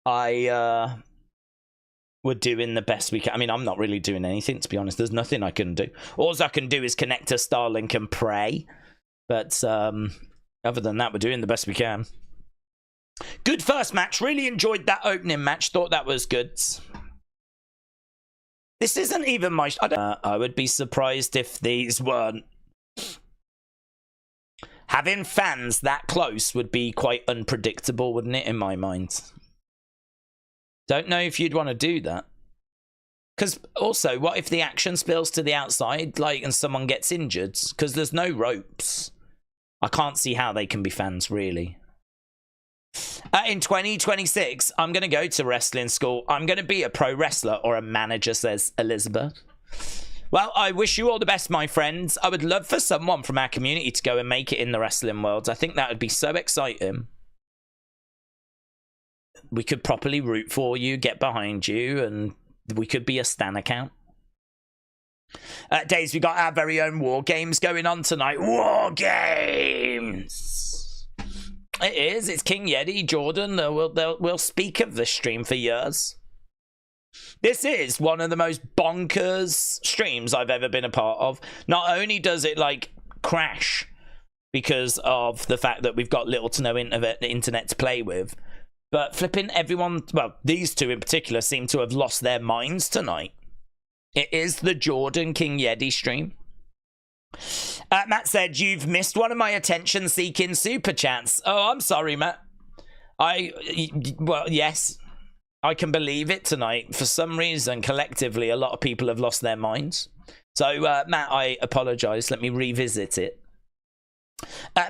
We're doing the best we can. I mean, I'm not really doing anything, to be honest. There's nothing I can do. All I can do is connect to Starlink and pray. But other than that, we're doing the best we can. Good first match. Really enjoyed that opening match. Thought that was good. This isn't even my... I would be surprised if these weren't. Having fans that close would be quite unpredictable, wouldn't it, in my mind? Don't know if you'd want to do that. Because also, what if the action spills to the outside, like, and someone gets injured? Because there's no ropes. I can't see how they can be fans, really. In 2026, I'm going to go to wrestling school. I'm going to be a pro wrestler or a manager, says Elizabeth. Well, I wish you all the best, my friends. I would love for someone from our community to go and make it in the wrestling world. I think that would be so exciting. We could properly root for you, get behind you, and we could be a Stan account. Daze, we got our very own War Games going on tonight. War Games! It is. It's King Yeti, Jordan. We'll speak of this stream for years. This is one of the most bonkers streams I've ever been a part of. Not only does it, like, crash because of the fact that we've got little to no internet to play with, but flipping everyone, well, these two in particular seem to have lost their minds tonight. It is the Jordan King Yeti stream. Matt said, you've missed one of my attention-seeking super chats. Oh, I'm sorry, Matt. Well, yes, I can believe it tonight. For some reason, collectively, a lot of people have lost their minds. So, Matt, I apologize. Let me revisit it.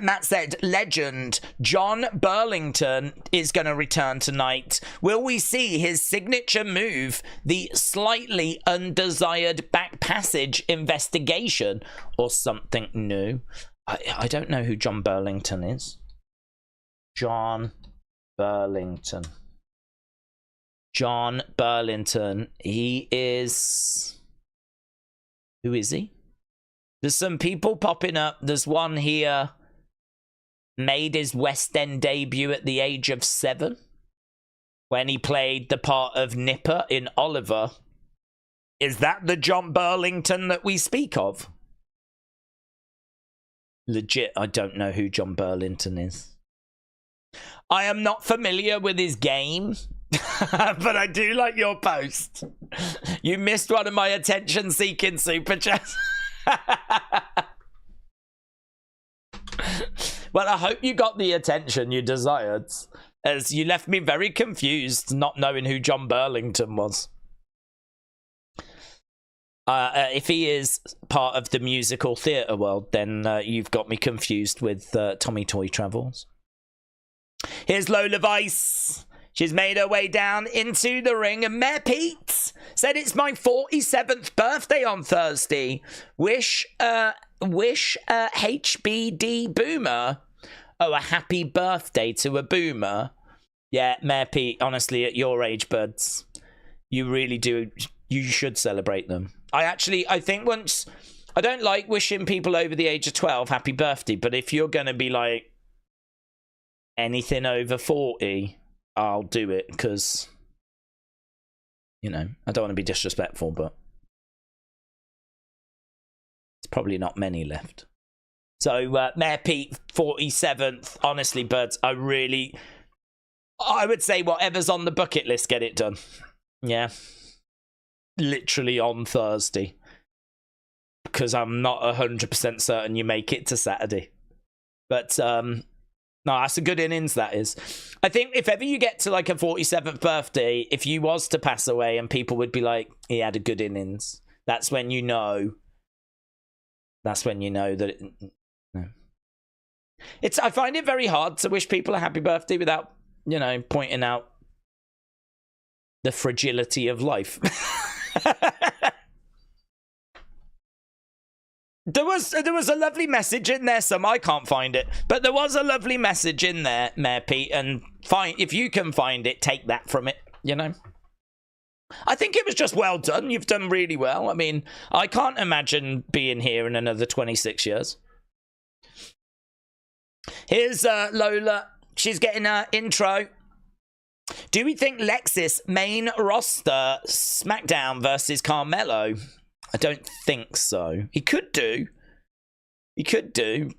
Matt said, legend John Burlington is going to return tonight. Will we see his signature move, the slightly undesired back passage investigation, or something new? I don't know who John Burlington is. John Burlington. John Burlington. He is... Who is he? There's some people popping up. There's one here. Made his West End debut at the age of 7. When he played the part of Nipper in Oliver. Is that the John Burlington that we speak of? Legit, I don't know who John Burlington is. I am not familiar with his game. But I do like your post. You missed one of my attention-seeking super chats. Well, I hope you got the attention you desired, as you left me very confused not knowing who John Burlington was. If he is part of the musical theatre world, then you've got me confused with Tommy Toy Travels. Here's Lola Vice. She's made her way down into the ring, and Mayor Pete said it's my 47th birthday on Thursday. Wish wish a HBD boomer a happy birthday to a boomer. Yeah, Mayor Pete, honestly, at your age, buds, you really do. You should celebrate them. I think once, I don't like wishing people over the age of 12 happy birthday, but if you're going to be like anything over 40, I'll do it because, you know, I don't want to be disrespectful, but it's probably not many left. So, Mayor Pete, 47th, honestly, buds, I would say whatever's on the bucket list, get it done. Yeah. Literally on Thursday. Because I'm not 100% certain you make it to Saturday. But, no, that's a good innings, that is. I think if ever you get to like a 47th birthday, if you was to pass away and people would be like, he had a good innings, that's when you know. That's when you know that no. I find it very hard to wish people a happy birthday without, you know, pointing out the fragility of life. There was a lovely message in there, I can't find it, but there was a lovely message in there, Mayor Pete, and if you can find it, take that from it, you know. I think it was just well done. You've done really well. I mean, I can't imagine being here in another 26 years. Here's Lola. She's getting her intro. Do we think Lexis main roster SmackDown versus Carmelo? I don't think so. He could do. He could do.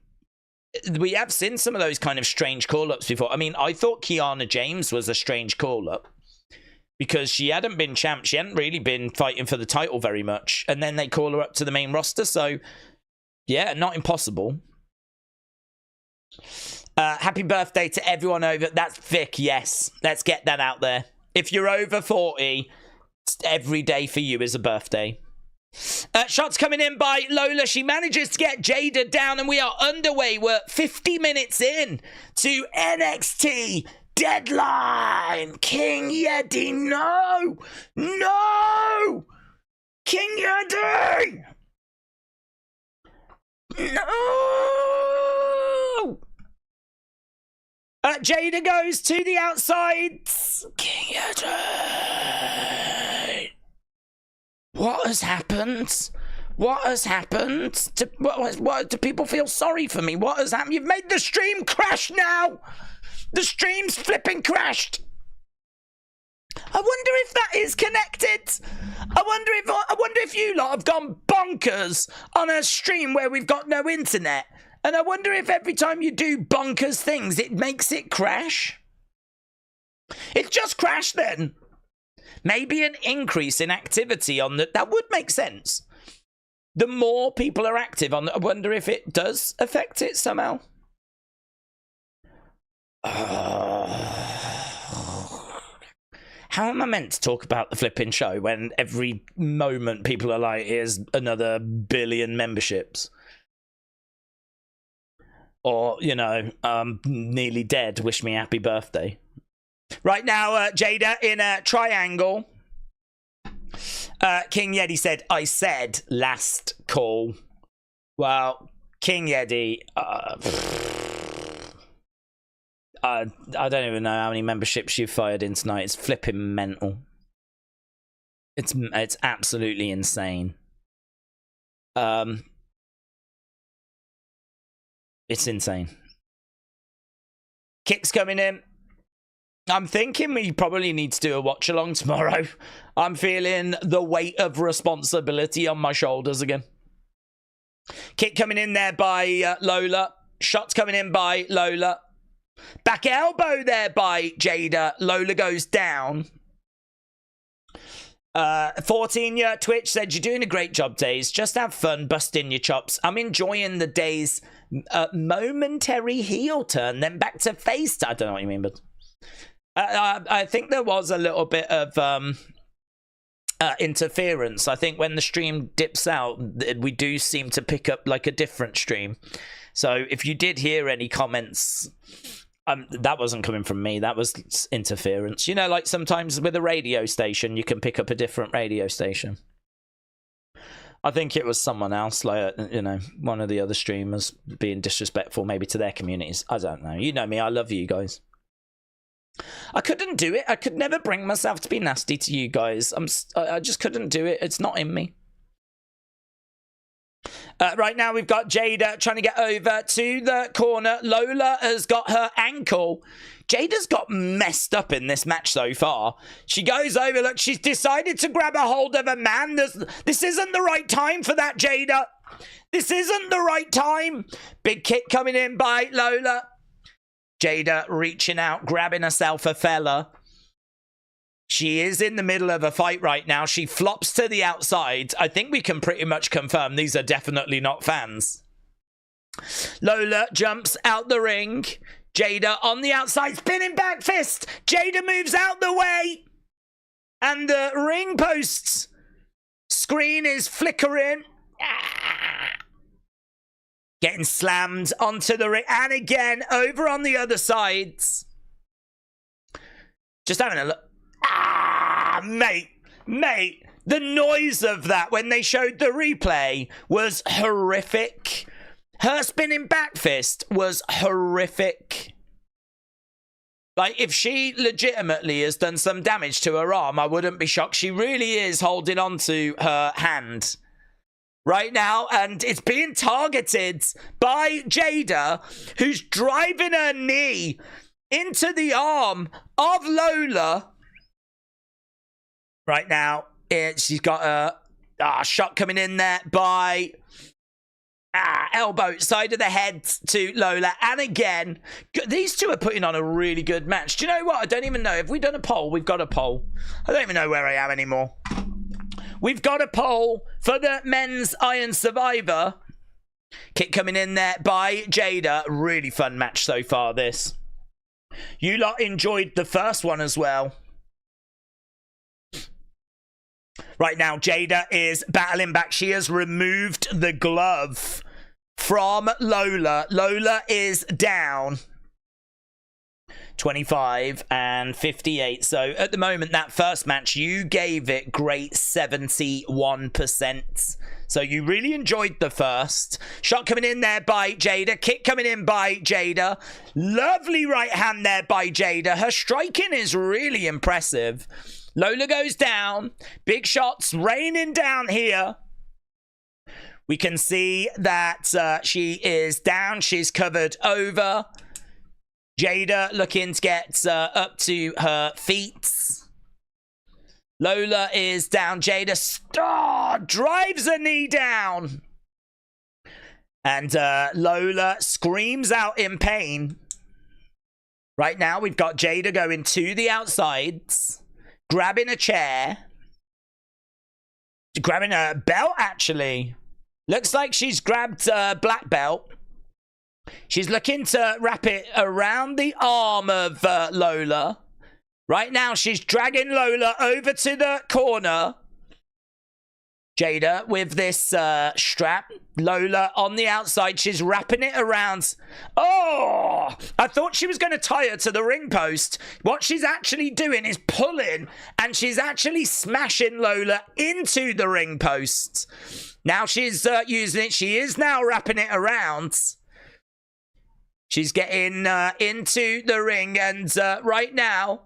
We have seen some of those kind of strange call-ups before. I mean, I thought Kiana James was a strange call-up because she hadn't been champ. She hadn't really been fighting for the title very much. And then they call her up to the main roster. So, yeah, not impossible. Happy birthday to everyone over. That's Vic, yes. Let's get that out there. If you're over 40, every day for you is a birthday. Shots coming in by Lola. She manages to get Jaida down, and we are underway. We're 50 minutes in to NXT Deadline. King Eddy, no! No! King Eddy! No! Jaida goes to the outside. King Eddy! What has happened? What has happened? What do people feel sorry for me? What has happened? You've made the stream crash now! The stream's flipping crashed! I wonder if that is connected. I wonder if you lot have gone bonkers on a stream where we've got no internet. And I wonder if every time you do bonkers things, it makes it crash. It just crashed then. Maybe an increase in activity on that would make sense. The more people are active on I wonder if it does affect it somehow. How am I meant to talk about the flipping show when every moment people are like, here's another billion memberships? Or, you know, nearly dead, wish me happy birthday. Right now, Jaida in a triangle. King Eddy said, I said last call. Well, King Eddy, I don't even know how many memberships you've fired in tonight. It's flipping mental. It's absolutely insane. It's insane. Kicks coming in. I'm thinking we probably need to do a watch along tomorrow. I'm feeling the weight of responsibility on my shoulders again. Kick coming in there by Lola. Shots coming in by Lola. Back elbow there by Jaida. Lola goes down. 14-year Twitch said, you're doing a great job, Daze. Just have fun busting your chops. I'm enjoying the Daze momentary heel turn, then back to face. I don't know what you mean, but I think there was a little bit of interference. I think when the stream dips out, we do seem to pick up like a different stream. So if you did hear any comments, that wasn't coming from me. That was interference. You know, like sometimes with a radio station, you can pick up a different radio station. I think it was someone else, like, you know, one of the other streamers being disrespectful maybe to their communities. I don't know. You know me. I love you guys. I couldn't do it. I could never bring myself to be nasty to you guys. I just couldn't do it. It's not in me. Right now we've got Jaida trying to get over to the corner. Lola has got her ankle. Jada's got messed up in this match so far. She goes over. Look, she's decided to grab a hold of a man. This isn't the right time for that, Jaida. This isn't the right time. Big kick coming in by Lola. Jaida reaching out, grabbing herself a fella. She is in the middle of a fight right now. She flops to the outside. I think we can pretty much confirm these are definitely not fans. Lola jumps out the ring. Jaida on the outside, spinning back fist. Jaida moves out the way. And the ring post's screen is flickering. Getting slammed onto the ring. And again, over on the other side. Just having a look. Mate, the noise of that when they showed the replay was horrific. Her spinning back fist was horrific. Like, if she legitimately has done some damage to her arm, I wouldn't be shocked. She really is holding on to her hand right now, and it's being targeted by Jaida, who's driving her knee into the arm of Lola. Right now, she's got a shot coming in there by elbow, side of the head to Lola. And again, these two are putting on a really good match. Do you know what? I don't even know. Have we done a poll? We've got a poll. I don't even know where I am anymore. We've got a poll for the men's Iron Survivor. Kick coming in there by Jaida. Really fun match so far, this. You lot enjoyed the first one as well. Right now, Jaida is battling back. She has removed the glove from Lola. Lola is down 25 and 58. So at the moment, that first match, you gave it great 71%. So you really enjoyed the first. Shot coming in there by Jaida. Kick coming in by Jaida. Lovely right hand there by Jaida. Her striking is really impressive. Lola goes down. Big shots raining down here. We can see that she is down. She's covered over. Jaida looking to get up to her feet. Lola is down. Jaida drives a knee down. And Lola screams out in pain. Right now, we've got Jaida going to the outsides. Grabbing a chair. Grabbing a belt, actually. Looks like she's grabbed a black belt. She's looking to wrap it around the arm of Lola. Right now, she's dragging Lola over to the corner. Jaida with this strap. Lola on the outside. She's wrapping it around. Oh! I thought she was going to tie her to the ring post. What she's actually doing is pulling, and she's actually smashing Lola into the ring post. Now she's using it. She is now wrapping it around. She's getting into the ring, and right now,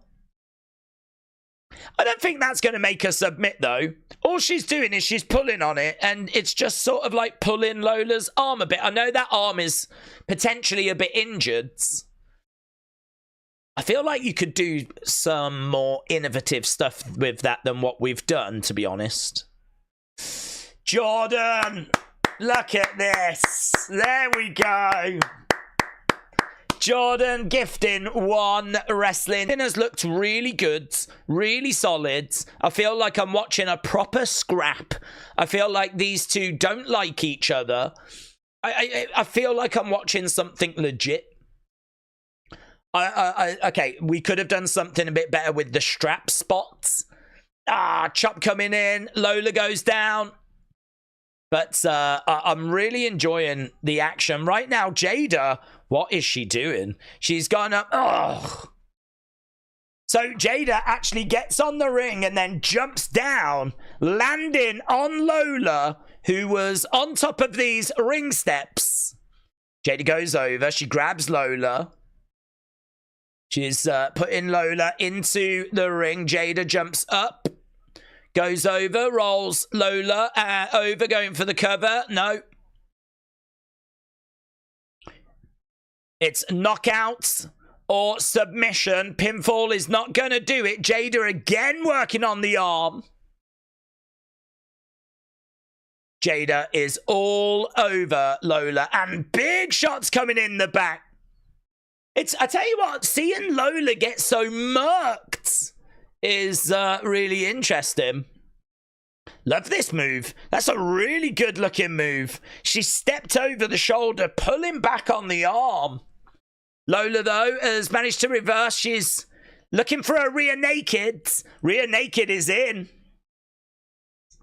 I don't think that's going to make her submit, though. All she's doing is she's pulling on it, and it's just sort of like pulling Lola's arm a bit. I know that arm is potentially a bit injured. I feel like you could do some more innovative stuff with that than what we've done, to be honest. Jordan, look at this. There we go. Jordan gifting one wrestling. It has looked really good, really solid. I feel like I'm watching a proper scrap. I feel like these two don't like each other. I feel like I'm watching something legit. Okay, we could have done something a bit better with the strap spots. Chop coming in. Lola goes down. But I'm really enjoying the action. Right now, Jaida, what is she doing? She's gone up. Oh. So Jaida actually gets on the ring and then jumps down, landing on Lola, who was on top of these ring steps. Jaida goes over. She grabs Lola. She's putting Lola into the ring. Jaida jumps up. Goes over. Rolls Lola over. Going for the cover. No. It's knockout or submission. Pinfall is not going to do it. Jaida again working on the arm. Jaida is all over Lola, and big shots coming in the back. I tell you what, seeing Lola get so murked is really interesting. Love this move. That's a really good looking move. She stepped over the shoulder, pulling back on the arm. Lola, though, has managed to reverse. She's looking for a rear naked. Rear naked is in.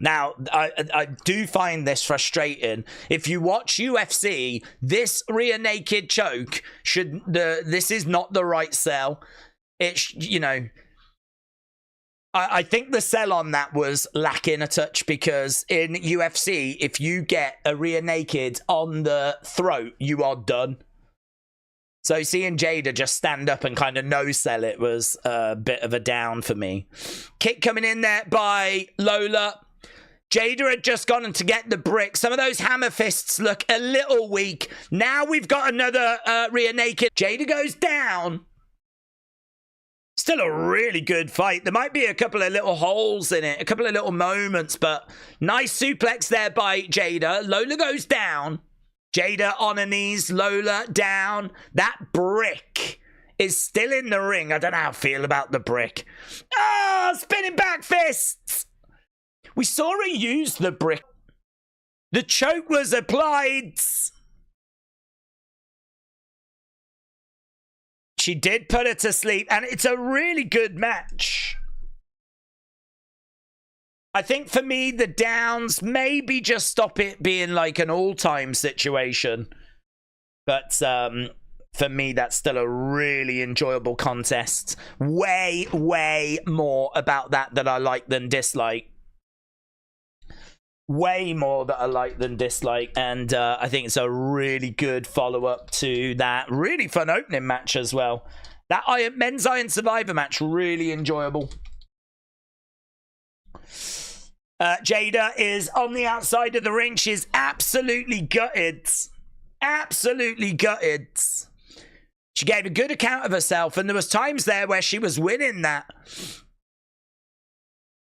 Now, I do find this frustrating. If you watch UFC, this rear naked choke this is not the right sell. I think the sell on that was lacking a touch, because in UFC, if you get a rear naked on the throat, you are done. So seeing Jaida just stand up and kind of no-sell it was a bit of a down for me. Kick coming in there by Lola. Jaida had just gone to get the brick. Some of those hammer fists look a little weak. Now we've got another rear naked. Jaida goes down. Still a really good fight. There might be a couple of little holes in it, a couple of little moments, but nice suplex there by Jaida. Lola goes down. Jaida on her knees, Lola down. That brick is still in the ring. I don't know how I feel about the brick. Oh, spinning back fists. We saw her use the brick. The choke was applied. She did put her to sleep, and it's a really good match. I think for me, the downs maybe just stop it being like an all-time situation. But for me, that's still a really enjoyable contest. Way, way more about that I like than dislike. Way more that I like than dislike. And I think it's a really good follow-up to that really fun opening match as well. That men's Iron Survivor match, really enjoyable. Jaida is on the outside of the ring. She's absolutely gutted. Absolutely gutted. She gave a good account of herself, and there was times there where she was winning that.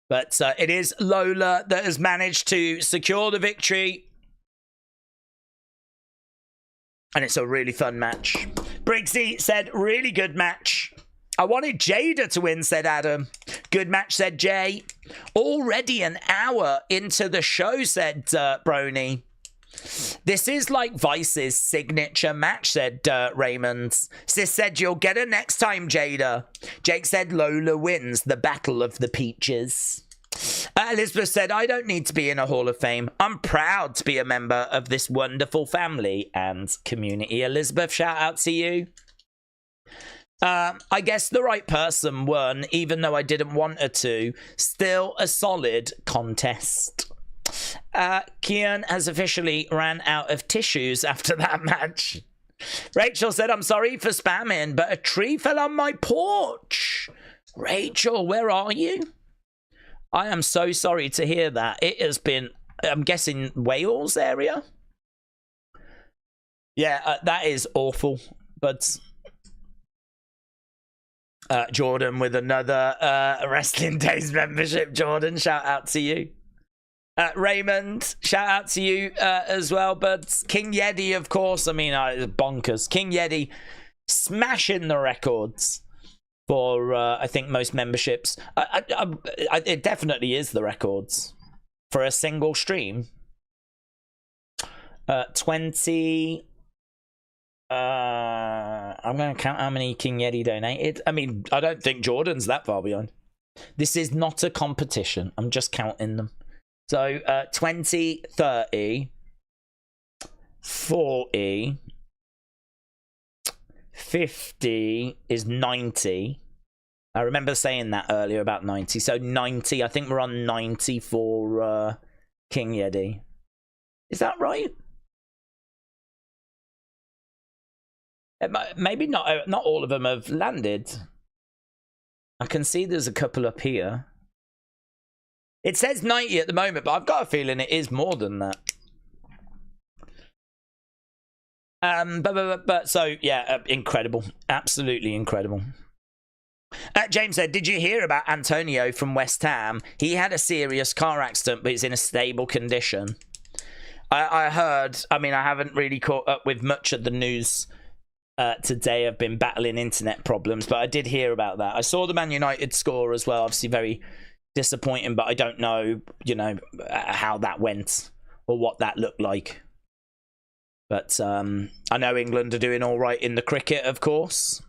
But it is Lola that has managed to secure the victory. And it's a really fun match. Briggsy said, really good match. I wanted Jaida to win, said Adam. Good match, said Jay. Already an hour into the show, said Brony. This is like Vice's signature match, said Raymond. Sis said, you'll get her next time, Jaida. Jake said, Lola wins the Battle of the Peaches. Elizabeth said, I don't need to be in a Hall of Fame. I'm proud to be a member of this wonderful family and community. Elizabeth, shout out to you. I guess the right person won, even though I didn't want her to. Still a solid contest. Kian has officially ran out of tissues after that match. Rachel said, I'm sorry for spamming, but a tree fell on my porch. Rachel, where are you? I am so sorry to hear that. It has been, I'm guessing, Wales area? Yeah, that is awful. But Jordan with another Wrestling Daze membership. Jordan, shout out to you. Raymond, shout out to you as well. But King Eddy, of course. I mean, bonkers. King Eddy smashing the records for, I think, most memberships. It definitely is the records for a single stream. 20... I'm going to count how many King Eddy donated. I mean, I don't think Jordan's that far behind. This is not a competition. I'm just counting them. So, 20, 30, 40, 50 is 90. I remember saying that earlier about 90. So, 90. I think we're on 90 for King Eddy. Is that right? Maybe not all of them have landed. I can see there's a couple up here. It says 90 at the moment, but I've got a feeling it is more than that. But so, yeah, incredible. Absolutely incredible. James said, did you hear about Antonio from West Ham? He had a serious car accident, but he's in a stable condition. I heard, I mean, I haven't really caught up with much of the news today. I've been battling internet problems, but I did hear about that. I saw the Man United score as well, obviously very disappointing, but I don't know, you know, how that went or what that looked like. But I know England are doing all right in the cricket, of course.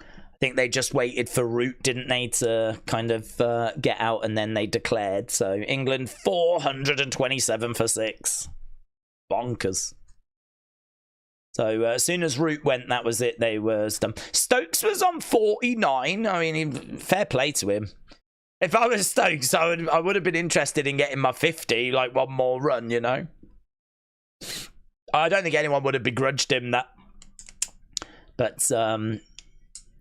I think they just waited for Root, didn't they, to kind of get out, and then they declared. So England 427 for 6. Bonkers. So as soon as Root went, that was it. They were done. Stokes was on 49. I mean, fair play to him. If I was Stokes, I would have been interested in getting my 50, like one more run, you know. I don't think anyone would have begrudged him that. But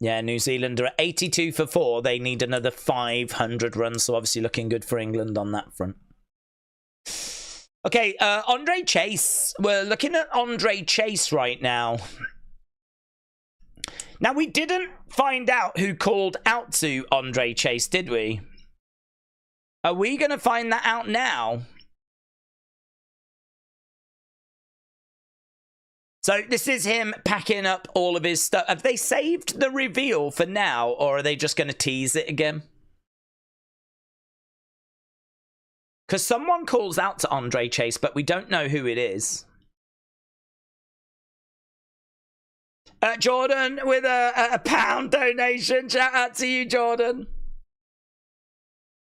yeah, New Zealand are at 82 for 4. They need another 500 runs, so obviously looking good for England on that front. Okay, Andre Chase. We're looking at Andre Chase right now. Now, we didn't find out who called out to Andre Chase, did we? Are we going to find that out now? So this is him packing up all of his stuff. Have they saved the reveal for now, or are they just going to tease it again? Because someone calls out to Andre Chase, but we don't know who it is. Jordan with a £1 donation. Shout out to you, Jordan.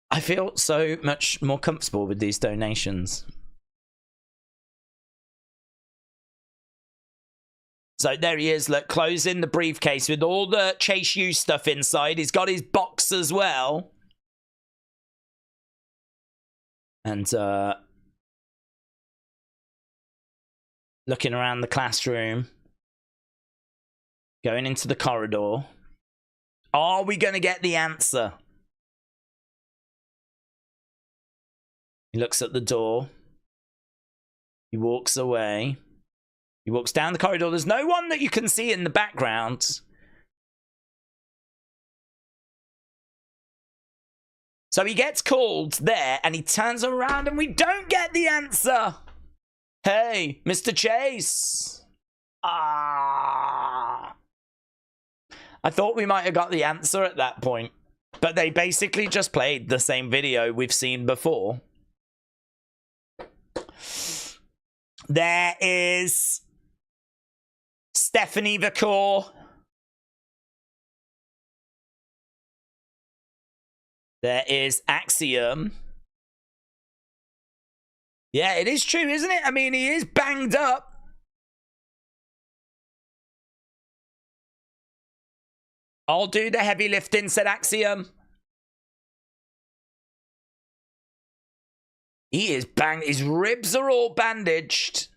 I feel so much more comfortable with these donations. So there he is, look, closing the briefcase with all the Chase U stuff inside. He's got his box as well. And looking around the classroom. Going into the corridor. Are we going to get the answer? He looks at the door. He walks away. He walks down the corridor. There's no one that you can see in the background. So he gets called there and he turns around and we don't get the answer. Hey, Mr. Chase. Ah. I thought we might have got the answer at that point. But they basically just played the same video we've seen before. There is Stephanie Vaquer. There is Axiom. Yeah, it is true, isn't it? I mean, he is banged up. I'll do the heavy lifting, said Axiom. He is banged. His ribs are all bandaged.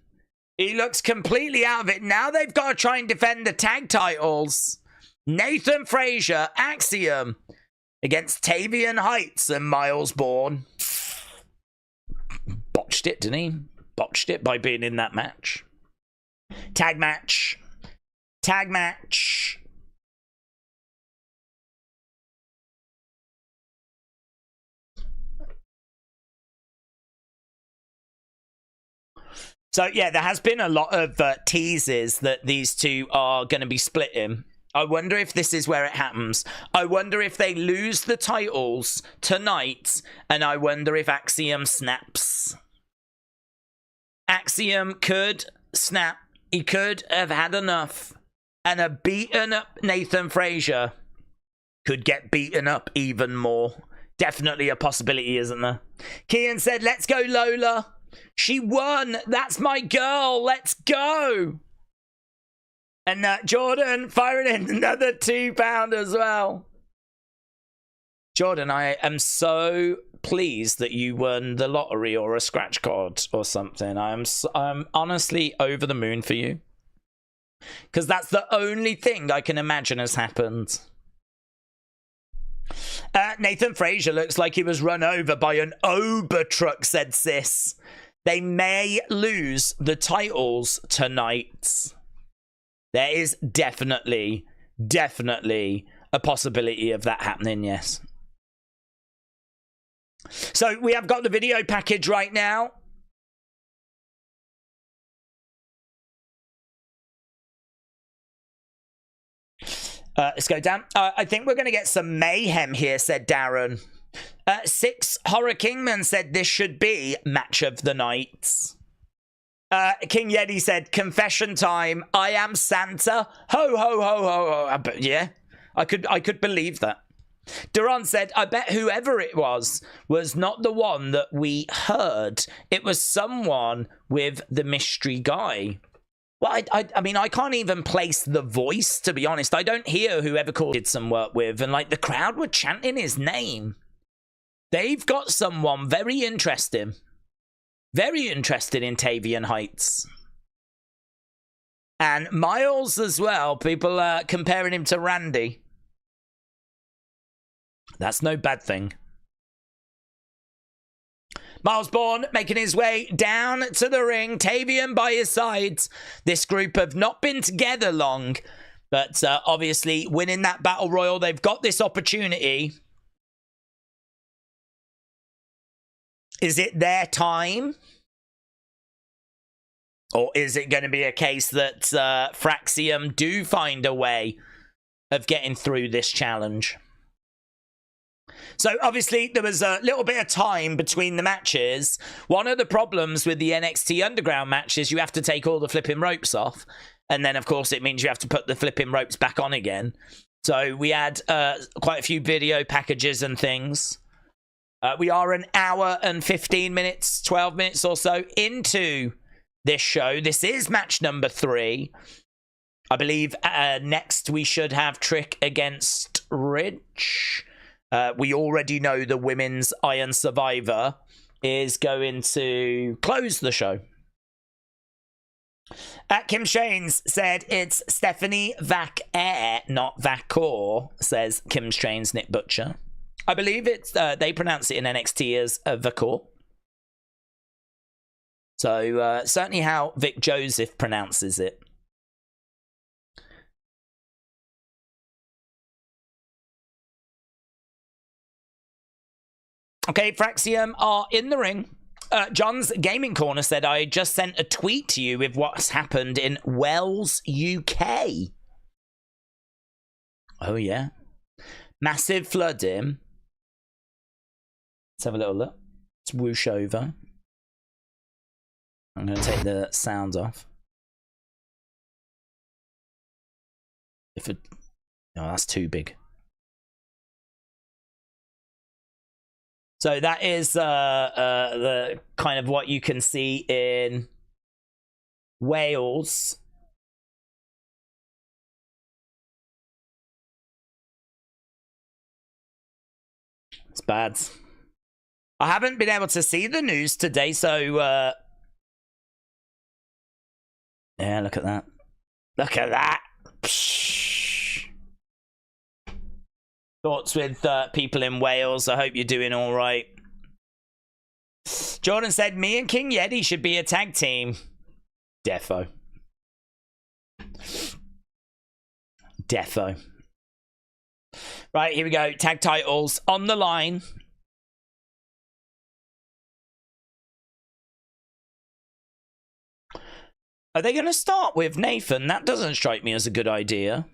He looks completely out of it. Now they've got to try and defend the tag titles. Nathan Frazer, Axiom, against Tavion Heights and Myles Borne. Botched it, didn't he? Botched it by being in that match. Tag match. Tag match. So, yeah, there has been a lot of teases that these two are going to be splitting. I wonder if this is where it happens. I wonder if they lose the titles tonight, and I wonder if Axiom snaps. Axiom could snap. He could have had enough, and a beaten up Nathan Frazer could get beaten up even more. Definitely a possibility, isn't there? Kian said, let's go, Lola. She won. That's my girl. Let's go. And Jordan firing in another £2 as well. Jordan, I am so pleased that you won the lottery or a scratch card or something. I'm honestly over the moon for you. Because that's the only thing I can imagine has happened. Nathan Frazer looks like he was run over by an Oba truck, said Sis. They may lose the titles tonight. There is definitely a possibility of that happening, yes. So we have got the video package right now. Let's go down. I think we're going to get some mayhem here, said Darren. Six Horror Kingman said this should be match of the night. King Yeti said, confession time. I am Santa. Ho, ho, ho, ho, ho. But yeah, I could believe that. Duran said, I bet whoever it was not the one that we heard. It was someone with the mystery guy. Well, I mean, I can't even place the voice, to be honest. I don't hear whoever did some work with, and like the crowd were chanting his name. They've got someone very interested in Tavion Heights. And Myles as well. People are comparing him to Randy. That's no bad thing. Myles Borne making his way down to the ring. Tavion by his side. This group have not been together long. But obviously winning that battle royal, they've got this opportunity. Is it their time? Or is it going to be a case that Fraxium do find a way of getting through this challenge? So, obviously, there was a little bit of time between the matches. One of the problems with the NXT Underground match is you have to take all the flipping ropes off. And then, of course, it means you have to put the flipping ropes back on again. So, we had quite a few video packages and things. We are an hour and 15 minutes, 12 minutes or so into this show. This is match number 3. I believe next we should have Trick against Ridge. We already know the Women's Iron Survivor is going to close the show. Kim Shanes said it's Stephanie Vaquer, not Vaquer, says Kim Shanes Nick Butcher. I believe it's they pronounce it in NXT as Vaquer. So certainly how Vic Joseph pronounces it. Okay, Fraxium are in the ring. John's Gaming Corner said, I just sent a tweet to you with what's happened in Wells, UK. Oh, yeah. Massive flooding. Let's have a little look. Let's whoosh over. I'm going to take the sound off. Oh, that's too big. So that is the kind of what you can see in Wales. It's bad. I haven't been able to see the news today, so yeah, look at that. Look at that. Psh. Thoughts with people in Wales. I hope you're doing all right. Jordan said, me and King Yeti should be a tag team. Defo. Defo. Right, here we go. Tag titles on the line. Are they going to start with Nathan? That doesn't strike me as a good idea.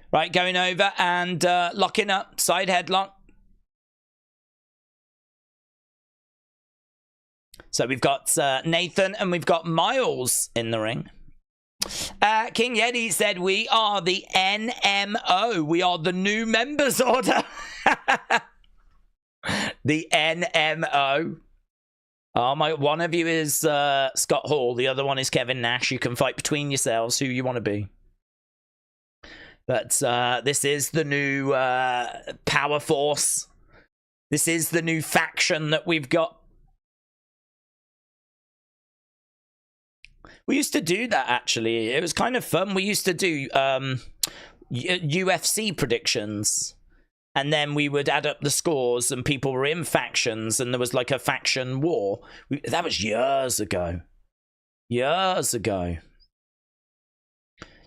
Right, going over and locking up. Side headlock. So we've got Nathan and we've got Myles in the ring. King Yeti said, we are the NMO. We are the new members order. The NMO. Oh my! One of you is Scott Hall. The other one is Kevin Nash. You can fight between yourselves who you want to be. But this is the new power force. This is the new faction that we've got. We used to do that, actually. It was kind of fun. We used to do UFC predictions. And then we would add up the scores and people were in factions and there was like a faction war. That was years ago. Years ago.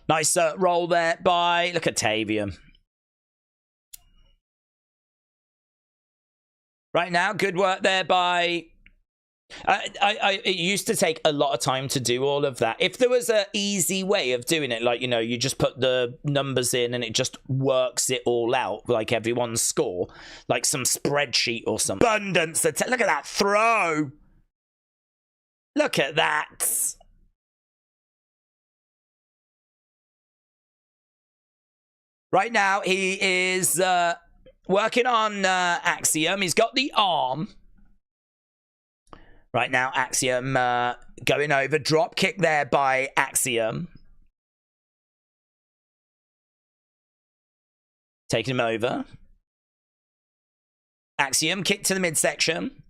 Nice roll there by... Look at Tavion. Right now, good work there by... It used to take a lot of time to do all of that. If there was an easy way of doing it, like, you know, you just put the numbers in and it just works it all out, like everyone's score, like some spreadsheet or something. Abundance. Look at that throw. Look at that. Right now, he is working on Axiom. He's got the arm. Right now, Axiom going over. Drop kick there by Axiom. Taking him over. Axiom kick to the midsection.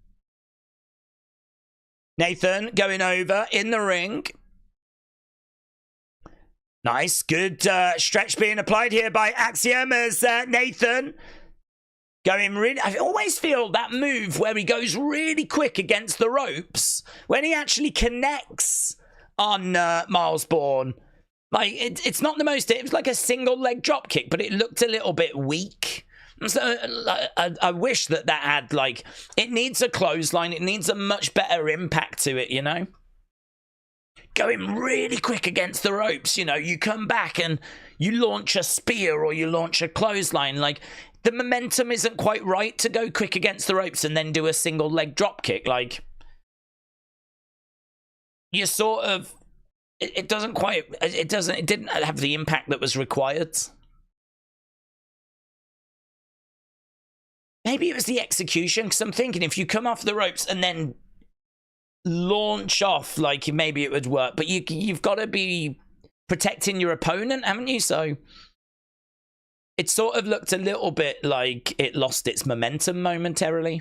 Nathan going over in the ring. Nice. Good stretch being applied here by Axiom as Nathan... Going really... I always feel that move where he goes really quick against the ropes, when he actually connects on Myles Borne, like, it's not the most... It was like a single leg drop kick, but it looked a little bit weak. So I wish that had, like... It needs a clothesline. It needs a much better impact to it, you know? Going really quick against the ropes, you know? You come back and you launch a spear or you launch a clothesline, like... The momentum isn't quite right to go quick against the ropes and then do a single leg drop kick. Like, you sort of, it doesn't quite, it didn't have the impact that was required. Maybe it was the execution, because I'm thinking if you come off the ropes and then launch off, like, maybe it would work. But you've got to be protecting your opponent, haven't you? So... It sort of looked a little bit like it lost its momentum momentarily.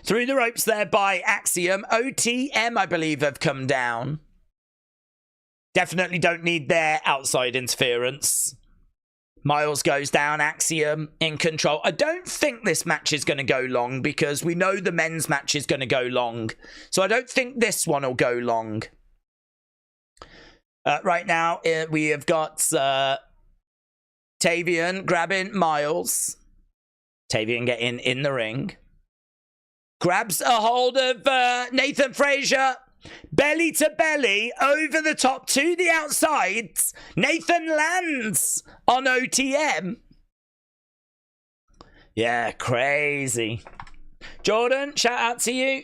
Through the ropes there by Axiom. OTM, I believe, have come down. Definitely don't need their outside interference. Myles goes down. Axiom in control. I don't think this match is going to go long because we know the men's match is going to go long. So I don't think this one will go long. Right now, we have got... Tavion grabbing Myles. Tavion getting in the ring. Grabs a hold of Nathan Frazer. Belly to belly. Over the top to the outside. Nathan lands on OTM. Yeah, crazy. Jordan, shout out to you.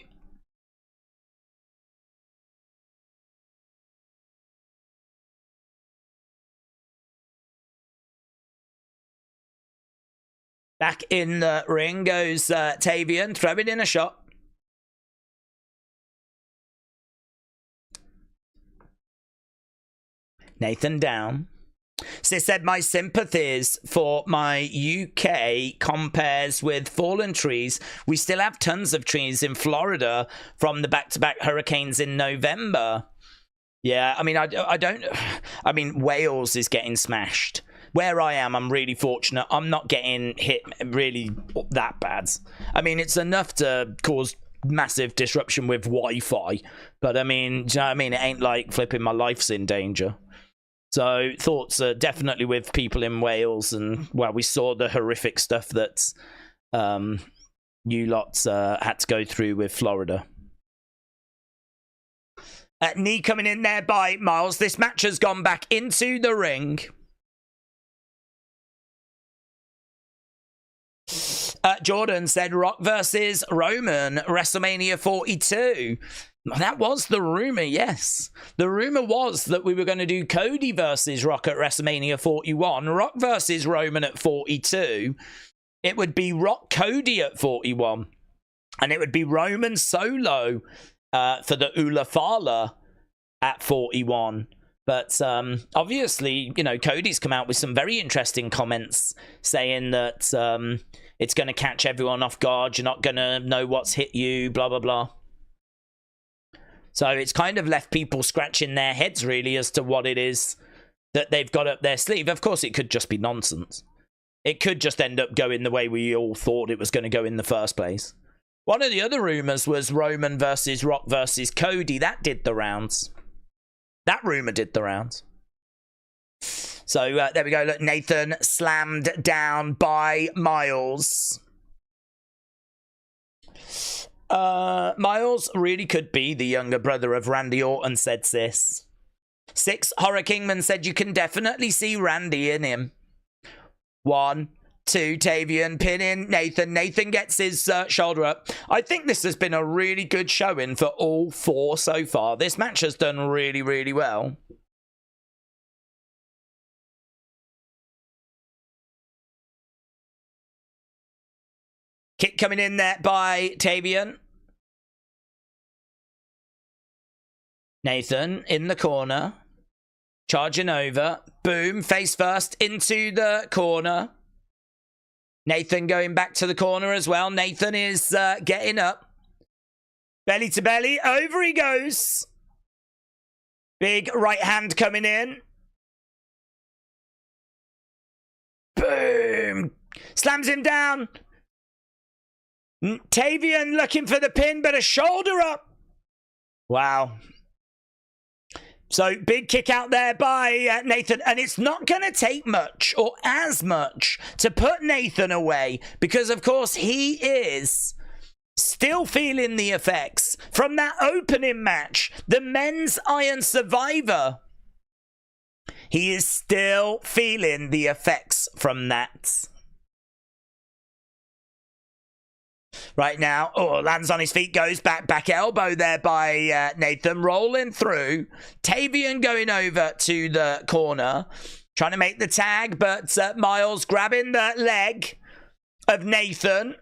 Back in the ring goes Tavion, throwing in a shot. Nathan down. Sis said, my sympathies for my UK compares with fallen trees. We still have tons of trees in Florida from the back-to-back hurricanes in November. Yeah, I mean, I mean, Wales is getting smashed. Where I am, I'm really fortunate. I'm not getting hit really that bad. I mean, it's enough to cause massive disruption with Wi-Fi. But I mean, do you know what I mean? It ain't like flipping my life's in danger. So thoughts are definitely with people in Wales. And, well, we saw the horrific stuff that you lots had to go through with Florida. Knee coming in there by Myles. This match has gone back into the ring. Jordan said Rock versus Roman, WrestleMania 42. That was the rumor, yes. The rumor was that we were going to do Cody versus Rock at WrestleMania 41, Rock versus Roman at 42. It would be Rock Cody at 41. And it would be Roman solo for the Ula Fala at 41. But obviously, you know, Cody's come out with some very interesting comments saying that it's going to catch everyone off guard. You're not going to know what's hit you, blah, blah, blah. So it's kind of left people scratching their heads, really, as to what it is that they've got up their sleeve. Of course, it could just be nonsense. It could just end up going the way we all thought it was going to go in the first place. One of the other rumours was Roman versus Rock versus Cody. That did the rounds. That rumour did the rounds. So there we go. Look, Nathan slammed down by Myles. Myles really could be the younger brother of Randy Orton, said Sis. 6 Horror Kingman said you can definitely see Randy in him. 1, 2, Tavion pinning Nathan. Nathan gets his shoulder up. I think this has been a really good showing for all 4 so far. This match has done really, really well. Kick coming in there by Tavion. Nathan in the corner. Charging over. Boom. Face first into the corner. Nathan going back to the corner as well. Nathan is getting up. Belly to belly. Over he goes. Big right hand coming in. Boom. Slams him down. Tavion looking for the pin, but a shoulder up. Wow. So, big kick out there by Nathan. And it's not going to take much or as much to put Nathan away. Because, of course, he is still feeling the effects from that opening match. The Men's Iron Survivor. He is still feeling the effects from that. Right now, lands on his feet, goes back elbow there by Nathan, rolling through. Tavion going over to the corner, trying to make the tag, but Myles grabbing the leg of Nathan.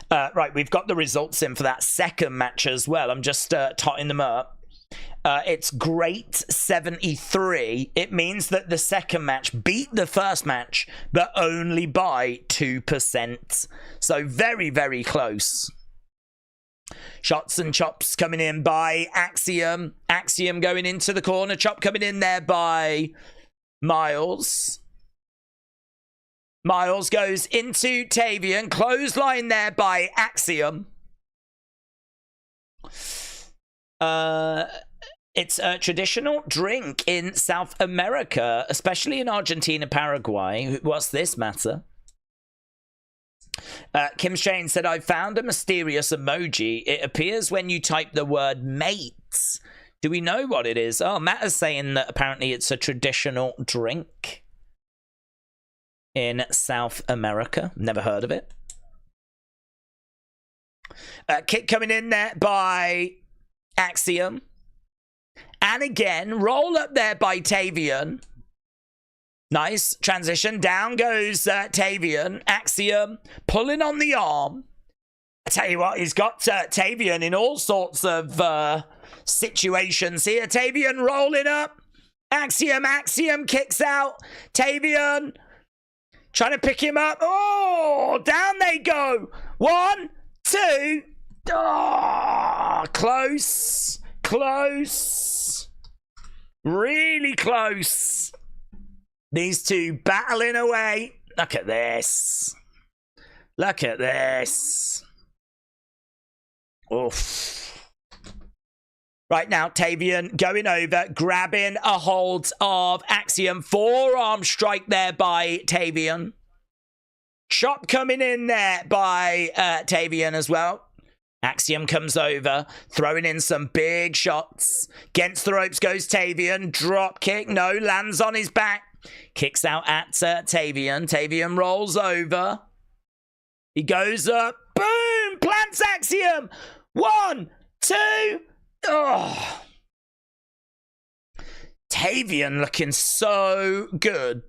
Right, we've got the results in for that second match as well. I'm just totting them up. It's great 73. It means that the second match beat the first match, but only by 2%. So very, very close. Shots and chops coming in by Axiom. Axiom going into the corner. Chop coming in there by Myles. Myles goes into Tavion. Clothesline there by Axiom. It's a traditional drink in South America, especially in Argentina, Paraguay. What's this matter? Kim Shane said, I found a mysterious emoji. It appears when you type the word mate. Do we know what it is? Oh, Matt is saying that apparently it's a traditional drink in South America. Never heard of it. Kick coming in there by Axiom. And again, roll up there by Tavion. Nice transition. Down goes Tavion. Axiom pulling on the arm. I tell you what, he's got Tavion in all sorts of situations here. Tavion rolling up. Axiom kicks out. Tavion trying to pick him up. Oh, down they go. 1, 2. Oh, close. Close. Really close. These two battling away. Look at this. Look at this. Oof. Right now, Tavion going over, grabbing a hold of Axiom. Forearm strike there by Tavion. Chop coming in there by Tavion as well. Axiom comes over, throwing in some big shots. Against the ropes goes Tavion. Drop kick. No, lands on his back. Kicks out at Tavion. Tavion rolls over. He goes up. Boom! Plants Axiom. 1, 2. Oh. Tavion looking so good.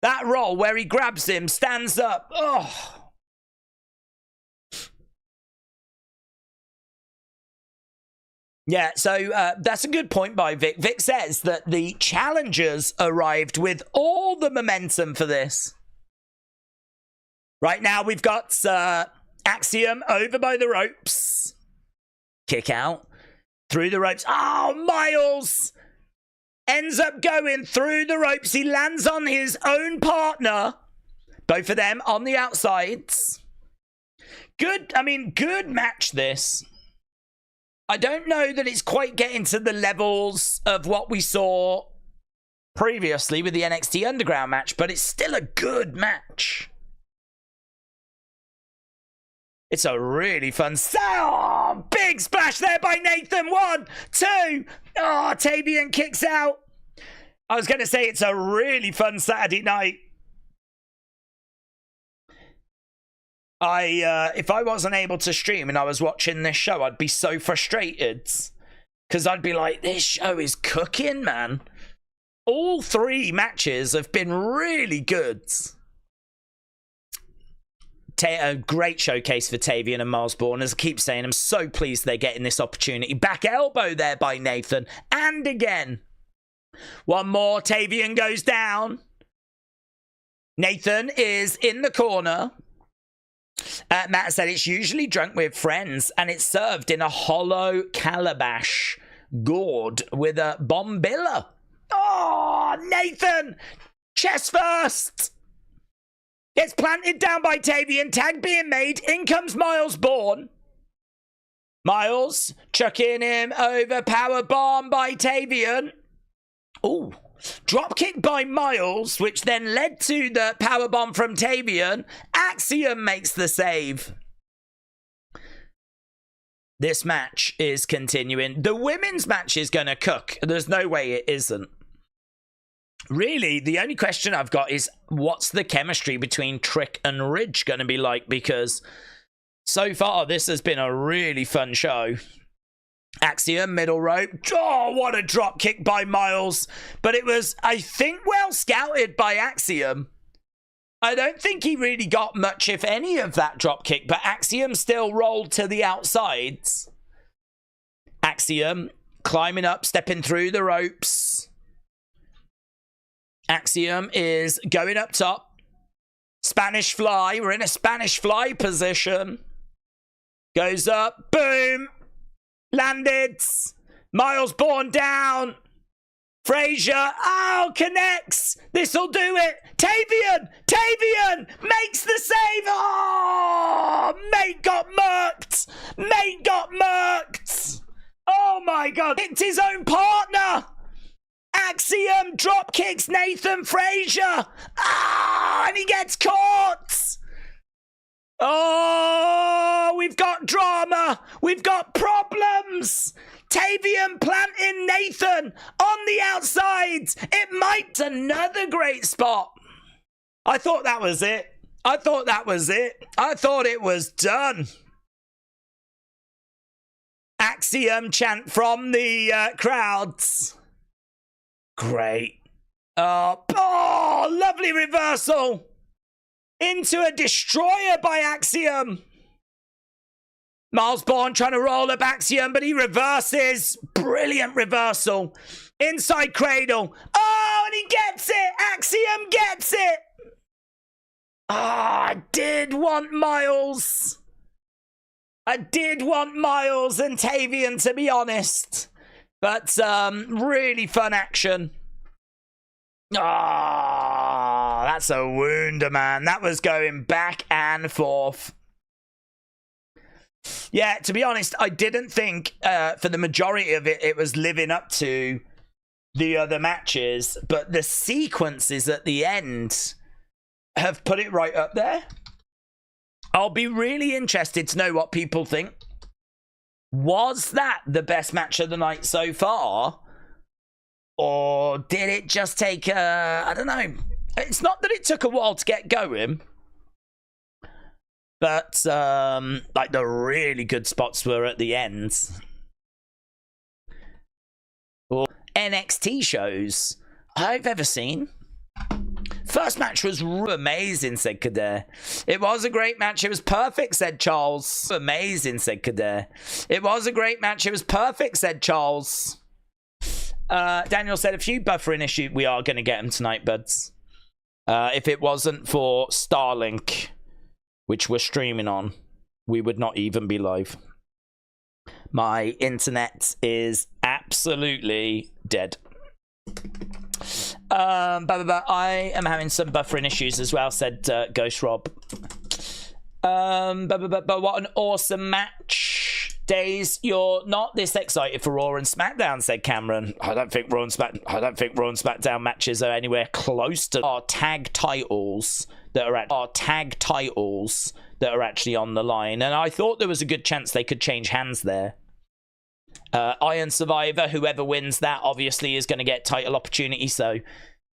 That roll where he grabs him, stands up. Oh. Yeah, so that's a good point by Vic. Vic says that the challengers arrived with all the momentum for this. Right now, we've got Axiom over by the ropes. Kick out. Through the ropes. Oh, Myles ends up going through the ropes. He lands on his own partner. Both of them on the outsides. Good match this. I don't know that it's quite getting to the levels of what we saw previously with the NXT Underground match, but it's still a good match. It's a really fun... Oh, big splash there by Nathan. 1, 2. Oh, Tavion kicks out. I was going to say it's a really fun Saturday night. If I wasn't able to stream and I was watching this show, I'd be so frustrated. Because I'd be like, this show is cooking, man. All 3 matches have been really good. A great showcase for Tavion and Myles Borne. As I keep saying, I'm so pleased they're getting this opportunity. Back elbow there by Nathan. And again. One more. Tavion goes down. Nathan is in the corner. Matt said it's usually drunk with friends and it's served in a hollow calabash gourd with a bombilla. Oh, Nathan! Chest first! Gets planted down by Tavion. Tag being made. In comes Myles Borne. Myles chucking him over. Power bomb by Tavion. Ooh. Drop kick by Myles, which then led to the power bomb from Tavion. Axiom makes the save. This match is continuing. The women's match is going to cook. There's no way it isn't. Really, the only question I've got is what's the chemistry between Trick and Ridge going to be like? Because so far, this has been a really fun show. Axiom, middle rope. Oh, what a drop kick by Myles. But it was, I think, well scouted by Axiom. I don't think he really got much, if any, of that drop kick. But Axiom still rolled to the outsides. Axiom climbing up, stepping through the ropes. Axiom is going up top. Spanish fly. We're in a Spanish fly position. Goes up. Boom. Landed. Myles Borne down. Frazer. Oh, connects. This'll do it. Tavion makes the save. Oh, mate got murked. Oh, my God. Hits his own partner. Axiom drop kicks Nathan Frazer. Ah, and he gets caught. Oh, we've got drama. We've got problems. Tavion planting Nathan on the outside. It might be another great spot. I thought that was it. I thought it was done. Axiom chant from the crowds. Great. Oh, lovely reversal. Into a destroyer by Axiom. Myles Borne trying to roll up Axiom, but he reverses. Brilliant reversal. Inside cradle. Oh, and he gets it. Axiom gets it. I did want Myles. and Tavion, to be honest. But really fun action. Ah, that's a wounder, man. That was going back and forth. Yeah, to be honest, I didn't think for the majority of it, it was living up to the other matches. But the sequences at the end have put it right up there. I'll be really interested to know what people think. Was that the best match of the night so far? Or did it just take, I don't know. It's not that it took a while to get going. But, like, the really good spots were at the end. Or NXT shows I've ever seen. first match was amazing, said Kader. It was a great match. It was perfect, said Charles. Amazing, said Kader. It was a great match. It was perfect, said Charles. Daniel said a few buffering issues. We are going to get them tonight, buds. If it wasn't for Starlink, which we're streaming on, we would not even be live. My internet is absolutely dead. I am having some buffering issues as well, said Ghost Rob. But what an awesome match. Daze, you're not this excited for Raw and SmackDown, said Cameron. I don't think Raw and SmackDown matches are anywhere close to our tag titles that are actually on the line. And I thought there was a good chance they could change hands there. Iron Survivor, whoever wins that obviously is going to get title opportunity. So,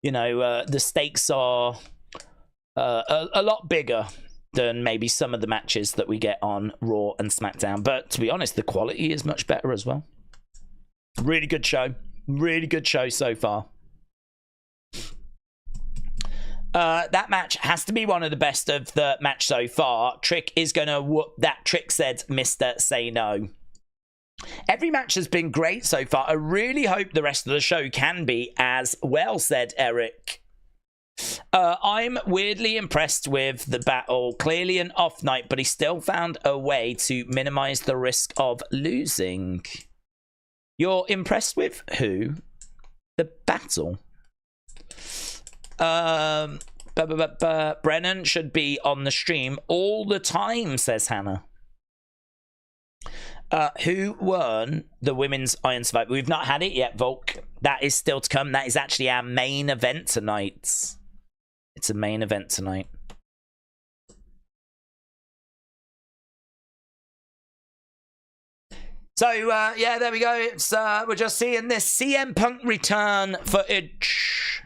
you know, the stakes are a lot bigger than maybe some of the matches that we get on Raw and SmackDown. But to be honest, the quality is much better as well. Really good show. Really good show so far. That match has to be one of the best of the match so far. Trick is going to whoop that. Trick said, Mr. Say No. Every match has been great so far. I really hope the rest of the show can be as well, said Eric. I'm weirdly impressed with the battle. Clearly an off night, but he still found a way to minimize the risk of losing. You're impressed with who? The battle. Brennan should be on the stream all the time, says Hannah. Who won the women's Iron Survivor? We've not had it yet, Volk. That is still to come. That is actually our main event tonight. It's a main event tonight. So, yeah, there we go. It's we're just seeing this CM Punk return footage.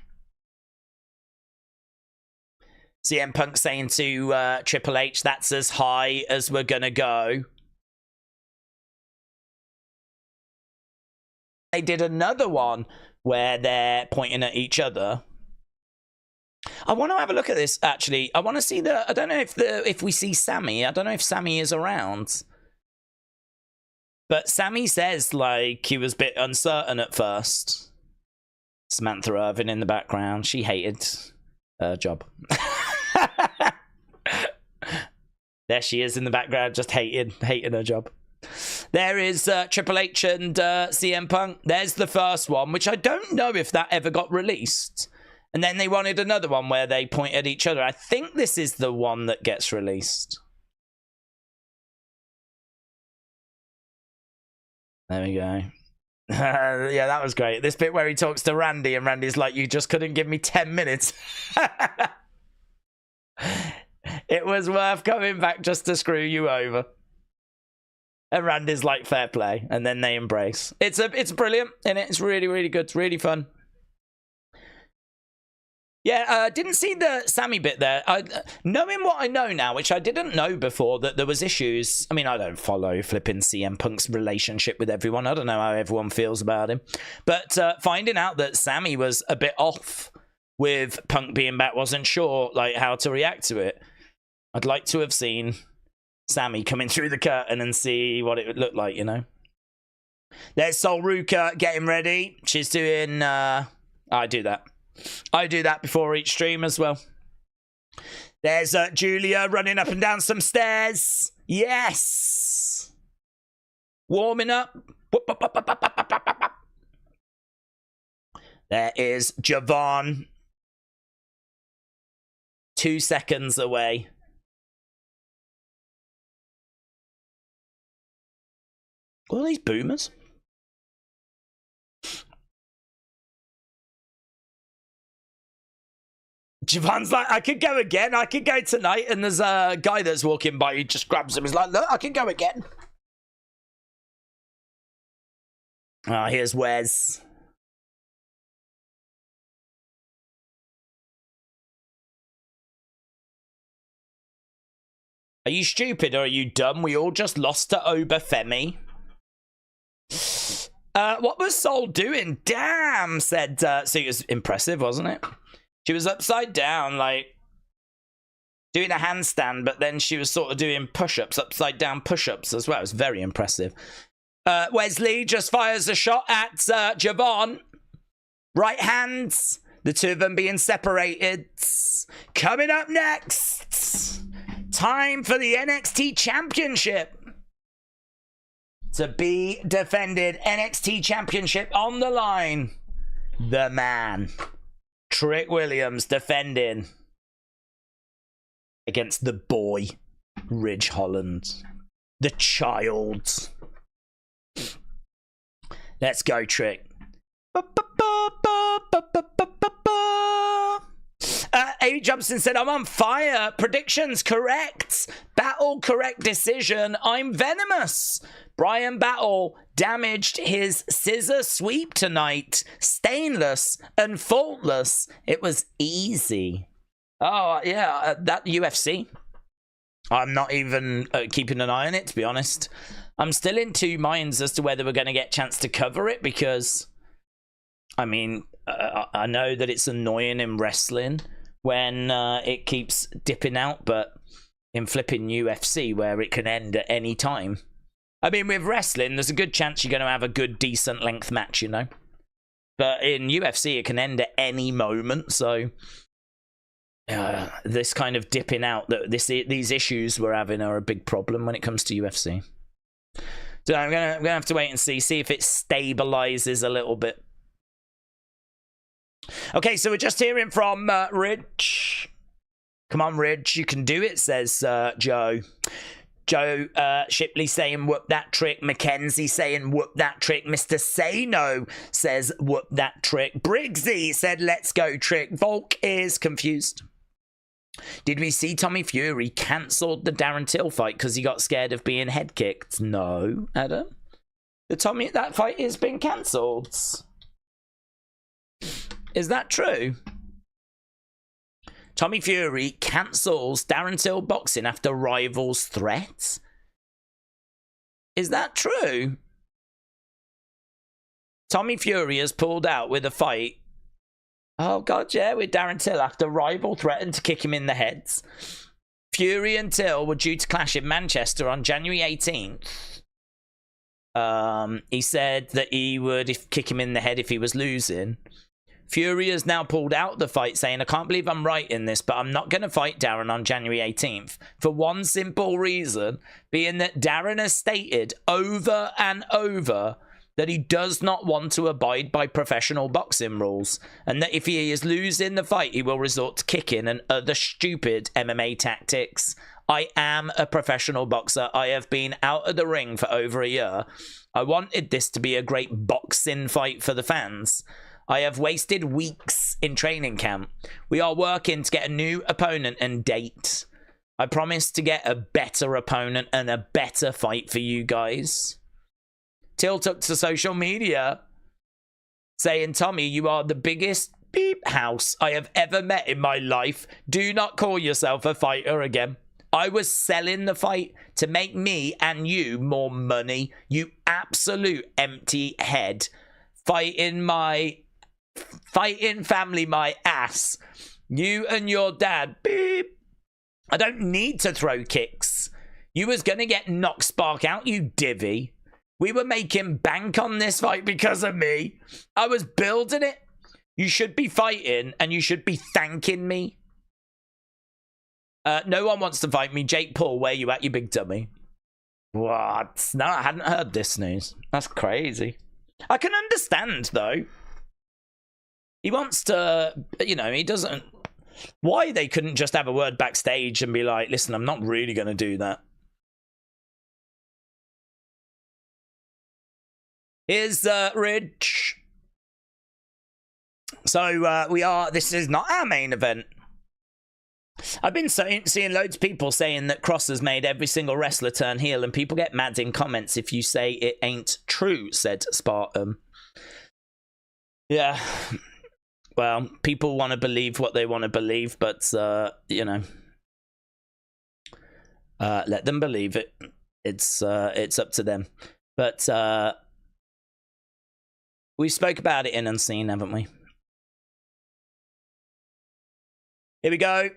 CM Punk saying to Triple H, that's as high as we're going to go. They did another one where they're pointing at each other. I want to have a look at this, actually. I want to see I don't know if we see Sammy. I don't know if Sammy is around. But Sammy says, like, he was a bit uncertain at first. Samantha Irvin in the background. She hated her job. There she is in the background, just hating her job. There is Triple H and CM Punk. There's the first one, which I don't know if that ever got released. And then they wanted another one where they point at each other. I think this is the one that gets released. There we go. Yeah, that was great. This bit where he talks to Randy and Randy's like, you just couldn't give me 10 minutes. It was worth coming back just to screw you over. And Randy's like, fair play. And then they embrace. It's brilliant, and it's really, really good. It's really fun. Yeah, didn't see the Sammy bit there. Knowing what I know now, which I didn't know before, that there was issues. I mean, I don't follow flipping CM Punk's relationship with everyone. I don't know how everyone feels about him. But finding out that Sammy was a bit off with Punk being back, wasn't sure like how to react to it. I'd like to have seen Sammy coming through the curtain and see what it would look like, you know. There's Sol Ruca getting ready. She's doing... I do that before each stream as well. There's Giulia running up and down some stairs. Yes! Warming up. There is Javon. 2 seconds away. All these boomers. Javon's like, I could go again. I could go tonight. And there's a guy that's walking by. He just grabs him. He's like, look, I can go again. Here's Wes. Are you stupid or are you dumb? We all just lost to Oba Femi. What was Sol doing? Damn, said... so it was impressive, wasn't it? She was upside down, like, doing a handstand, but then she was sort of doing push-ups, upside down push-ups as well. It was very impressive. Wesley just fires a shot at Javon. Right hands. The two of them being separated. Coming up next, time for the NXT Championship to be defended. NXT Championship on the line. The man, Trick Williams, defending against the boy, Ridge Holland. The child. Let's go, Trick. A. Jobson said, I'm on fire. Predictions correct. Battle correct decision. I'm venomous. Brian Battle damaged his scissor sweep tonight. Stainless and faultless. It was easy. Oh, yeah, that UFC. I'm not even keeping an eye on it, to be honest. I'm still in two minds as to whether we're going to get a chance to cover it because, I mean, I know that it's annoying in wrestling when it keeps dipping out, but in flipping UFC where it can end at any time. I mean, with wrestling, there's a good chance you're going to have a good, decent length match, you know? But in UFC, it can end at any moment, so this kind of dipping out, these issues we're having are a big problem when it comes to UFC. So I'm gonna have to wait and see if it stabilizes a little bit. Okay, so we're just hearing from Ridge. Come on, Ridge, you can do it, says Joe. Joe Shipley saying, whoop that trick. Mackenzie saying, whoop that trick. Mr. Say No says, whoop that trick. Briggsy said, let's go, Trick. Volk is confused. Did we see Tommy Fury cancelled the Darren Till fight because he got scared of being head kicked? No, Adam. That fight has been cancelled. Is that true? Tommy Fury cancels Darren Till boxing after rivals' threats? Is that true? Tommy Fury has pulled out with a fight. Oh, God, yeah, with Darren Till after rival threatened to kick him in the heads. Fury and Till were due to clash in Manchester on January 18th. He said that he would kick him in the head if he was losing. Fury has now pulled out the fight, saying, I can't believe I'm writing this, but I'm not going to fight Darren on January 18th. For one simple reason, being that Darren has stated over and over that he does not want to abide by professional boxing rules, and that if he is losing the fight, he will resort to kicking and other stupid MMA tactics. I am a professional boxer. I have been out of the ring for over a year. I wanted this to be a great boxing fight for the fans. I have wasted weeks in training camp. We are working to get a new opponent and date. I promise to get a better opponent and a better fight for you guys. Till took to social media saying, Tommy, you are the biggest beep house I have ever met in my life. Do not call yourself a fighter again. I was selling the fight to make me and you more money. You absolute empty head. Fighting family my ass. You and your dad, beep. I don't need to throw kicks. You was going to get knocked spark out, you divvy. We were making bank on this fight because of me. I was building it. You should be fighting and you should be thanking me. No one wants to fight me. Jake Paul, where you at, you big dummy? What? No, I hadn't heard this news. That's crazy. I can understand, though. He wants to, you know, he doesn't... Why they couldn't just have a word backstage and be like, listen, I'm not really going to do that. Here's Ridge. So this is not our main event. I've been seeing loads of people saying that Cross has made every single wrestler turn heel, and people get mad in comments if you say it ain't true, said Spartan. Yeah. Well, people want to believe what they want to believe, but, you know, let them believe it. It's up to them. But we spoke about it in Unseen, haven't we? Here we go.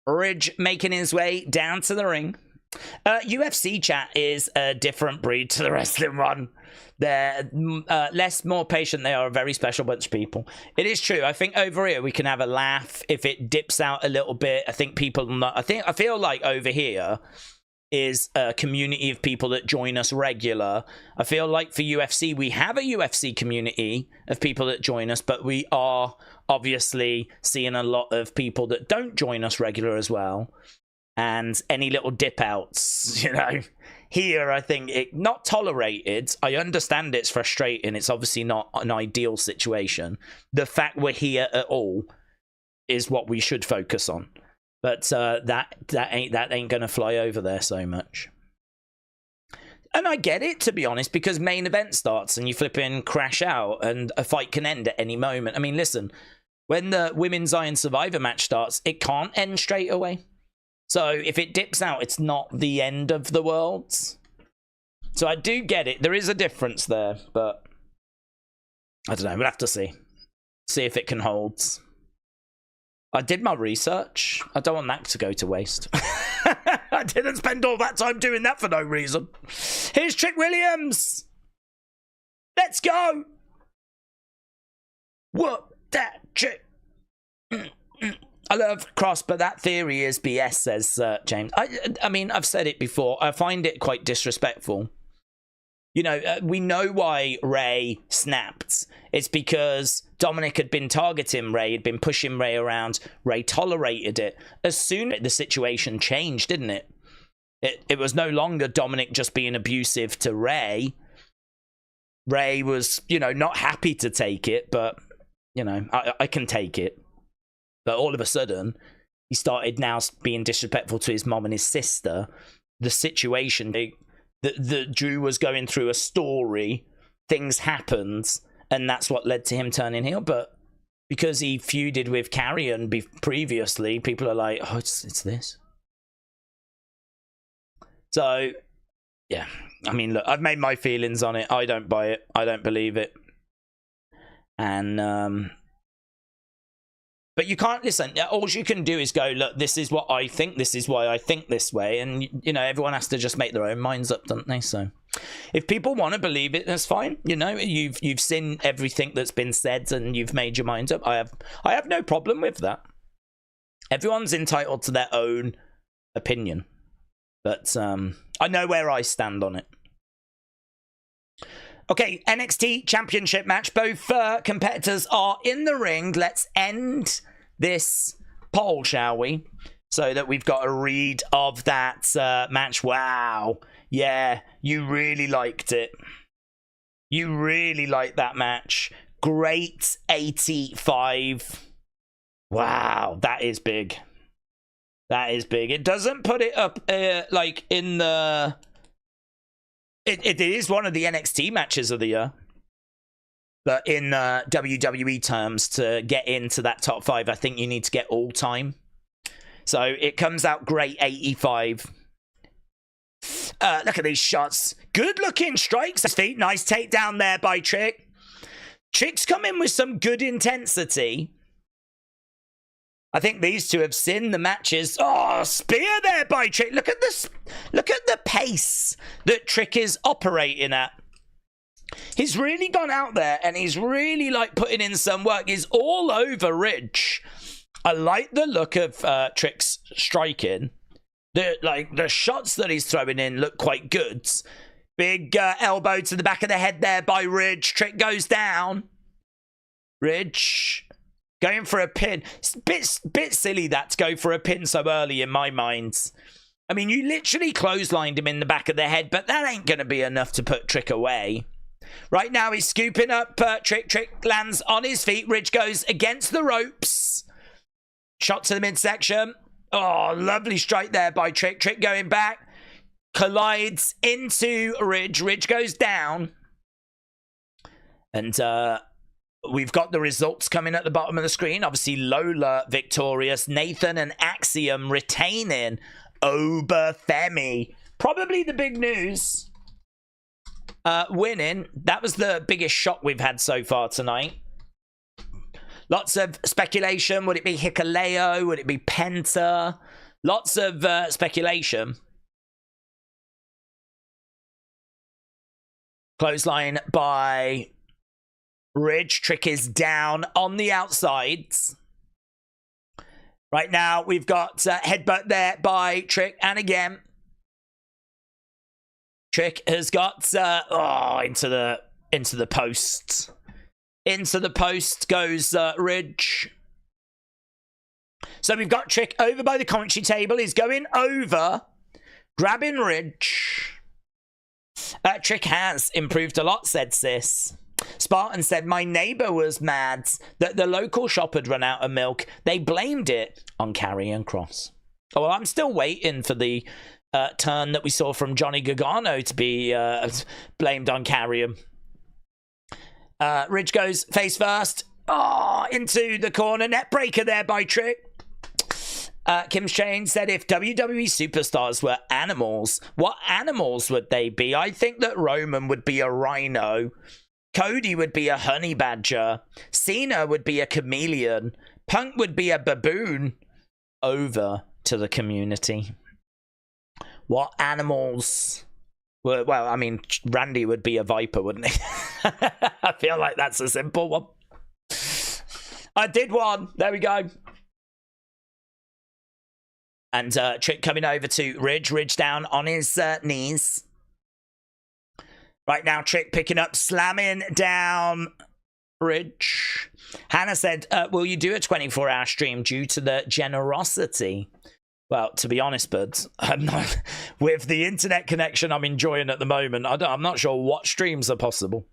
Ridge making his way down to the ring. UFC chat is a different breed to the wrestling one. They're more patient. They are a very special bunch of people. It is true. I think over here we can have a laugh if it dips out a little bit. I think people. I feel like over here is a community of people that join us regular. I feel like for UFC we have a UFC community of people that join us, but we are obviously seeing a lot of people that don't join us regular as well. And any little dip outs, you know. Here, I think it not tolerated. I understand it's frustrating. It's obviously not an ideal situation. The fact we're here at all is what we should focus on. But that ain't gonna fly over there so much. And I get it, to be honest, because main event starts and you flipping crash out and a fight can end at any moment. I mean, listen, when the Women's Iron Survivor match starts, it can't end straight away. So if it dips out, it's not the end of the world. So I do get it. There is a difference there, but I don't know. We'll have to see. See if it can hold. I did my research. I don't want that to go to waste. I didn't spend all that time doing that for no reason. Here's Trick Williams. Let's go. What that trick? I love Cross, but that theory is BS, says James. I mean, I've said it before. I find it quite disrespectful. You know, we know why Ray snapped. It's because Dominic had been targeting Ray, had been pushing Ray around. Ray tolerated it. As soon as the situation changed, didn't it? It was no longer Dominic just being abusive to Ray. Ray was, you know, not happy to take it, but, you know, I can take it. But all of a sudden, he started now being disrespectful to his mom and his sister. The situation, the Drew was going through a story, things happened, and that's what led to him turning heel. But because he feuded with Carrion previously, people are like, oh, it's this. So, yeah. I mean, look, I've made my feelings on it. I don't buy it. I don't believe it. And, but you can't listen. All you can do is go, look, this is what I think. This is why I think this way. And, you know, everyone has to just make their own minds up, don't they? So if people want to believe it, that's fine. You know, you've seen everything that's been said and you've made your minds up. I have no problem with that. Everyone's entitled to their own opinion. But I know where I stand on it. Okay, NXT Championship match. Both competitors are in the ring. Let's end this poll, shall we? So that we've got a read of that match. Wow. Yeah, you really liked it. You really liked that match. Great 85. Wow, that is big. That is big. It doesn't put it up like in the... It is one of the NXT matches of the year. But in WWE terms, to get into that top 5, I think you need to get all time. So it comes out great 85. Look at these shots. Good looking strikes. His feet. Nice takedown there by Trick. Trick's come in with some good intensity. I think these two have seen the matches. Oh, spear there by Trick. Look at this. Look at the pace that Trick is operating at. He's really gone out there and he's really like putting in some work. He's all over Ridge. I like the look of Trick's striking. The shots that he's throwing in look quite good. Big elbow to the back of the head there by Ridge. Trick goes down. Ridge going for a pin. It's a bit silly that to go for a pin so early in my mind. I mean, you literally clotheslined him in the back of the head, but that ain't going to be enough to put Trick away. Right now, he's scooping up Trick. Trick lands on his feet. Ridge goes against the ropes. Shot to the midsection. Oh, lovely strike there by Trick. Trick going back. Collides into Ridge. Ridge goes down. And we've got the results coming at the bottom of the screen. Obviously, Lola victorious. Nathan and Axiom retaining. Oba Femi. Probably the big news. Winning. That was the biggest shock we've had so far tonight. Lots of speculation. Would it be Hikuleo? Would it be Penta? Lots of speculation. Clothesline by Ridge. Trick is down on the outsides. Right now, we've got headbutt there by Trick. And again, Trick has got into the post. Into the post goes Ridge. So we've got Trick over by the commentary table. He's going over, grabbing Ridge. Trick has improved a lot, said Sis. Spartan said, my neighbour was mad that the local shop had run out of milk. They blamed it on Karrion Kross. Oh, well, I'm still waiting for the turn that we saw from Johnny Gargano to be blamed on Karrion. Ridge goes face first. Into the corner. Net breaker there by Trick. Kim Shane said, if WWE superstars were animals, what animals would they be? I think that Roman would be a rhino. Cody would be a honey badger. Cena would be a chameleon. Punk would be a baboon. Over to the community. What animals? Well, I mean, Randy would be a viper, wouldn't he? I feel like that's a simple one. I did one. There we go. And Trick coming over to Ridge. Ridge down on his knees. Right now, Trick picking up, slamming down Ridge. Hannah said, will you do a 24-hour stream due to the generosity? Well, to be honest, buds, I'm not, with the internet connection I'm enjoying at the moment, I'm not sure what streams are possible.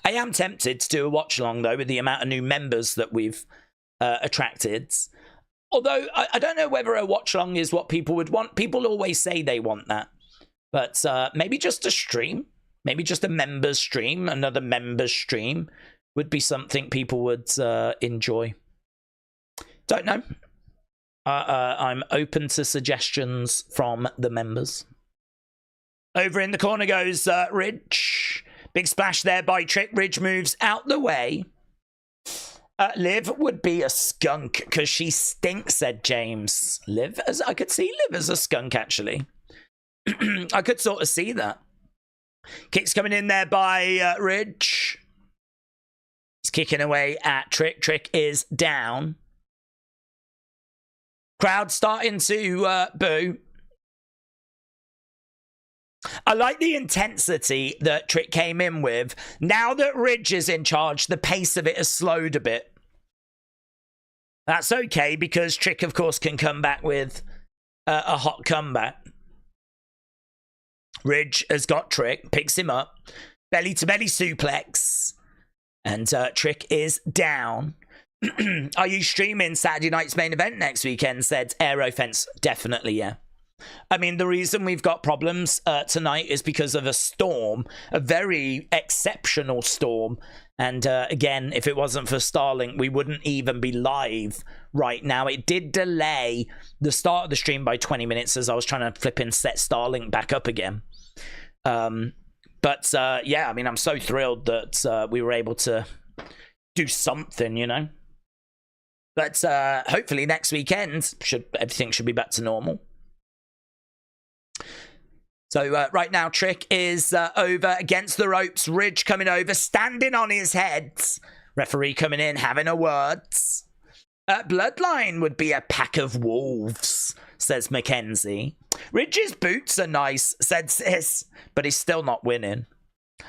I am tempted to do a watch-along, though, with the amount of new members that we've attracted. Although, I don't know whether a watch-along is what people would want. People always say they want that. But maybe just a stream. Maybe just a members stream. Another members stream would be something people would enjoy. Don't know. I'm open to suggestions from the members. Over in the corner goes Ridge. Big splash there by Trick. Ridge moves out the way. Liv would be a skunk because she stinks, said James. I could see Liv as a skunk, actually. I could sort of see that. Kicks coming in there by Ridge. He's kicking away at Trick. Trick is down. Crowd starting to boo. I like the intensity that Trick came in with. Now that Ridge is in charge, the pace of it has slowed a bit. That's okay, because Trick, of course, can come back with a hot comeback. Ridge has got Trick, picks him up. Belly-to-belly suplex. And Trick is down. Are you streaming Saturday night's main event next weekend? Said Aerofence. Definitely, yeah. I mean, the reason we've got problems tonight is because of a storm, a very exceptional storm. And again, if it wasn't for Starlink, we wouldn't even be live right now. It did delay the start of the stream by 20 minutes as I was trying to flip and set Starlink back up again. But yeah, I mean, I'm so thrilled that we were able to do something, you know. But hopefully next weekend, everything should be back to normal. So right now, Trick is over against the ropes. Ridge coming over, standing on his head. Referee coming in, having a word. Bloodline would be a pack of wolves, says Mackenzie. Ridge's boots are nice, said Sis, but he's still not winning.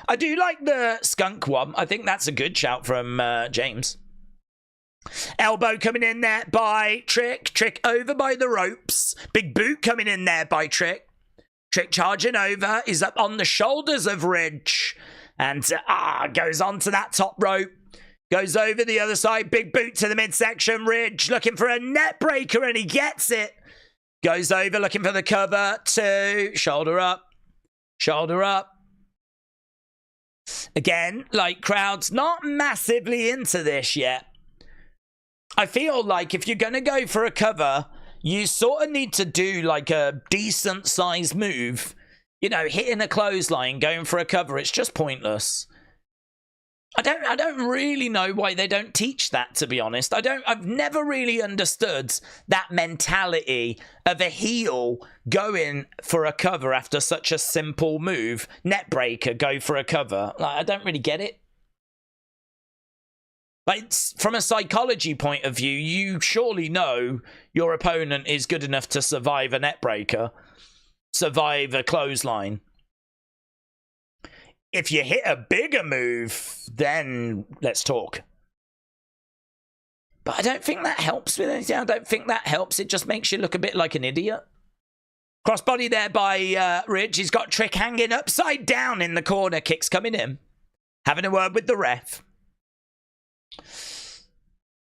I do like the skunk one. I think that's a good shout from James. Elbow coming in there by Trick. Trick over by the ropes. Big boot coming in there by Trick. Trick charging over. Is up on the shoulders of Ridge. And goes onto that top rope. Goes over the other side. Big boot to the midsection. Ridge looking for a net breaker and he gets it. Goes over looking for the cover. 2. Shoulder up. Shoulder up. Again, like, crowd's not massively into this yet. I feel like if you're going to go for a cover, you sort of need to do like a decent sized move. You know, hitting a clothesline, going for a cover, it's just pointless. I don't really know why they don't teach that, to be honest. I've never really understood that mentality of a heel going for a cover after such a simple move. Neckbreaker, go for a cover. Like, I don't really get it. Like, from a psychology point of view, you surely know your opponent is good enough to survive a neckbreaker, survive a clothesline. If you hit a bigger move, then let's talk. But I don't think that helps with anything. I don't think that helps. It just makes you look a bit like an idiot. Crossbody there by Ridge. He's got Trick hanging upside down in the corner. Kicks coming in. Having a word with the ref.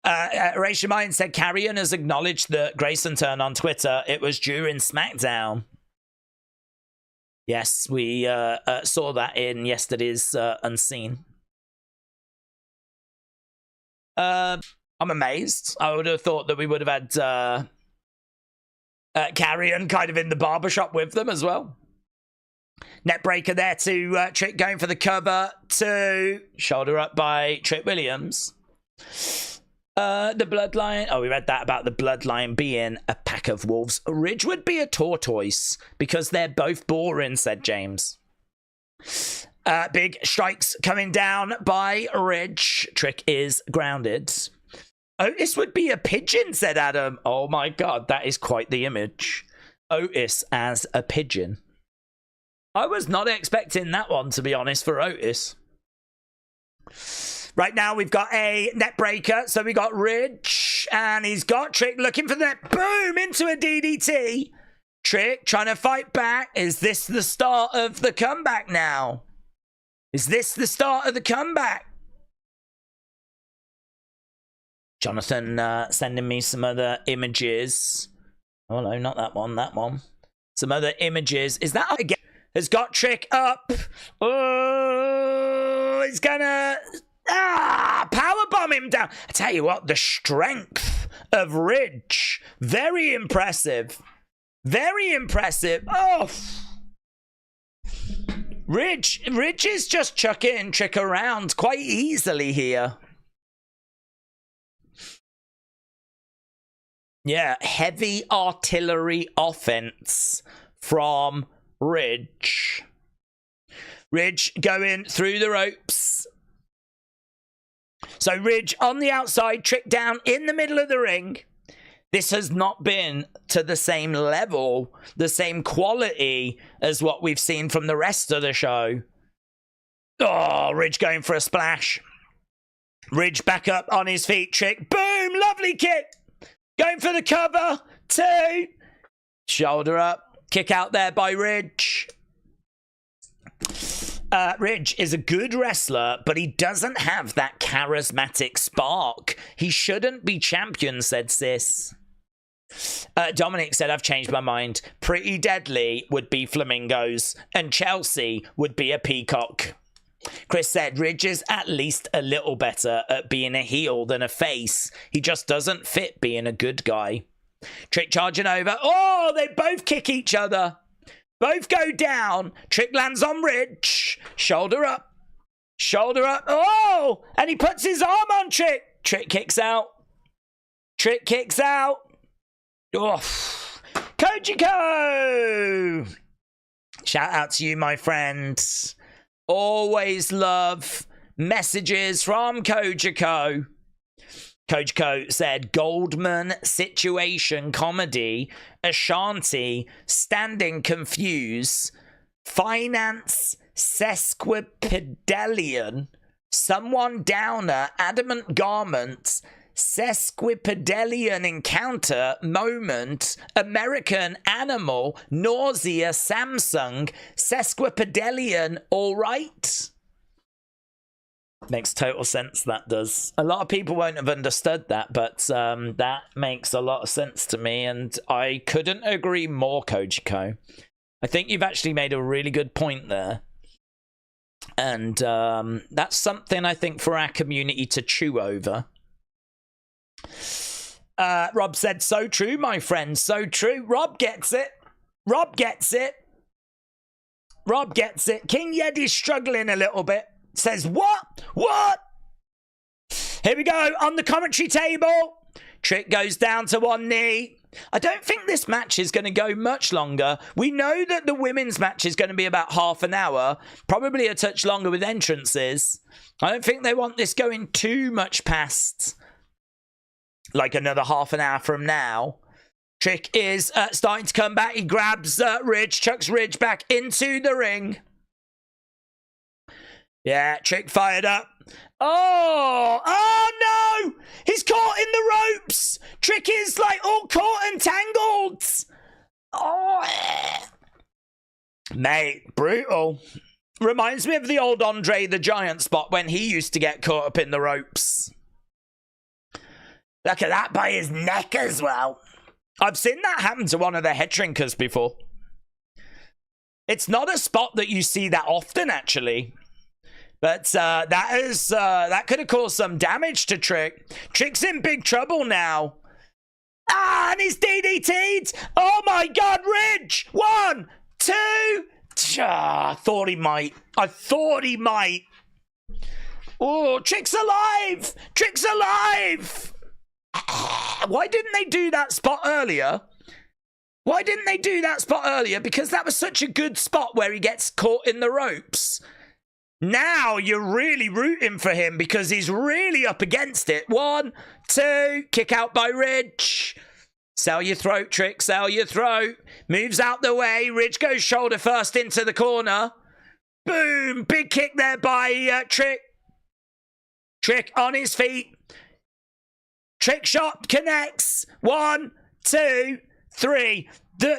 Erasure Mind said Carrion has acknowledged the Grayson turn on Twitter. It was during SmackDown. Yes, we saw that in yesterday's Unseen. I'm amazed. I would have thought that we would have had Carrion kind of in the barbershop with them as well. Neckbreaker there to Trick going for the cover to shoulder up by Trick Williams. The Bloodline. Oh, we read that about the Bloodline being a pack of wolves. Ridge would be a tortoise because they're both boring, said James. Big strikes coming down by Ridge. Trick is grounded. Otis would be a pigeon, said Adam. Oh my god, that is quite the image. Otis as a pigeon. I was not expecting that one, to be honest, for Otis. Right now, we've got a net breaker. So we got Ridge, and he's got Trick looking for the net. Boom! Into a DDT. Trick trying to fight back. Is this the start of the comeback now? Is this the start of the comeback? Jonathan sending me some other images. Oh, no, not that one. That one. Some other images. Is that again? Has got Trick up. Oh, he's gonna... powerbomb him down. I tell you what, the strength of Ridge. Very impressive. Very impressive. Oh. Ridge is just chucking Trick around quite easily here. Yeah, heavy artillery offense from Ridge. Ridge going through the ropes. So Ridge on the outside, Trick down in the middle of the ring. This has not been to the same level, the same quality as what we've seen from the rest of the show. Oh, Ridge going for a splash. Ridge back up on his feet. Trick, boom, lovely kick. Going for the cover, 2. Shoulder up, kick out there by Ridge. Ridge is a good wrestler, but he doesn't have that charismatic spark. He shouldn't be champion, said Sis. Dominic said, I've changed my mind. Pretty Deadly would be flamingos, and Chelsea would be a peacock. Chris said, Ridge is at least a little better at being a heel than a face. He just doesn't fit being a good guy. Trick charging over. Oh, they both kick each other. Both go down. Trick lands on Ridge. Shoulder up. Shoulder up. Oh! And he puts his arm on Trick. Trick kicks out. Trick kicks out. Oh. Kojiko! Shout out to you, my friend. Always love messages from Kojiko. Kojiko said, Goldman situation comedy, Ashanti, standing confused, finance, sesquipedalian, someone downer, adamant garments, sesquipedalian encounter, moment, American animal, nausea, Samsung, sesquipedalian, all right? Makes total sense, that does. A lot of people won't have understood that, but that makes a lot of sense to me, and I couldn't agree more, Kojiko. I think you've actually made a really good point there. And that's something I think for our community to chew over. Rob said, so true, my friend, so true. Rob gets it. Rob gets it. Rob gets it. King Yedi's struggling a little bit. says, what? What? Here we go, on the commentary table. Trick goes down to one knee. I don't think this match is going to go much longer. We know that the women's match is going to be about half an hour, probably a touch longer with entrances. I don't think they want this going too much past like another half an hour from now. Trick is starting to come back. He grabs Ridge, chucks Ridge back into the ring. Yeah, Trick fired up. Oh no! He's caught in the ropes! Trick is like all caught and tangled! Oh, mate, brutal. Reminds me of the old Andre the Giant spot when he used to get caught up in the ropes. Look at that by his neck as well. I've seen that happen to one of the head shrinkers before. It's not a spot that you see that often, actually. But that could have caused some damage to Trick. Trick's in big trouble now. Ah, and he's DDT'd. Oh my God, Ridge. 1, 2. I thought he might. Oh, Trick's alive. Trick's alive. Why didn't they do that spot earlier? Because that was such a good spot where he gets caught in the ropes. Now you're really rooting for him because he's really up against it. 1, 2, kick out by Ridge. Sell your throat, Trick, sell your throat. Moves out the way. Ridge goes shoulder first into the corner. Boom, big kick there by Trick. Trick on his feet. Trick shot connects. 1, 2, 3.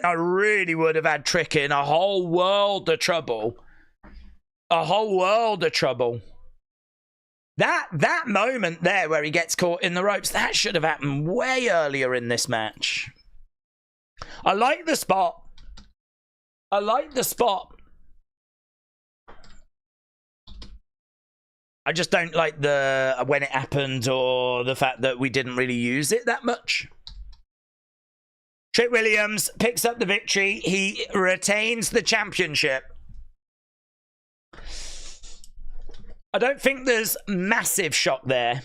I really would have had Trick in a whole world of trouble. A whole world of trouble. That moment there where he gets caught in the ropes, that should have happened way earlier in this match. I like the spot. I just don't like the when it happened or the fact that we didn't really use it that much. Trick Williams picks up the victory. He retains the championship. I don't think there's massive shock there.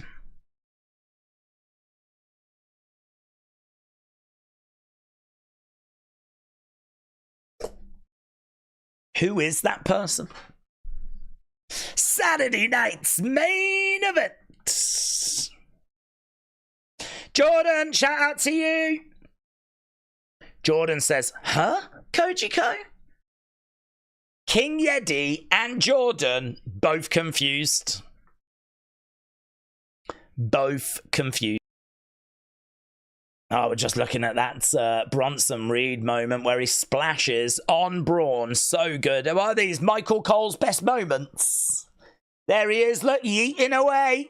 Who is that person? Saturday night's main event. Jordan, shout out to you. Jordan says, huh? Kojiko? King Yeti and Jordan both confused. Both confused. Oh, we're just looking at that Bronson Reed moment where he splashes on Borne. So good. What are these? Michael Cole's best moments. There he is. Look, yeeting away.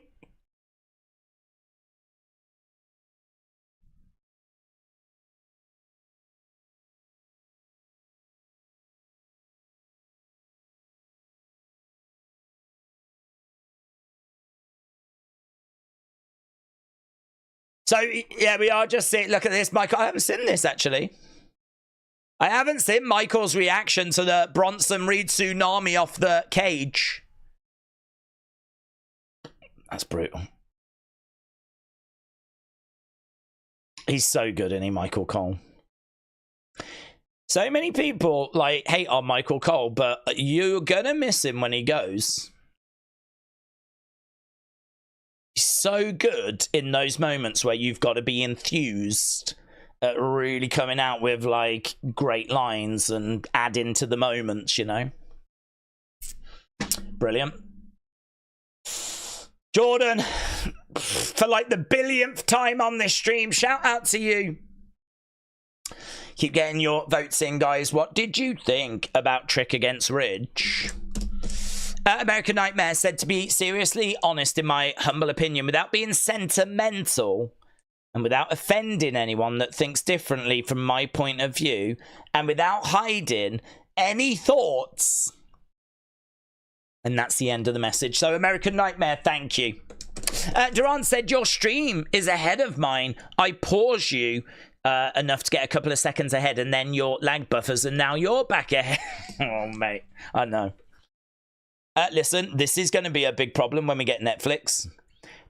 So, yeah, we are just seeing... Look at this, Michael. I haven't seen this, actually. I haven't seen Michael's reaction to the Bronson Reed tsunami off the cage. That's brutal. He's so good, isn't he, Michael Cole? So many people, like, hate on Michael Cole, but you're gonna miss him when he goes. He's so good in those moments where you've got to be enthused at really coming out with like great lines and adding to the moments, you know. Brilliant. Jordan, for like the billionth time on this stream, shout out to you. Keep getting your votes in, guys. What did you think about Trick against Ridge? American Nightmare said, to be seriously honest, in my humble opinion, without being sentimental and without offending anyone that thinks differently from my point of view, and without hiding any thoughts. And that's the end of the message. So, American Nightmare, thank you. Duran said, your stream is ahead of mine. I pause you enough to get a couple of seconds ahead, and then your lag buffers, and now you're back ahead. Oh, mate, I know. Listen, this is going to be a big problem when we get Netflix,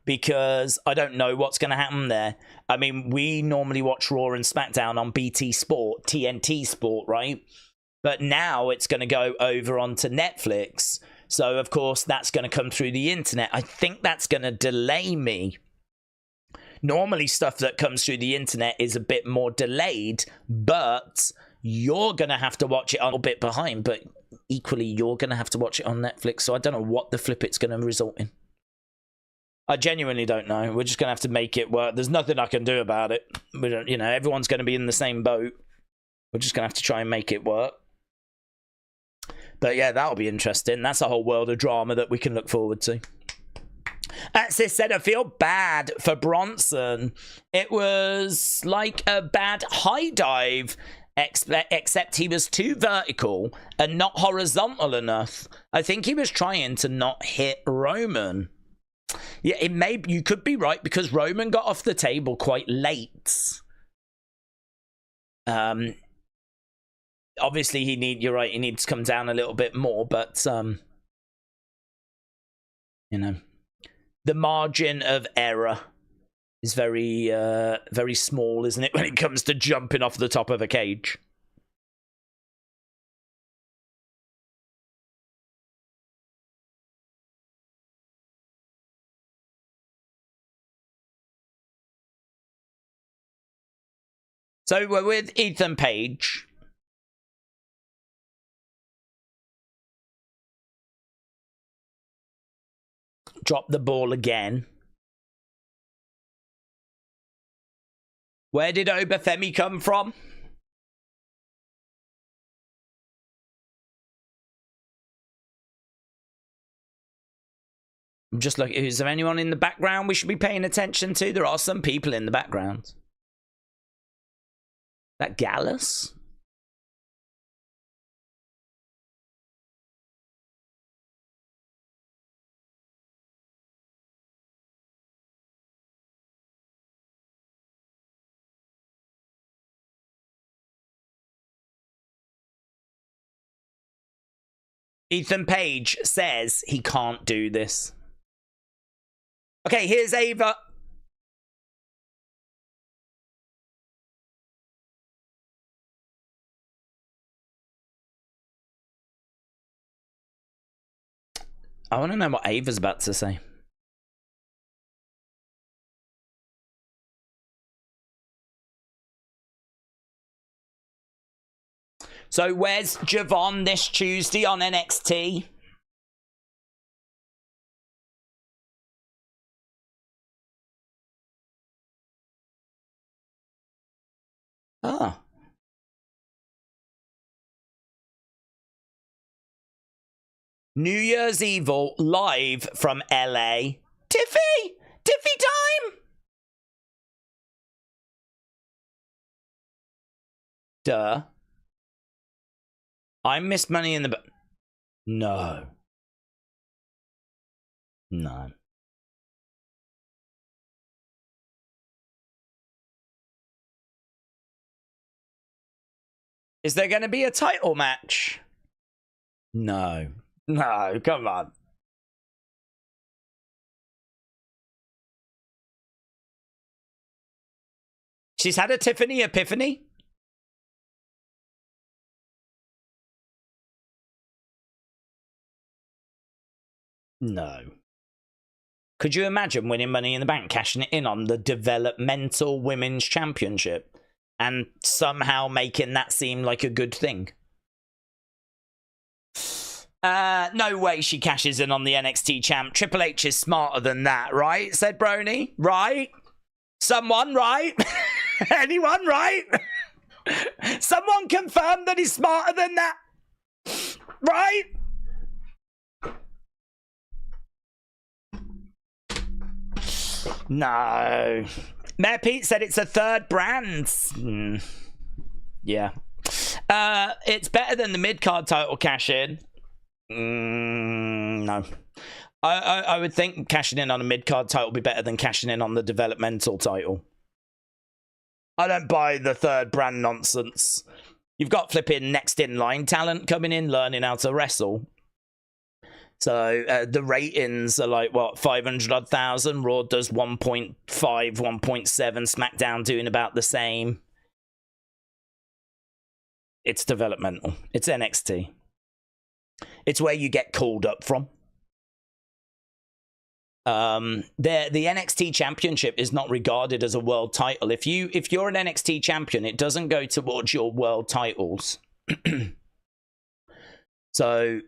because I don't know what's going to happen there. I mean, we normally watch Raw and SmackDown on BT Sport, TNT Sport, right? But now it's going to go over onto Netflix. So, of course, that's going to come through the internet. I think that's going to delay me. Normally, stuff that comes through the internet is a bit more delayed, but you're going to have to watch it a little bit behind. But equally, you're going to have to watch it on Netflix. So I don't know what the flip it's going to result in. I genuinely don't know. We're just going to have to make it work. There's nothing I can do about it. We don't, you know, everyone's going to be in the same boat. We're just going to have to try and make it work. But yeah, that'll be interesting. That's a whole world of drama that we can look forward to. Sis said, I feel bad for Bronson. It was like a bad high dive, except he was too vertical and not horizontal enough. I think he was trying to not hit Roman. Yeah, it may, you could be right, because Roman got off the table quite late. Obviously you're right, he needs to come down a little bit more, but you know, the margin of error is very very small, isn't it, when it comes to jumping off the top of a cage. So we're with Ethan Page. Drop the ball again. Where did Oba Femi come from? I'm just looking. Is there anyone in the background we should be paying attention to? There are some people in the background. That Gallus? Ethan Page says he can't do this. Okay, here's Ava. I want to know what Ava's about to say. So where's Javon this Tuesday on NXT? Ah. New Year's Evil live from LA. Tiffy! Tiffy time! Duh. I missed Money in the... No. No. Is there going to be a title match? No. No, come on. She's had a Tiffany epiphany? No. Could you imagine winning Money in the Bank, cashing it in on the developmental women's championship, and somehow making that seem like a good thing? No way she cashes in on the NXT champ. Triple H is smarter than that, right? Said Brony. Right? Someone, right? Anyone, right? Someone confirm that he's smarter than that. Right? No. Mayor Pete said it's a third brand. Yeah. It's better than the mid-card title cash-in. No. I would think cashing in on a mid-card title would be better than cashing in on the developmental title. I don't buy the third brand nonsense. You've got flipping next in line talent coming in, learning how to wrestle. So the ratings are like, what, 500,000? Raw does 1.5, 1.7. SmackDown doing about the same. It's developmental. It's NXT. It's where you get called up from. The NXT Championship is not regarded as a world title. If you're an NXT champion, it doesn't go towards your world titles. So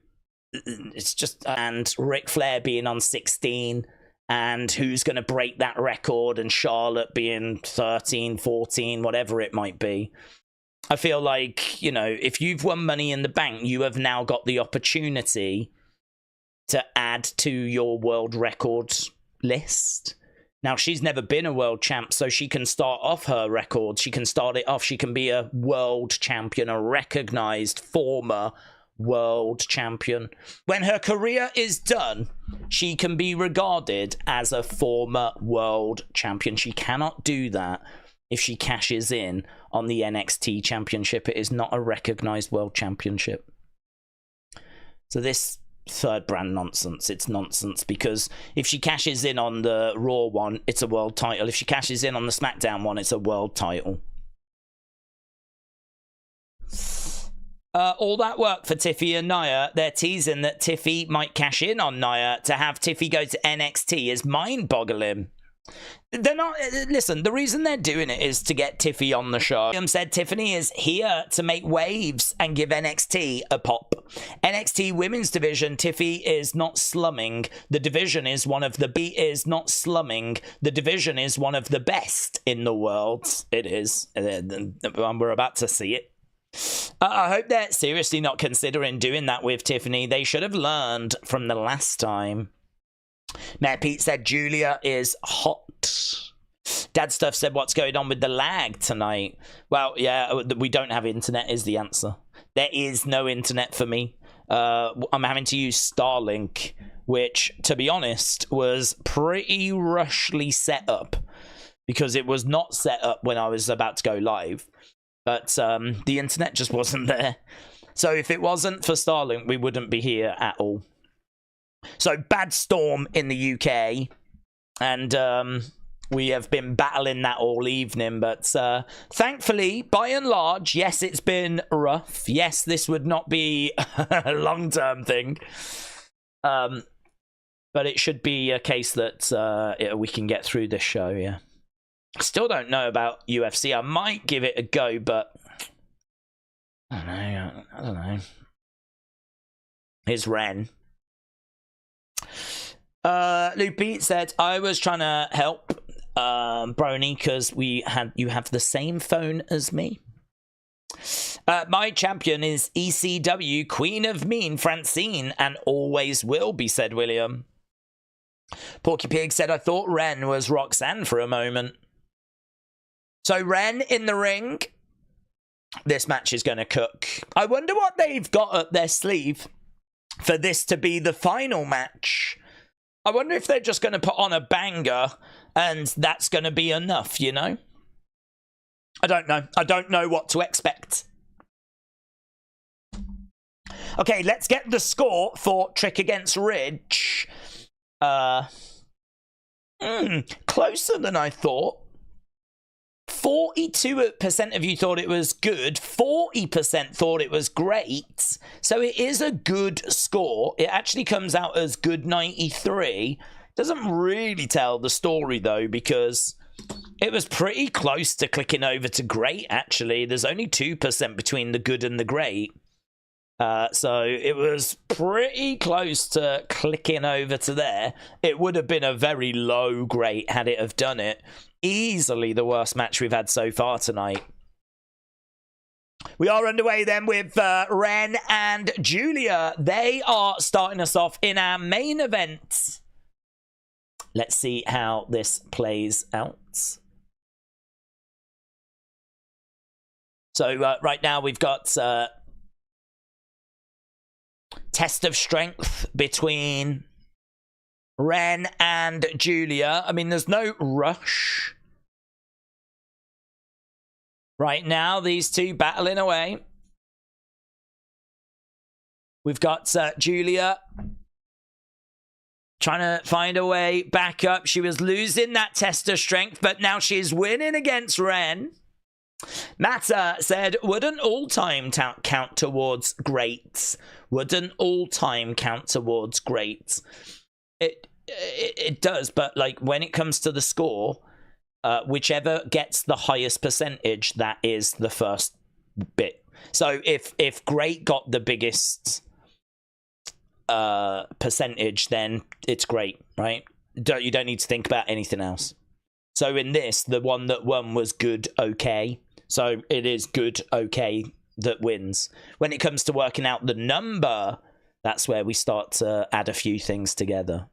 it's just, and Ric Flair being on 16, and who's going to break that record, and Charlotte being 13, 14, whatever it might be. I feel like, you know, if you've won Money in the Bank, you have now got the opportunity to add to your world records list. Now, she's never been a world champ, so she can start off her record. She can start it off. She can be a world champion, a recognized former world champion. When her career is done, she can be regarded as a former world champion. She cannot do that if she cashes in on the NXT championship. It is not a recognized world championship. So this third brand nonsense, it's nonsense, because if she cashes in on the Raw one, it's a world title. If she cashes in on the SmackDown one, it's a world title. All that work for Tiffy and Nia. They're teasing that Tiffy might cash in on Nia. To have Tiffy go to NXT is mind-boggling. They're not, listen, the reason they're doing it is to get Tiffy on the show. Said Tiffany is here to make waves and give NXT a pop. NXT women's division, Tiffy is not slumming. The division is one of the the division is one of the best in the world. It is. We're about to see it. I hope they're seriously not considering doing that with Tiffany. They should have learned from the last time. Matt Pete said Giulia is hot. Dad Stuff said, what's going on with the lag tonight? Well, yeah, we don't have internet is the answer. There is no internet for me. I'm having to use Starlink, which, to be honest, was pretty rushly set up, because it was not set up when I was about to go live. But the internet just wasn't there. So if it wasn't for Starlink, we wouldn't be here at all. So bad storm in the UK. And we have been battling that all evening. But thankfully, by and large, yes, it's been rough. Yes, this would not be a long-term thing. But it should be a case that we can get through this show, yeah. Still don't know about UFC. I might give it a go, but I don't know. Here's Wren. Loopy said, I was trying to help Brony because you have the same phone as me. My champion is ECW Queen of Mean Francine, and always will be, said William. Porky Pig said, I thought Wren was Roxanne for a moment. So Wren in the ring. This match is going to cook. I wonder what they've got up their sleeve for this to be the final match. I wonder if they're just going to put on a banger and that's going to be enough, you know? I don't know. I don't know what to expect. Okay, let's get the score for Trick Against Ridge. Closer than I thought. 42% of you thought it was good. 40% thought it was great. So it is a good score. It actually comes out as good 93. Doesn't really tell the story, though, because it was pretty close to clicking over to great, actually. There's only 2% between the good and the great. So it was pretty close to clicking over to there. It would have been a very low great had it have done it. Easily the worst match we've had so far tonight. We are underway then with Wren and Giulia. They are starting us off in our main event. Let's see how this plays out. So right now we've got test of strength between Wren and Giulia. I mean, there's no rush. Right now, these two battling away. We've got Giulia trying to find a way back up. She was losing that test of strength, but now she's winning against Wren. Matter said, would an all-time count towards greats? Would an all-time count towards greats? It does, but like when it comes to the score, whichever gets the highest percentage, that is the first bit. So if great got the biggest percentage, then it's great, right? You don't need to think about anything else. So in this, the one that won was good, okay. So it is good, okay that wins. When it comes to working out the number, that's where we start to add a few things together.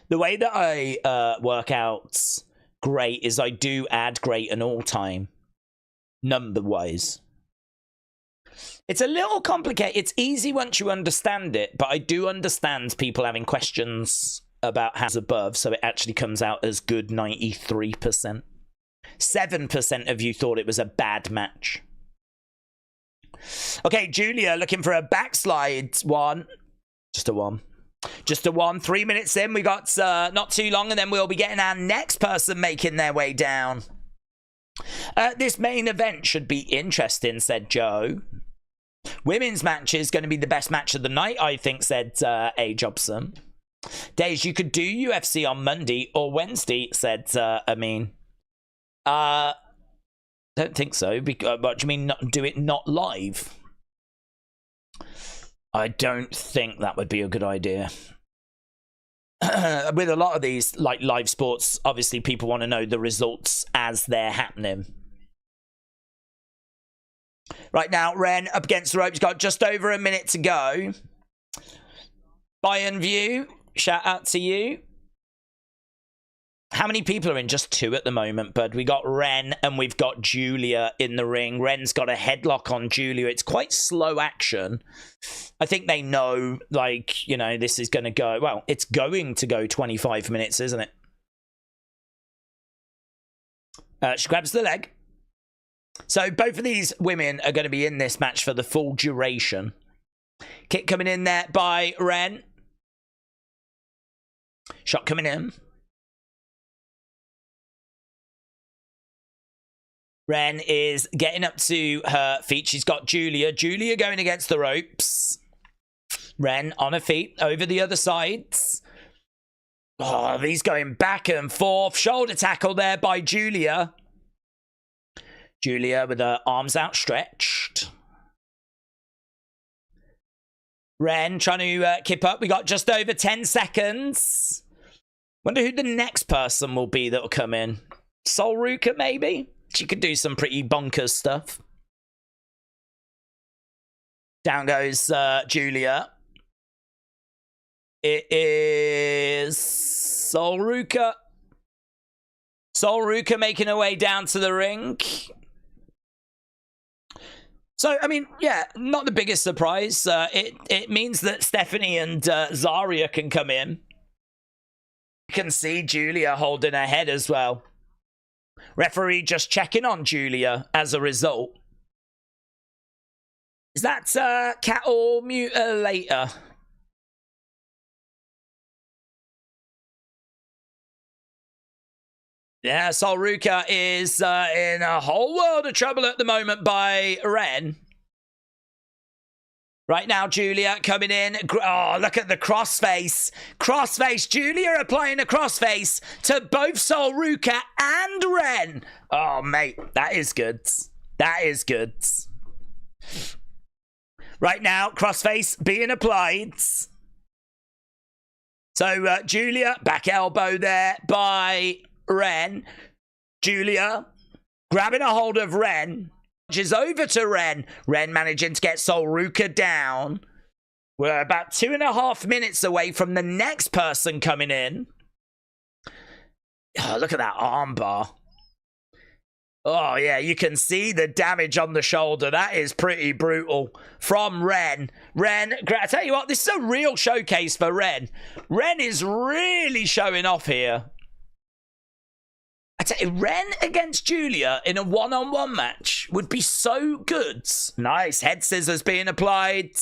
The way that I work out great is I do add great and all-time, number-wise. It's a little complicated. It's easy once you understand it, but I do understand people having questions about how's above, so it actually comes out as good 93%. 7% of you thought it was a bad match. Okay, Giulia looking for a backslide one. Just a one. Just a one. 3 minutes in. We got not too long, and then we'll be getting our next person making their way down. This main event should be interesting, said Joe. Women's match is going to be the best match of the night, I think, said A. Jobson. Days, you could do UFC on Monday or Wednesday, said Amin. Don't think so. What do you mean, do it not live? I don't think that would be a good idea. With a lot of these, like live sports, obviously people want to know the results as they're happening. Right now, Wren up against the ropes. Got just over a minute to go. Bayern View, shout out to you. How many people are in? Just 2 at the moment, bud. We got Wren and we've got Giulia in the ring. Wren's got a headlock on Giulia. It's quite slow action. I think they know, like, you know, this is going to go... Well, it's going to go 25 minutes, isn't it? She grabs the leg. So both of these women are going to be in this match for the full duration. Kick coming in there by Wren. Shot coming in. Wren is getting up to her feet. She's got Giulia. Giulia going against the ropes. Wren on her feet over the other sides. Oh, these going back and forth. Shoulder tackle there by Giulia. Giulia with her arms outstretched. Wren trying to keep up. We got just over 10 seconds. Wonder who the next person will be that will come in. Ruca, maybe? She could do some pretty bonkers stuff. Down goes Giulia. It is Ruca. Ruca making her way down to the ring. So, I mean, yeah, not the biggest surprise. It means that Stephanie and Zaria can come in. You can see Giulia holding her head as well. Referee just checking on Giulia as a result. Is that cat or mutilator? Yeah, Ruca is in a whole world of trouble at the moment by Wren. Right now, Giulia coming in. Oh, look at the crossface. Crossface. Giulia applying a crossface to both Ruca and Wren. Oh, mate, that is good. That is good. Right now, crossface being applied. So, Giulia, back elbow there by Wren. Giulia grabbing a hold of Wren. Is over to Wren. Wren managing to get Ruca down. We're about 2.5 minutes away from the next person coming in. Oh, look at that armbar. Oh, yeah, you can see the damage on the shoulder. That is pretty brutal from Wren. Wren, I tell you what, this is a real showcase for Wren. Wren is really showing off here. I tell you, Wren against Giulia in a one-on-one match would be so good. Nice. Head scissors being applied.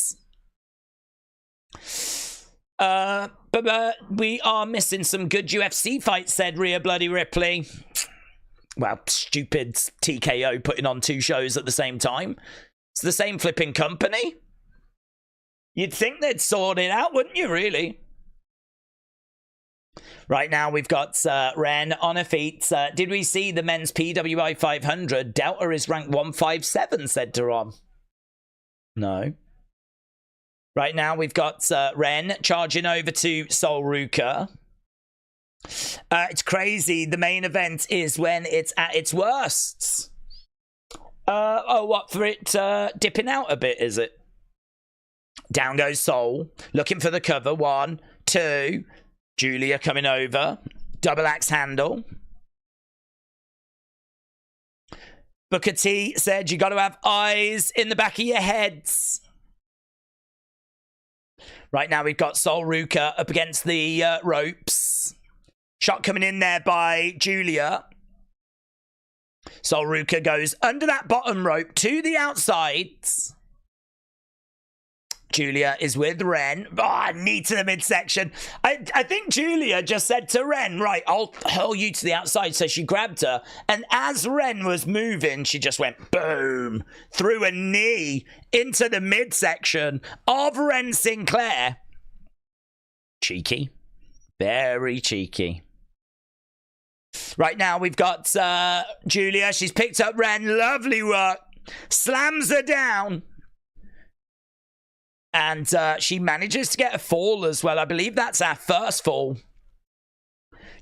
But But we are missing some good UFC fights, said Rhea Bloody Ripley. Well, stupid TKO putting on 2 shows at the same time. It's the same flipping company. You'd think they'd sort it out, wouldn't you, really? Right now, we've got Wren on her feet. Did we see the men's PWI 500? Delta is ranked 157, said Duran. No. Right now, we've got Wren charging over to Sol Ruca. It's crazy. The main event is when it's at its worst. What, for it dipping out a bit, is it? Down goes Sol, looking for the cover. 1, 2. Giulia coming over. Double axe handle. Booker T said you got to have eyes in the back of your heads. Right now we've got Sol Ruca up against the ropes. Shot coming in there by Giulia. Sol Ruca goes under that bottom rope to the outside. Giulia is with Wren. Knee to the midsection. I think Giulia just said to Wren, right, I'll hurl you to the outside. So she grabbed her. And as Wren was moving, she just went boom. Threw a knee into the midsection of Wren Sinclair. Cheeky. Very cheeky. Right now we've got Giulia. She's picked up Wren. Lovely work. Slams her down. And she manages to get a fall as well. I believe that's our first fall.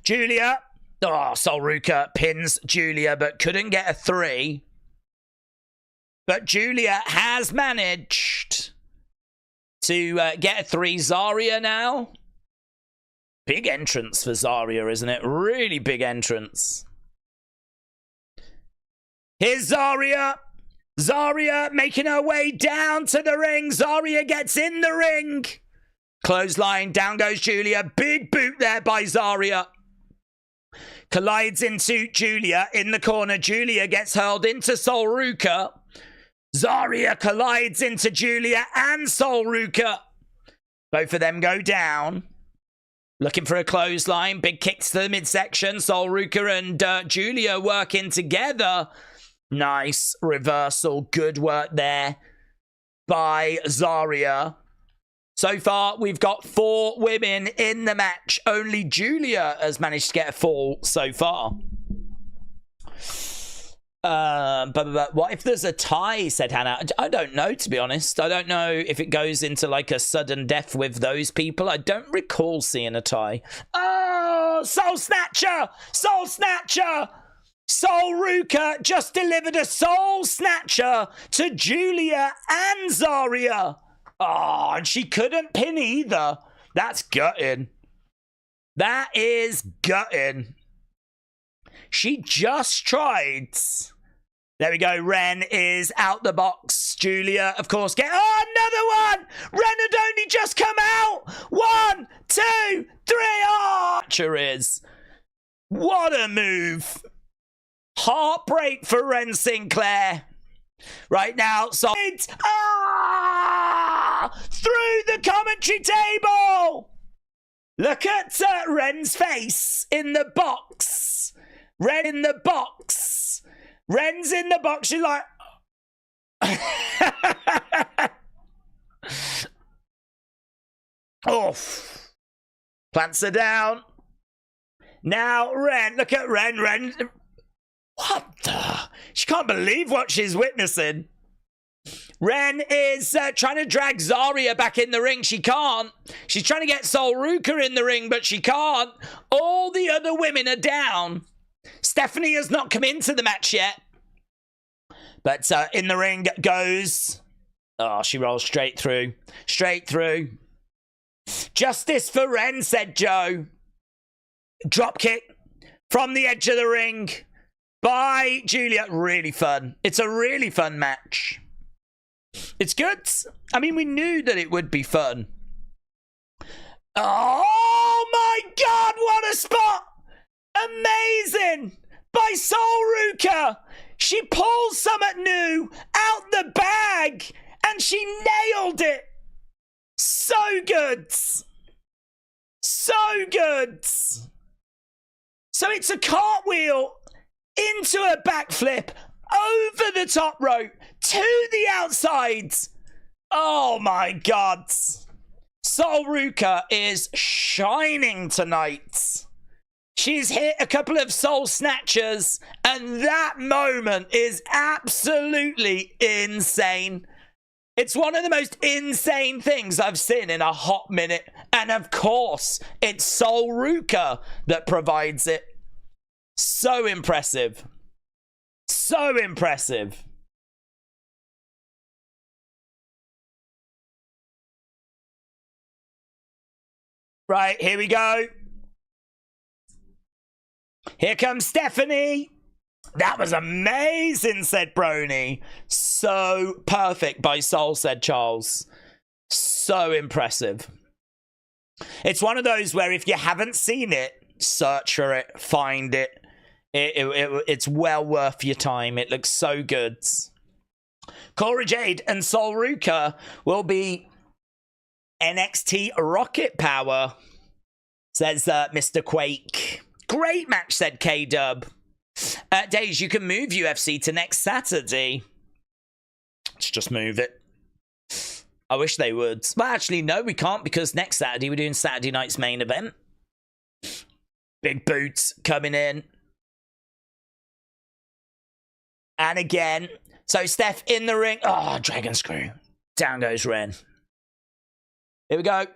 Giulia. Sol Ruca pins Giulia, but couldn't get a 3. But Giulia has managed to get a 3. Zaria now. Big entrance for Zaria, isn't it? Really big entrance. Here's Zaria. Zaria making her way down to the ring. Zaria gets in the ring. Clothesline, down goes Giulia. Big boot there by Zaria. Collides into Giulia in the corner. Giulia gets hurled into Sol Ruca. Zaria collides into Giulia and Sol Ruca. Both of them go down. Looking for a clothesline. Big kicks to the midsection. Sol Ruca and Giulia working together. Nice reversal. Good work there by Zaria. So far, we've got 4 women in the match. Only Giulia has managed to get a fall so far. But what if there's a tie, said Hannah. I don't know, to be honest. I don't know if it goes into like a sudden death with those people. I don't recall seeing a tie. Oh, Soul Snatcher! Soul Snatcher! Sol Ruca just delivered a Soul Snatcher to Giulia and Zaria. Oh, and she couldn't pin either. That's gutting. That is gutting. She just tried. There we go. Wren is out the box. Giulia, of course, another one. Wren had only just come out. 1, 2, 3. Oh, sure is. What a move. Heartbreak for Wren Sinclair. Right now, so through the commentary table. Look at Wren's face in the box. Wren in the box. Wren's in the box. She's like, oof. Plants her down. Now Wren. Look at Wren. Wren. What the? She can't believe what she's witnessing. Wren is trying to drag Zaria back in the ring. She can't. She's trying to get Sol Ruca in the ring, but she can't. All the other women are down. Stephanie has not come into the match yet. But in the ring goes. Oh, she rolls straight through. Straight through. Justice for Wren, said Joe. Drop kick from the edge of the ring by Giulia. Really fun. It's a really fun match. It's good. I mean, we knew that it would be fun. Oh my God, what a spot! Amazing! By Sol Ruca. She pulls something new out the bag and she nailed it. So good. So good. So it's a cartwheel into a backflip over the top rope to the outside. Oh my God. Sol Ruca is shining tonight. She's hit a couple of soul snatchers, and that moment is absolutely insane. It's one of the most insane things I've seen in a hot minute. And of course, it's Sol Ruca that provides it. So impressive. So impressive. Right, here we go. Here comes Stephanie. That was amazing, said Brony. So perfect by Sol, said Charles. So impressive. It's one of those where if you haven't seen it, search for it, find it. It's well worth your time. It looks so good. Cora Jade and Sol Ruca will be NXT Rocket Power, says Mr. Quake. Great match, said K-Dub. Daze, you can move UFC to next Saturday. Let's just move it. I wish they would. Well, actually, no, we can't, because next Saturday we're doing Saturday night's main event. Big Boots coming in. And again. So Steph in the ring. Oh, Dragon Screw. Down goes Wren. Here we go.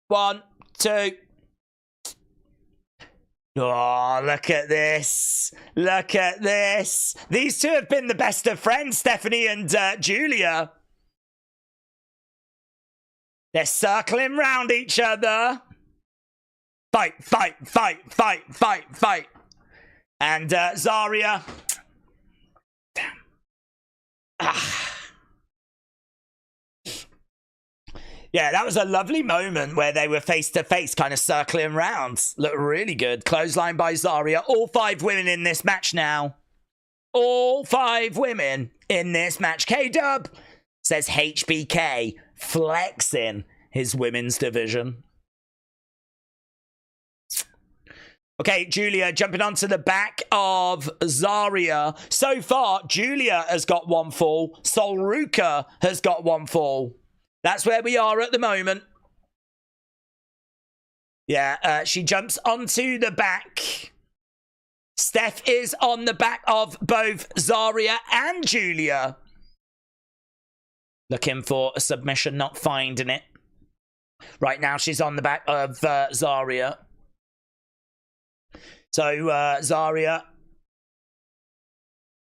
1, 2. Oh, look at this. Look at this. These two have been the best of friends, Stephanie and Giulia. They're circling round each other. Fight, fight, fight, fight, fight, fight. And Zaria. Damn. Ah. Yeah, that was a lovely moment where they were face-to-face, kind of circling round. Looked really good. Clothesline by Zaria. All 5 women in this match now. All 5 women in this match. K-Dub says HBK flexing his women's division. Okay, Giulia jumping onto the back of Zaria. So far, Giulia has got 1 fall. Sol Ruca has got 1 fall. That's where we are at the moment. Yeah, she jumps onto the back. Steph is on the back of both Zaria and Giulia. Looking for a submission, not finding it. Right now, she's on the back of Zaria. So, Zaria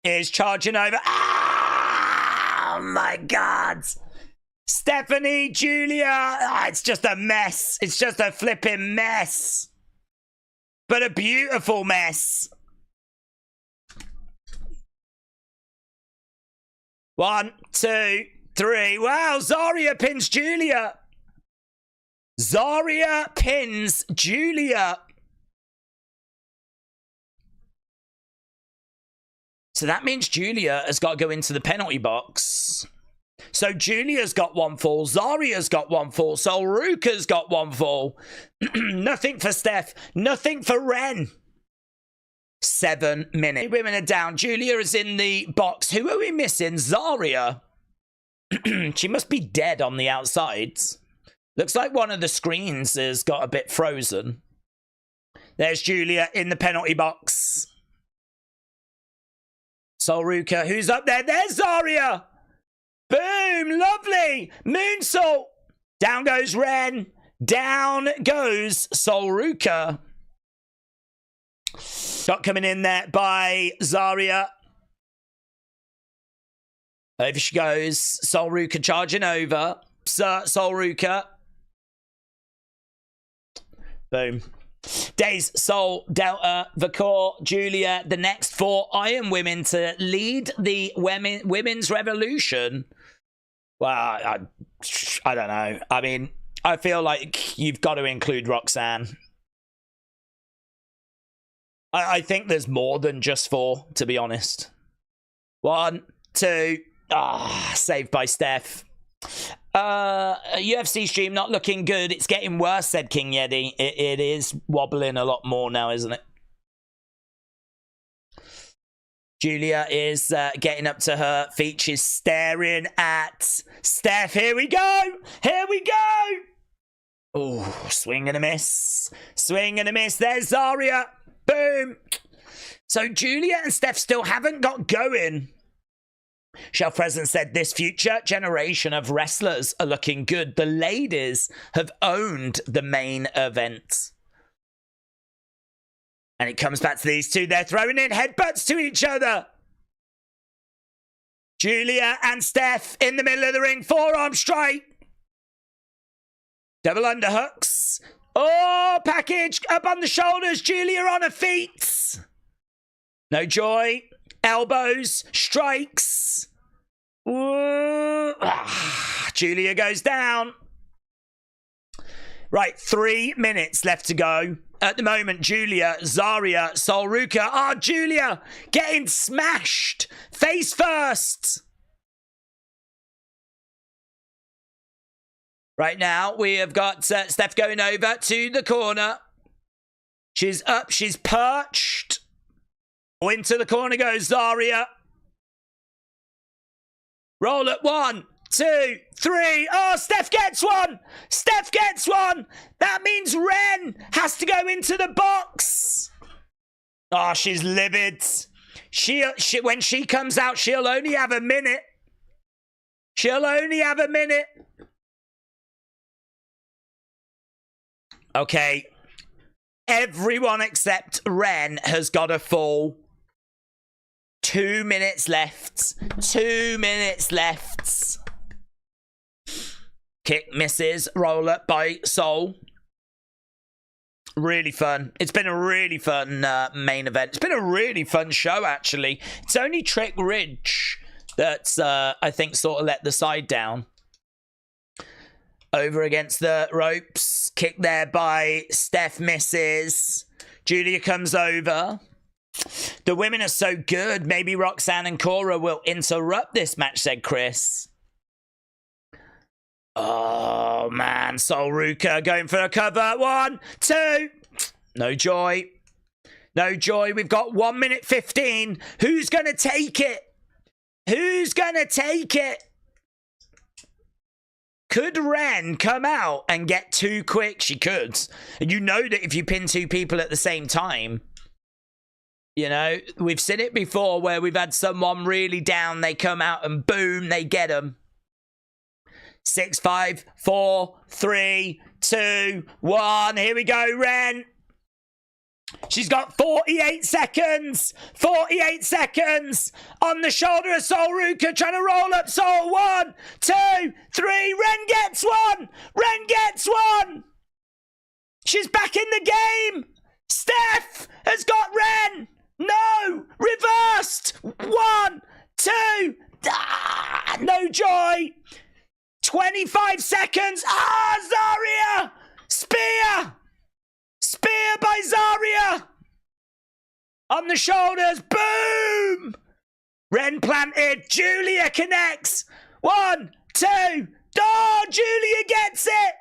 is charging over. Ah! Oh, my God. Stephanie, Giulia, it's just a mess. It's just a flipping mess. But a beautiful mess. 1, 2, 3. Wow, Zaria pins Giulia. Zaria pins Giulia. So that means Giulia has got to go into the penalty box. So Giulia's got 1 fall. Zaria's got 1 fall. Sol Ruca's got 1 fall. Nothing for Steph. Nothing for Wren. 7 minutes. 3 women are down. Giulia is in the box. Who are we missing? Zaria. She must be dead on the outside. Looks like one of the screens has got a bit frozen. There's Giulia in the penalty box. Sol Ruca, who's up there? There's Zaria. Boom, lovely. Moonsault. Down goes Wren. Down goes Sol Ruca. Shot coming in there by Zaria. Over she goes. Sol Ruca charging over. Sol Ruca. Boom. Daze, Sol, Delta, Vaquer, Giulia, the next 4 Iron Women to lead the women's revolution. Well, I don't know. I mean, I feel like you've got to include Roxanne. I think there's more than just 4, to be honest. 1, 2. Saved by Steph. UFC stream not looking good. It's getting worse, said King Yeti. It is wobbling a lot more now, isn't it? Julia is getting up to her feet. She's staring at Steph. Here we go. Here we go. Oh, swing and a miss. Swing and a miss. There's Zaria. Boom. So Julia and Steph still haven't got going. Shell President said this future generation of wrestlers are looking good. The ladies have owned the main event. And it comes back to these two. They're throwing in headbutts to each other. Julia and Steph in the middle of the ring. Forearm strike. Double underhooks. Oh, package up on the shoulders. Giulia on her feet. No joy. Elbows. Strikes. Ooh. Giulia goes down. Right, 3 minutes left to go. At the moment, Giulia, Zaria, Ruca. Oh, Giulia getting smashed. Face first. Right now, we have got Steph going over to the corner. She's up. She's perched. Into the corner goes Zaria. Roll at 1, 2, 3. Oh, Steph gets one. Steph gets one. That means Wren has to go into the box. Oh, she's livid. She when she comes out, she'll only have a minute. She'll only have a minute. Okay. Everyone except Wren has got a fall. 2 minutes left. 2 minutes left. Kick misses. Roll up by Soul. Really fun. It's been a really fun main event. It's been a really fun show, actually. It's only Trick Ridge that's, I think, sort of let the side down. Over against the ropes. Kick there by Steph misses. Giulia comes over. The women are so good. Maybe Roxanne and Cora will interrupt this match, said Chris. Oh, man. Ruca going for a cover. 1, 2. No joy. No joy. We've got 1 minute 15. Who's going to take it? Who's going to take it? Could Wren come out and get too quick? She could. And you know that if you pin two people at the same time, you know, we've seen it before where we've had someone really down. They come out and boom, they get them. 6, 5, 4, 3, 2, 1. Here we go, Wren. She's got 48 seconds. 48 seconds. On the shoulder of Ruca, trying to roll up Soul. 1, 2, 3. Wren gets one. Wren gets one. She's back in the game. Steph has got Wren. No. Reversed. 1, 2. Ah, no joy. 25 seconds. Ah, Zaria. Spear. Spear by Zaria. On the shoulders. Boom. Wren planted. Giulia connects. 1, 2. Oh, Giulia gets it.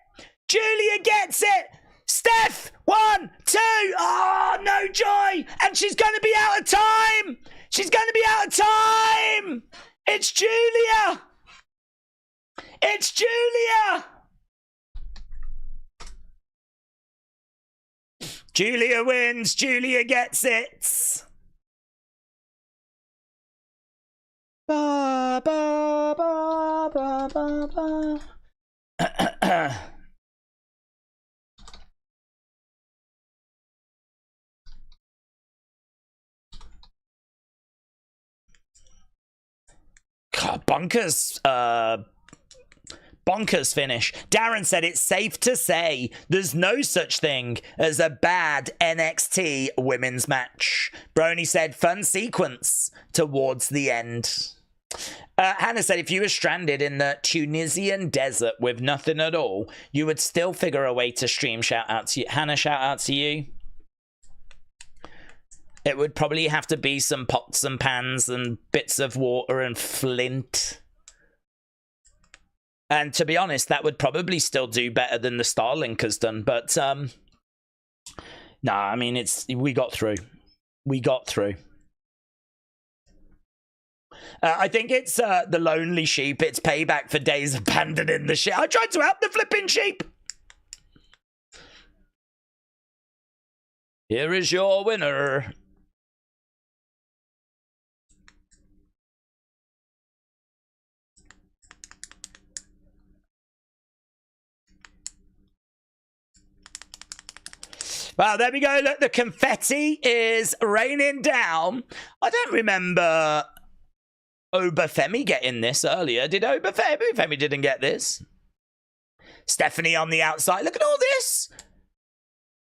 Giulia gets it. Steph. 1, 2. Oh, no joy. And she's going to be out of time. She's going to be out of time. It's Giulia. It's Giulia. Giulia wins. Giulia gets it. Ba, ba, ba, ba, ba, ba. God, bonkers finish. Darren said it's safe to say there's no such thing as a bad NXT women's match. Brony said fun sequence towards the end. Hannah said if you were stranded in the Tunisian desert with nothing at all, you would still figure a way to stream. Shout out to you. Hannah, shout out to you. It would probably have to be some pots and pans and bits of water and flint. And to be honest, that would probably still do better than the Starlink has done. But nah, I mean, we got through. We got through. I think it's the lonely sheep. It's payback for days abandoning the sheep. I tried to help the flipping sheep. Here is your winner. Well, there we go. Look, the confetti is raining down. I don't remember Oba Femi getting this earlier. Did Oba Femi? Femi didn't get this. Stephanie on the outside. Look at all this.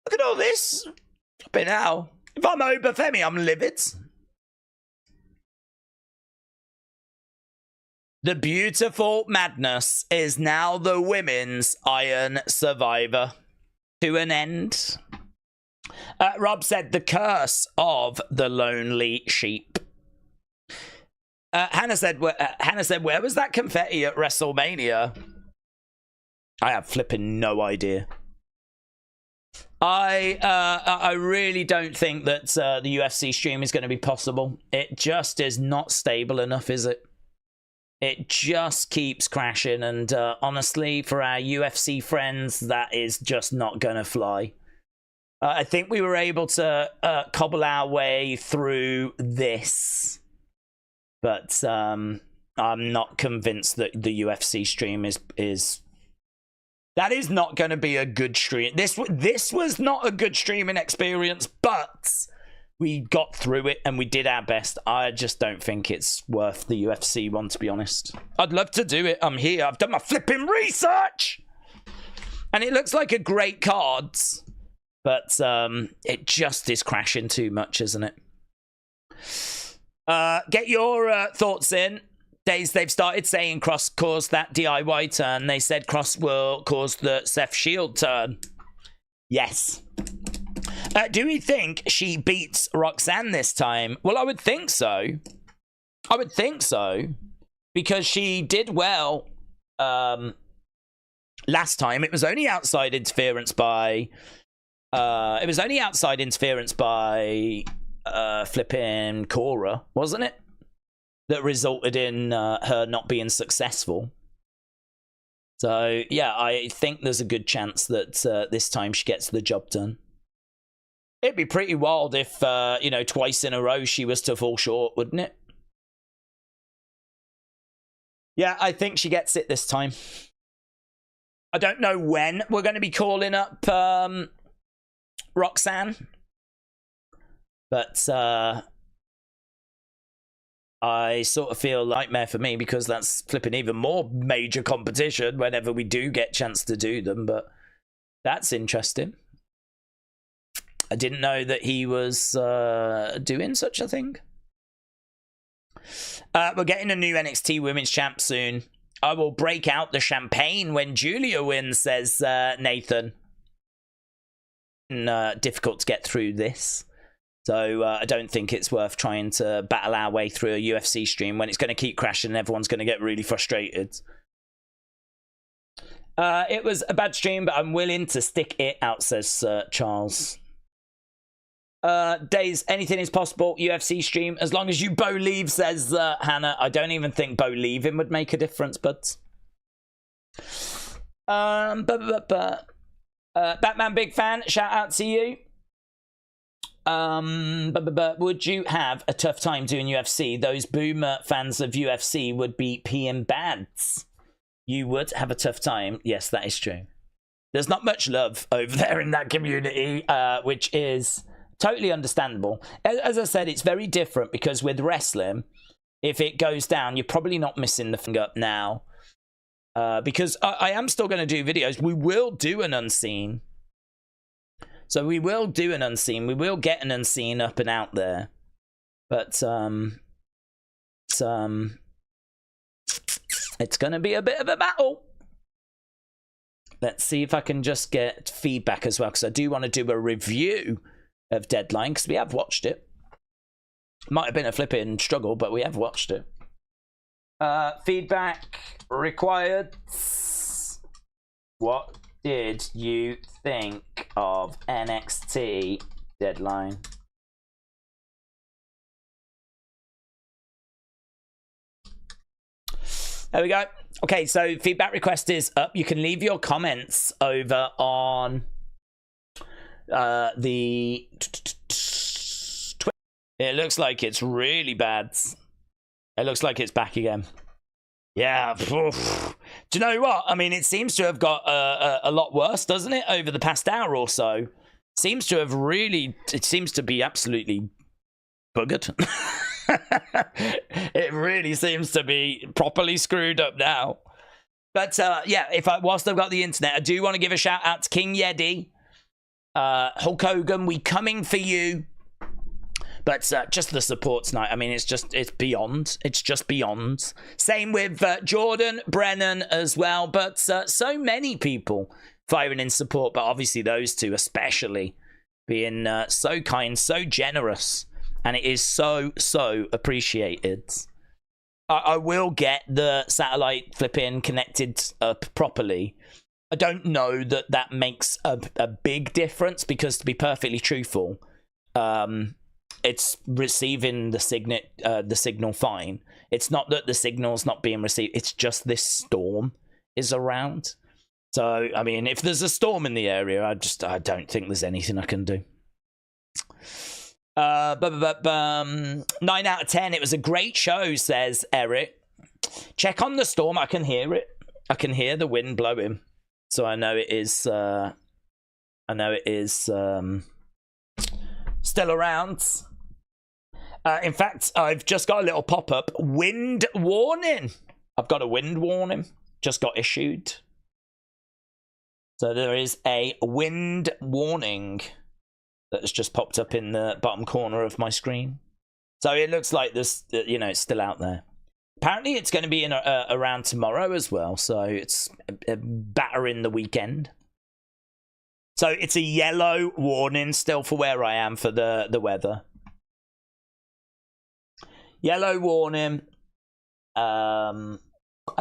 Look at all this. Flipping hell. If I'm Oba Femi, I'm livid. The beautiful madness is now the women's Iron Survivor. To an end. Rob said the curse of the lonely sheep. Hannah said, where was that confetti at WrestleMania? I have flipping no idea. I really don't think that the UFC stream is going to be possible. It just is not stable enough, is it? It just keeps crashing, and honestly, for our UFC friends, that is just not going to fly. I think we were able to cobble our way through this, but I'm not convinced that the UFC stream is that is not going to be a good stream. This was not a good streaming experience, but we got through it and we did our best. I just don't think it's worth the UFC one, to be honest. I'd love to do it. I'm here. I've done my flipping research, and it looks like a great card. But it just is crashing too much, isn't it? Get your thoughts in. Days they've started saying Cross caused that DIY turn. They said Cross will cause the Seth Shield turn. Yes. Do we think she beats Roxanne this time? Well, I would think so. I would think so. Because she did well last time. It was only outside interference by... flipping Cora, wasn't it? That resulted in her not being successful. So, yeah, I think there's a good chance that this time she gets the job done. It'd be pretty wild if, you know, twice in a row she was to fall short, wouldn't it? Yeah, I think she gets it this time. I don't know when we're going to be calling up Roxanne, but I sort of feel nightmare for me because that's flipping even more major competition whenever we do get a chance to do them. But that's interesting. I didn't know that he was doing such a thing. We're getting a new NXT Women's Champ soon. I will break out the champagne when Giulia wins, says Nathan. Difficult to get through this. So I don't think it's worth trying to battle our way through a UFC stream when it's going to keep crashing and everyone's going to get really frustrated. It was a bad stream, but I'm willing to stick it out, says Charles. Days, anything is possible. UFC stream, as long as you Bo leave, says Hannah. I don't even think Bo leaving would make a difference, but... Batman big fan, shout out to you. Would you have a tough time doing UFC? Those boomer fans of UFC would be peeing bads. You would have a tough time. Yes, that is true. There's not much love over there in that community, which is totally understandable. As I said, it's very different because with wrestling, if it goes down, you're probably not missing the finger up now. Because I am still going to do videos. We will do an unseen. So we will do an unseen. We will get an unseen up and out there. But it's going to be a bit of a battle. Let's see if I can just get feedback as well, because I do want to do a review of Deadline, because we have watched it. Might have been a flipping struggle, but we have watched it. Feedback required. What did you think of NXT Deadline? There we go. Okay, so feedback request is up. You can leave your comments over on the Twitter. It looks like it's really bad. It looks like it's back again. Yeah. Oof. Do you know what? I mean, it seems to have got a lot worse, doesn't it, over the past hour or so? Seems to have really... It seems to be absolutely buggered. It really seems to be properly screwed up now. But yeah, whilst I've got the internet, I do want to give a shout out to King Eddy. Hulk Hogan, we coming for you. But just the support tonight, I mean, it's beyond. It's just beyond. Same with Jordan, Brennan as well. But so many people firing in support. But obviously those two especially being so kind, so generous. And it is so appreciated. I will get the satellite flipping connected up properly. I don't know that makes a big difference because, to be perfectly truthful, it's receiving the signal fine. It's not that the signal's not being received. It's just this storm is around. So, I mean, if there's a storm in the area, I don't think there's anything I can do. 9 out of 10. It was a great show, says Eric. Check on the storm. I can hear it. I can hear the wind blowing. So I know it is. Still around. In fact, I've just got a little pop-up. Wind warning. I've got a wind warning. Just got issued. So there is a wind warning that has just popped up in the bottom corner of my screen. So it looks like this, it's still out there. Apparently it's going to be in around tomorrow as well. So it's battering the weekend. So it's a yellow warning still for where I am for the weather. Yellow warning. I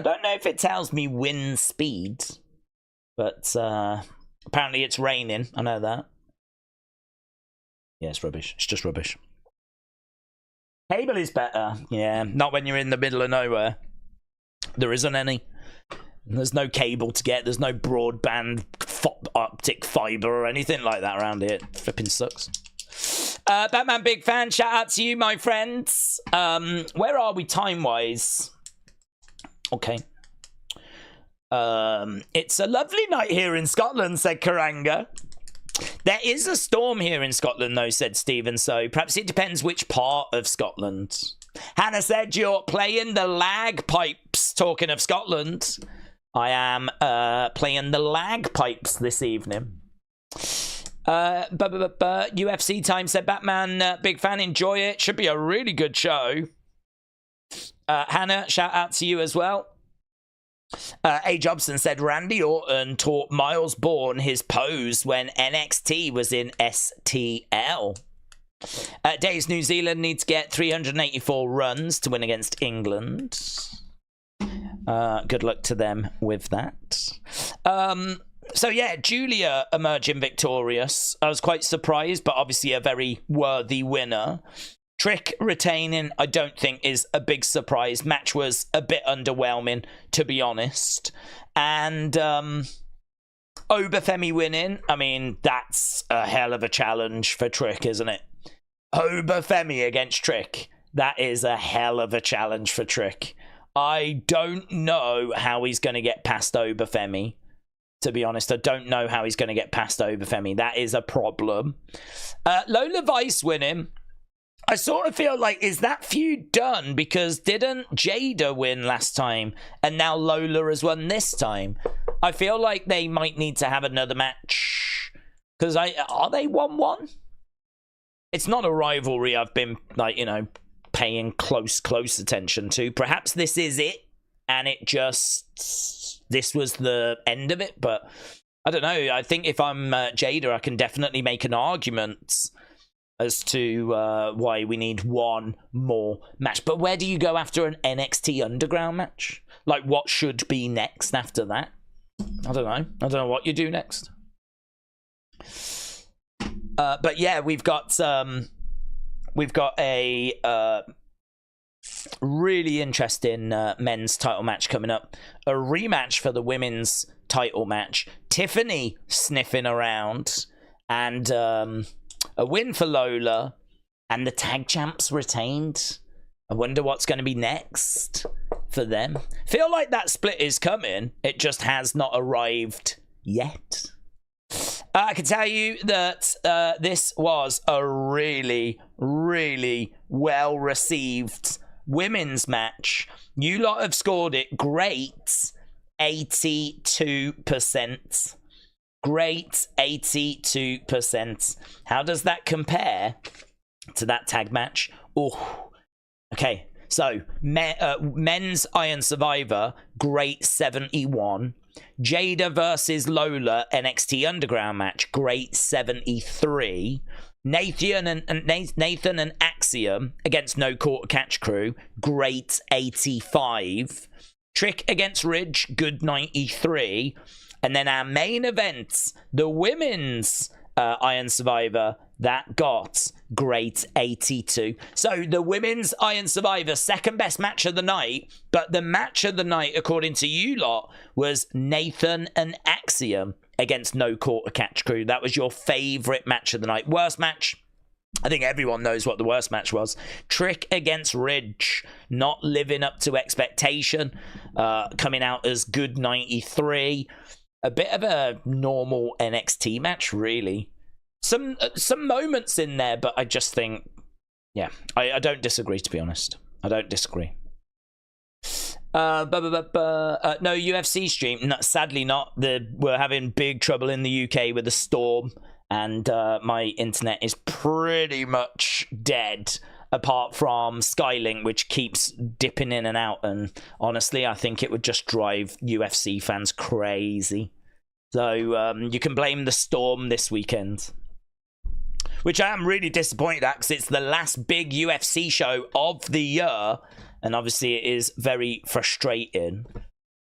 don't know if it tells me wind speed, but apparently it's raining. I know that. Yeah, it's rubbish. It's just rubbish. Cable is better. Yeah, not when you're in the middle of nowhere. There isn't any. There's no cable to get. There's no broadband optic fiber or anything like that around here. It flipping sucks. Batman big fan. Shout out to you, my friends. Where are we time-wise? Okay. It's a lovely night here in Scotland, said Karanga. There is a storm here in Scotland, though, said Stephen, so perhaps it depends which part of Scotland. Hannah said you're playing the lag pipes. Talking of Scotland, I am playing the lag pipes this evening. UFC time, said Batman, big fan, enjoy it. Should be a really good show. Hannah, shout out to you as well. A. Jobson said Randy Orton taught Myles Borne his pose when NXT was in STL. Daze New Zealand need to get 384 runs to win against England. Good luck to them with that. So yeah, Giulia emerging victorious. I was quite surprised, but obviously a very worthy winner. Trick retaining, I don't think, is a big surprise. Match was a bit underwhelming, to be honest. And Oba Femi winning, I mean, that's a hell of a challenge for Trick, isn't it? Oba Femi against Trick. That is a hell of a challenge for Trick. I don't know how he's going to get past Oba Femi. To be honest, I don't know how he's going to get past Oba Femi. That is a problem. Lola Vice winning. I sort of feel like, is that feud done? Because didn't Jaida win last time? And now Lola has won this time. I feel like they might need to have another match. Because are they 1-1? It's not a rivalry I've been, paying close attention to. Perhaps this is it. And this was the end of it. But I don't know. I think if I'm Jaida, I can definitely make an argument as to why we need one more match. But where do you go after an NXT Underground match? Like, what should be next after that? I don't know. I don't know what you do next. But yeah, we've got a really interesting men's title match coming up. A rematch for the women's title match. Tiffany sniffing around, and a win for Lola, and the tag champs retained. I wonder what's going to be next for them. Feel like that split is coming. It just has not arrived yet. I can tell you that this was a really, really well-received women's match. You lot have scored it great 82%. Great 82%. How does that compare to that tag match? Oh, okay. So, men's Iron Survivor, great 71. Jaida versus Lola NXT Underground match, great 73. Nathan and Axiom against No Quarter Catch Crew, great 85. Trick against Ridge, good 93. And then our main event, the women's Iron Survivor, that got great 82. So the women's Iron Survivor, second best match of the night, but the match of the night, according to you lot, was Nathan and Axiom against No Quarter Catch Crew. That was your favourite match of the night. Worst match? I think everyone knows what the worst match was. Trick against Ridge, not living up to expectation, coming out as good 93. A bit of a normal NXT match, really. Some moments in there, but I just think, yeah, I don't disagree, to be honest. I don't disagree. No UFC stream. No, sadly not. We're having big trouble in the UK with the storm, and my internet is pretty much dead, apart from Skylink, which keeps dipping in and out. And honestly, I think it would just drive UFC fans crazy. So you can blame the storm this weekend, which I am really disappointed at, because it's the last big UFC show of the year, and obviously it is very frustrating.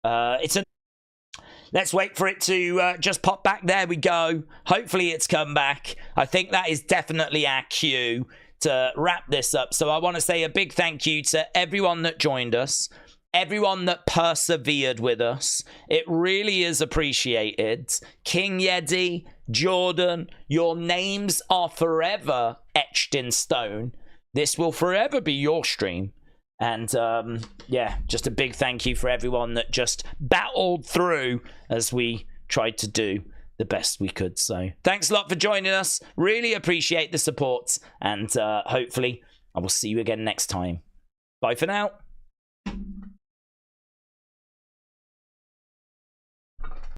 Let's wait for it to just pop back. There we go. Hopefully it's come back. I think that is definitely our cue to wrap this up. So I want to say a big thank you to everyone that joined us, everyone that persevered with us. It really is appreciated. King Eddy, Jordan, your names are forever etched in stone. This will forever be your stream. And yeah, just a big thank you for everyone that just battled through as we tried to do the best we could. So thanks a lot for joining us. Really appreciate the support. And hopefully I will see you again next time. Bye for now.